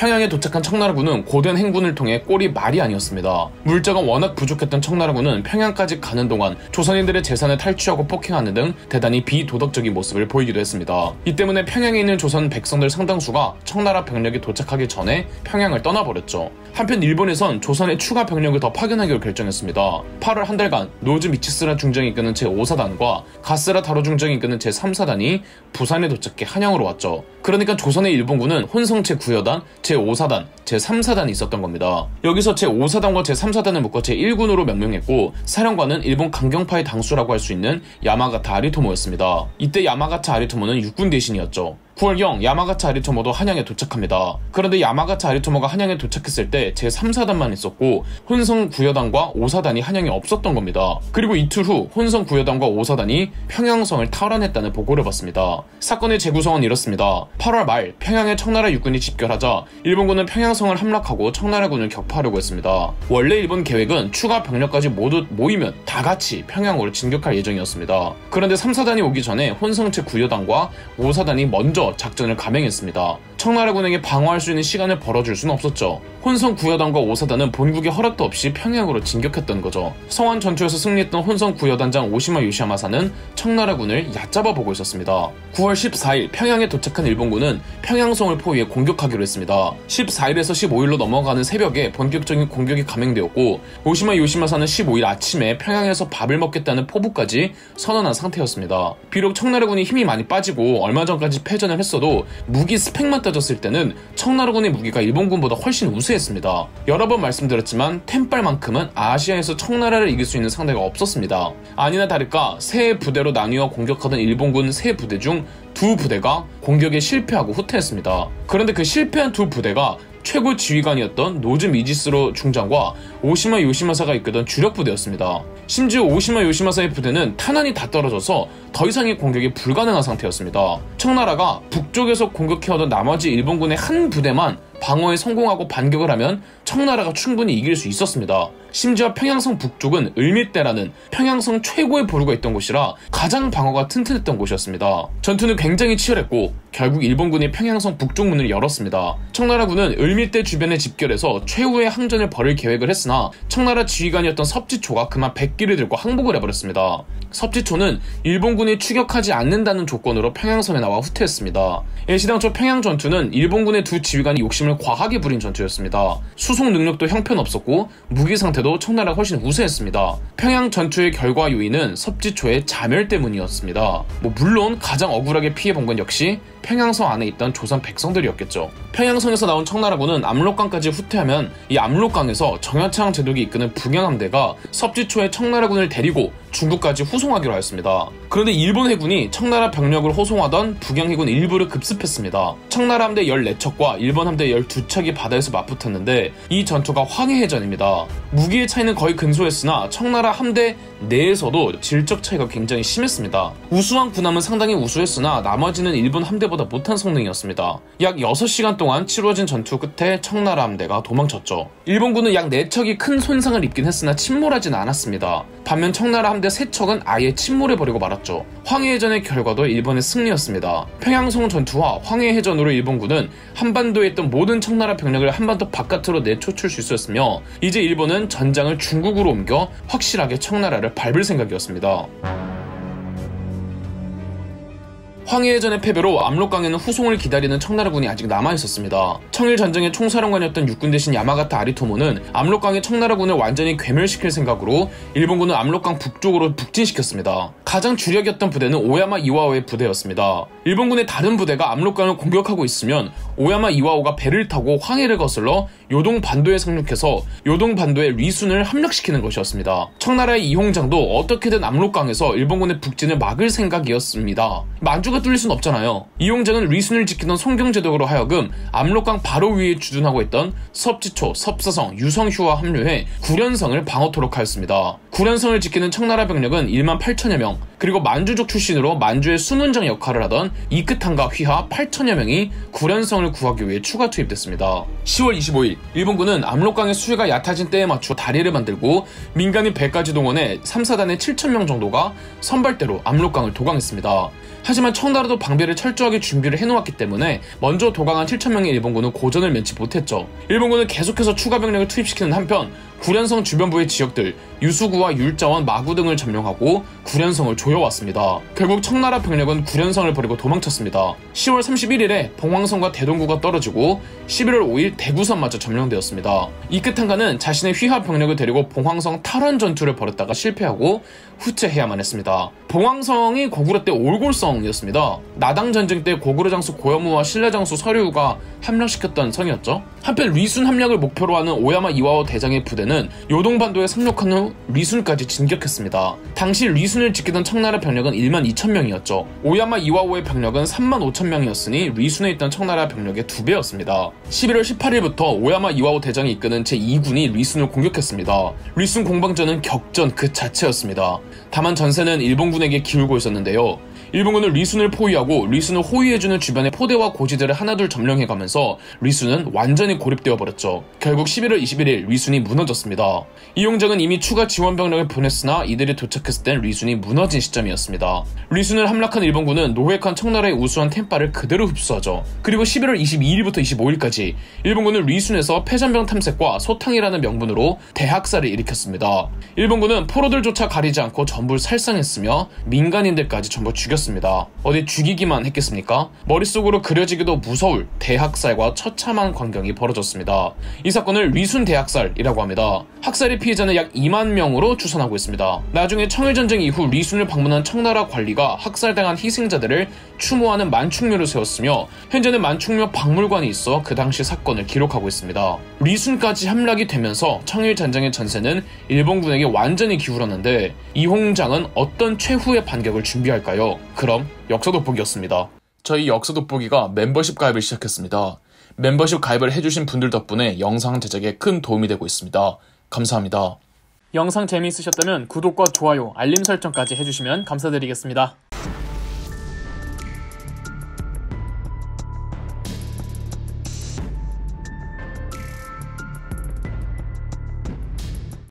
평양에 도착한 청나라군은 고된 행군을 통해 꼴이 말이 아니었습니다. 물자가 워낙 부족했던 청나라군은 평양까지 가는 동안 조선인들의 재산을 탈취하고 폭행하는 등 대단히 비도덕적인 모습을 보이기도 했습니다. 이 때문에 평양에 있는 조선 백성들 상당수가 청나라 병력이 도착하기 전에 평양을 떠나버렸죠. 한편 일본에선 조선에 추가 병력을 더 파견하기로 결정했습니다. 8월 한 달간 노즈 미치스라 중정이 이끄는 제5사단과 가스라 다로 중정이 이끄는 제3사단이 부산에 도착해 한양으로 왔죠. 그러니까 조선의 일본군은 혼성 제9여단, 제5사단, 제3사단이 있었던 겁니다. 여기서 제5사단과 제3사단을 묶어 제1군으로 명명했고 사령관은 일본 강경파의 당수라고 할 수 있는 야마가타 아리토모였습니다. 이때 야마가타 아리토모는 육군 대신이었죠. 9월경 야마가타 아리토모도 한양에 도착합니다. 그런데 야마가타 아리토모가 한양에 도착했을 때 제3사단만 있었고 혼성 9여단과 5사단이 한양에 없었던 겁니다. 그리고 이틀 후 혼성 9여단과 5사단이 평양성을 탈환했다는 보고를 받습니다. 사건의 재구성은 이렇습니다. 8월 말 평양에 청나라 육군이 집결하자 일본군은 평양성을 함락하고 청나라군을 격파하려고 했습니다. 원래 일본 계획은 추가 병력까지 모두 모이면 다 같이 평양으로 진격할 예정이었습니다. 그런데 3사단이 오기 전에 혼성 제9여단과 5사단이 먼저 작전을 감행했습니다. 청나라군에게 방어할 수 있는 시간을 벌어줄 수는 없었죠. 혼성 구여단과 오사단은 본국의 허락도 없이 평양으로 진격했던 거죠. 성안 전투에서 승리했던 혼성 구여단장 오시마 요시야마사는 청나라군을 얕잡아 보고 있었습니다. 9월 14일 평양에 도착한 일본군은 평양성을 포위해 공격하기로 했습니다. 14일에서 15일로 넘어가는 새벽에 본격적인 공격이 감행되었고, 오시마 요시마사는 15일 아침에 평양에서 밥을 먹겠다는 포부까지 선언한 상태였습니다. 비록 청나라군이 힘이 많이 빠지고 얼마 전까지 패전을 했어도 무기 스펙만 따졌을 때는 청나라군의 무기가 일본군보다 훨씬 우세했습니다. 여러 번 말씀드렸지만 템빨만큼은 아시아에서 청나라를 이길 수 있는 상대가 없었습니다. 아니나 다를까 세 부대로 나뉘어 공격하던 일본군 세 부대 중 두 부대가 공격에 실패하고 후퇴했습니다. 그런데 그 실패한 두 부대가 최고 지휘관이었던 노즈 미지스로 중장과 오시마 요시마사가 이끄던 주력 부대였습니다. 심지어 오시마 요시마사의 부대는 탄환이 다 떨어져서 더 이상의 공격이 불가능한 상태였습니다. 청나라가 북쪽에서 공격해오던 나머지 일본군의 한 부대만 방어에 성공하고 반격을 하면 청나라가 충분히 이길 수 있었습니다. 심지어 평양성 북쪽은 을밀대라는 평양성 최고의 보루가 있던 곳이라 가장 방어가 튼튼했던 곳이었습니다. 전투는 굉장히 치열했고 결국 일본군이 평양성 북쪽 문을 열었습니다. 청나라군은 을밀대 주변에 집결해서 최후의 항전을 벌일 계획을 했으나 청나라 지휘관이었던 섭지초가 그만 백기를 들고 항복을 해버렸습니다. 섭지초는 일본군이 추격하지 않는다는 조건으로 평양성에 나와 후퇴했습니다. 일시당초 평양 전투는 일본군의 두 지휘관이 욕심을 과하게 부린 전투였습니다. 수송 능력도 형편없었고 무기 상태도 청나라가 훨씬 우세했습니다. 평양 전투의 결과 요인은 섭지초의 자멸 때문이었습니다. 물론 가장 억울하게 피해본 건 역시 평양성 안에 있던 조선 백성들이었겠죠. 평양성에서 나온 청나라군은 압록강까지 후퇴하면 이 압록강에서 정여창 제독이 이끄는 북양함대가 섭지초의 청나라군을 데리고 중국까지 후송하기로 하였습니다. 그런데 일본 해군이 청나라 병력을 호송하던 북양해군 일부를 급습했습니다. 청나라 함대 14척과 일본 함대 12척이 바다에서 맞붙었는데 이 전투가 황해해전입니다. 무기의 차이는 거의 근소했으나 청나라 함대 내에서도 질적 차이가 굉장히 심했습니다. 우수한 군함은 상당히 우수했으나 나머지는 일본 함대보다 못한 성능이었습니다. 약 6시간 동안 치루어진 전투 끝에 청나라 함대가 도망쳤죠. 일본군은 약 4척이 큰 손상을 입긴 했으나 침몰하진 않았습니다. 반면 청나라 함대 3척은 아예 침몰해버리고 말았죠. 황해해전의 결과도 일본의 승리였습니다. 평양성 전투와 황해해전으로 일본군은 한반도에 있던 모든 청나라 병력을 한반도 바깥으로 내쫓을 수 있었으며 이제 일본은 전장을 중국으로 옮겨 확실하게 청나라를 밟을 생각이었습니다. 황해해전의 패배로 압록강에는 후송을 기다리는 청나라군이 아직 남아있었습니다. 청일전쟁의 총사령관이었던 육군 대신 야마가타 아리토모는 압록강의 청나라군을 완전히 괴멸시킬 생각으로 일본군은 압록강 북쪽으로 북진시켰습니다. 가장 주력이었던 부대는 오야마 이와오의 부대였습니다. 일본군의 다른 부대가 압록강을 공격하고 있으면 오야마 이와오가 배를 타고 황해를 거슬러 요동반도에 상륙해서 요동반도의 리순을 함락시키는 것이었습니다. 청나라의 이홍장도 어떻게든 압록강에서 일본군의 북진을 막을 생각이었습니다. 만주가 뚫릴 순 없잖아요. 이홍장은 리순을 지키던 송경제독으로 하여금 압록강 바로 위에 주둔하고 있던 섭지초, 섭사성, 유성휴와 합류해 구련성을 방어토록 하였습니다. 구련성을 지키는 청나라 병력은 1만 8천여 명, 그리고 만주족 출신으로 만주의 수문장 역할을 하던 이크탄과 휘하 8천여 명이 구련성을 구하기 위해 추가 투입됐습니다. 10월 25일 일본군은 압록강의 수위가 얕아진 때에 맞추어 다리를 만들고 민간인 100까지 동원해 3사단의 7,000명 정도가 선발대로 압록강을 도강했습니다. 하지만 청나라도 방비를 철저하게 준비를 해놓았기 때문에 먼저 도강한 7,000명의 일본군은 고전을 면치 못했죠. 일본군은 계속해서 추가 병력을 투입시키는 한편 구련성 주변부의 지역들 유수구와 율자원, 마구 등을 점령하고 구련성을 조여왔습니다. 결국 청나라 병력은 구련성을 버리고 도망쳤습니다. 10월 31일에 봉황성과 대동구가 떨어지고 11월 5일 대구선마저 점령되었습니다. 이크탄가는 자신의 휘하 병력을 데리고 봉황성 탈환 전투를 벌였다가 실패하고 후퇴해야만 했습니다. 봉황성이 고구려 때 올골성이었습니다. 나당 전쟁 때 고구려 장수 고여무와 신라 장수 서류가 함락시켰던 성이었죠. 한편 리순 함락을 목표로 하는 오야마 이와오 대장의 부대는 요동반도에 상륙한 후 리순까지 진격했습니다. 당시 리순을 지키던 청나라 병력은 1만 2천 명이었죠. 오야마 이와오의 병력은 3만 5천 명이었으니 리순에 있던 청나라 병력의 2배였습니다. 11월 18일부터 오야마 이와오 대장이 이끄는 제2군이 리순을 공격했습니다. 리순 공방전은 격전 그 자체였습니다. 다만 전세는 일본군에게 기울고 있었는데요. 일본군은 리순을 포위하고 리순을 호위해주는 주변의 포대와 고지대를 하나둘 점령해가면서 리순은 완전히 고립되어 버렸죠. 결국 11월 21일 리순이 무너졌습니다. 이용장은 이미 추가 지원 병력을 보냈으나 이들이 도착했을 땐 리순이 무너진 시점이었습니다. 리순을 함락한 일본군은 노획한 청나라의 우수한 템파를 그대로 흡수하죠. 그리고 11월 22일부터 25일까지 일본군은 리순에서 패전병 탐색과 소탕이라는 명분으로 대학살을 일으켰습니다. 일본군은 포로들조차 가리지 않고 전부 살상했으며 민간인들까지 전부 죽였습니다. 어디 죽이기만 했겠습니까? 머릿속으로 그려지기도 무서울 대학살과 처참한 광경이 벌어졌습니다. 이 사건을 리순 대학살이라고 합니다. 학살의 피해자는 약 2만 명으로 추산하고 있습니다. 나중에 청일전쟁 이후 리순을 방문한 청나라 관리가 학살당한 희생자들을 추모하는 만축묘를 세웠으며 현재는 만축묘 박물관이 있어 그 당시 사건을 기록하고 있습니다. 리순까지 함락이 되면서 청일전쟁의 전세는 일본군에게 완전히 기울었는데 이홍장은 어떤 최후의 반격을 준비할까요? 그럼 역사 돋보기였습니다. 저희 역사 돋보기가 멤버십 가입을 시작했습니다. 멤버십 가입을 해주신 분들 덕분에 영상 제작에 큰 도움이 되고 있습니다. 감사합니다. 영상 재미있으셨다면 구독과 좋아요, 알림 설정까지 해주시면 감사드리겠습니다.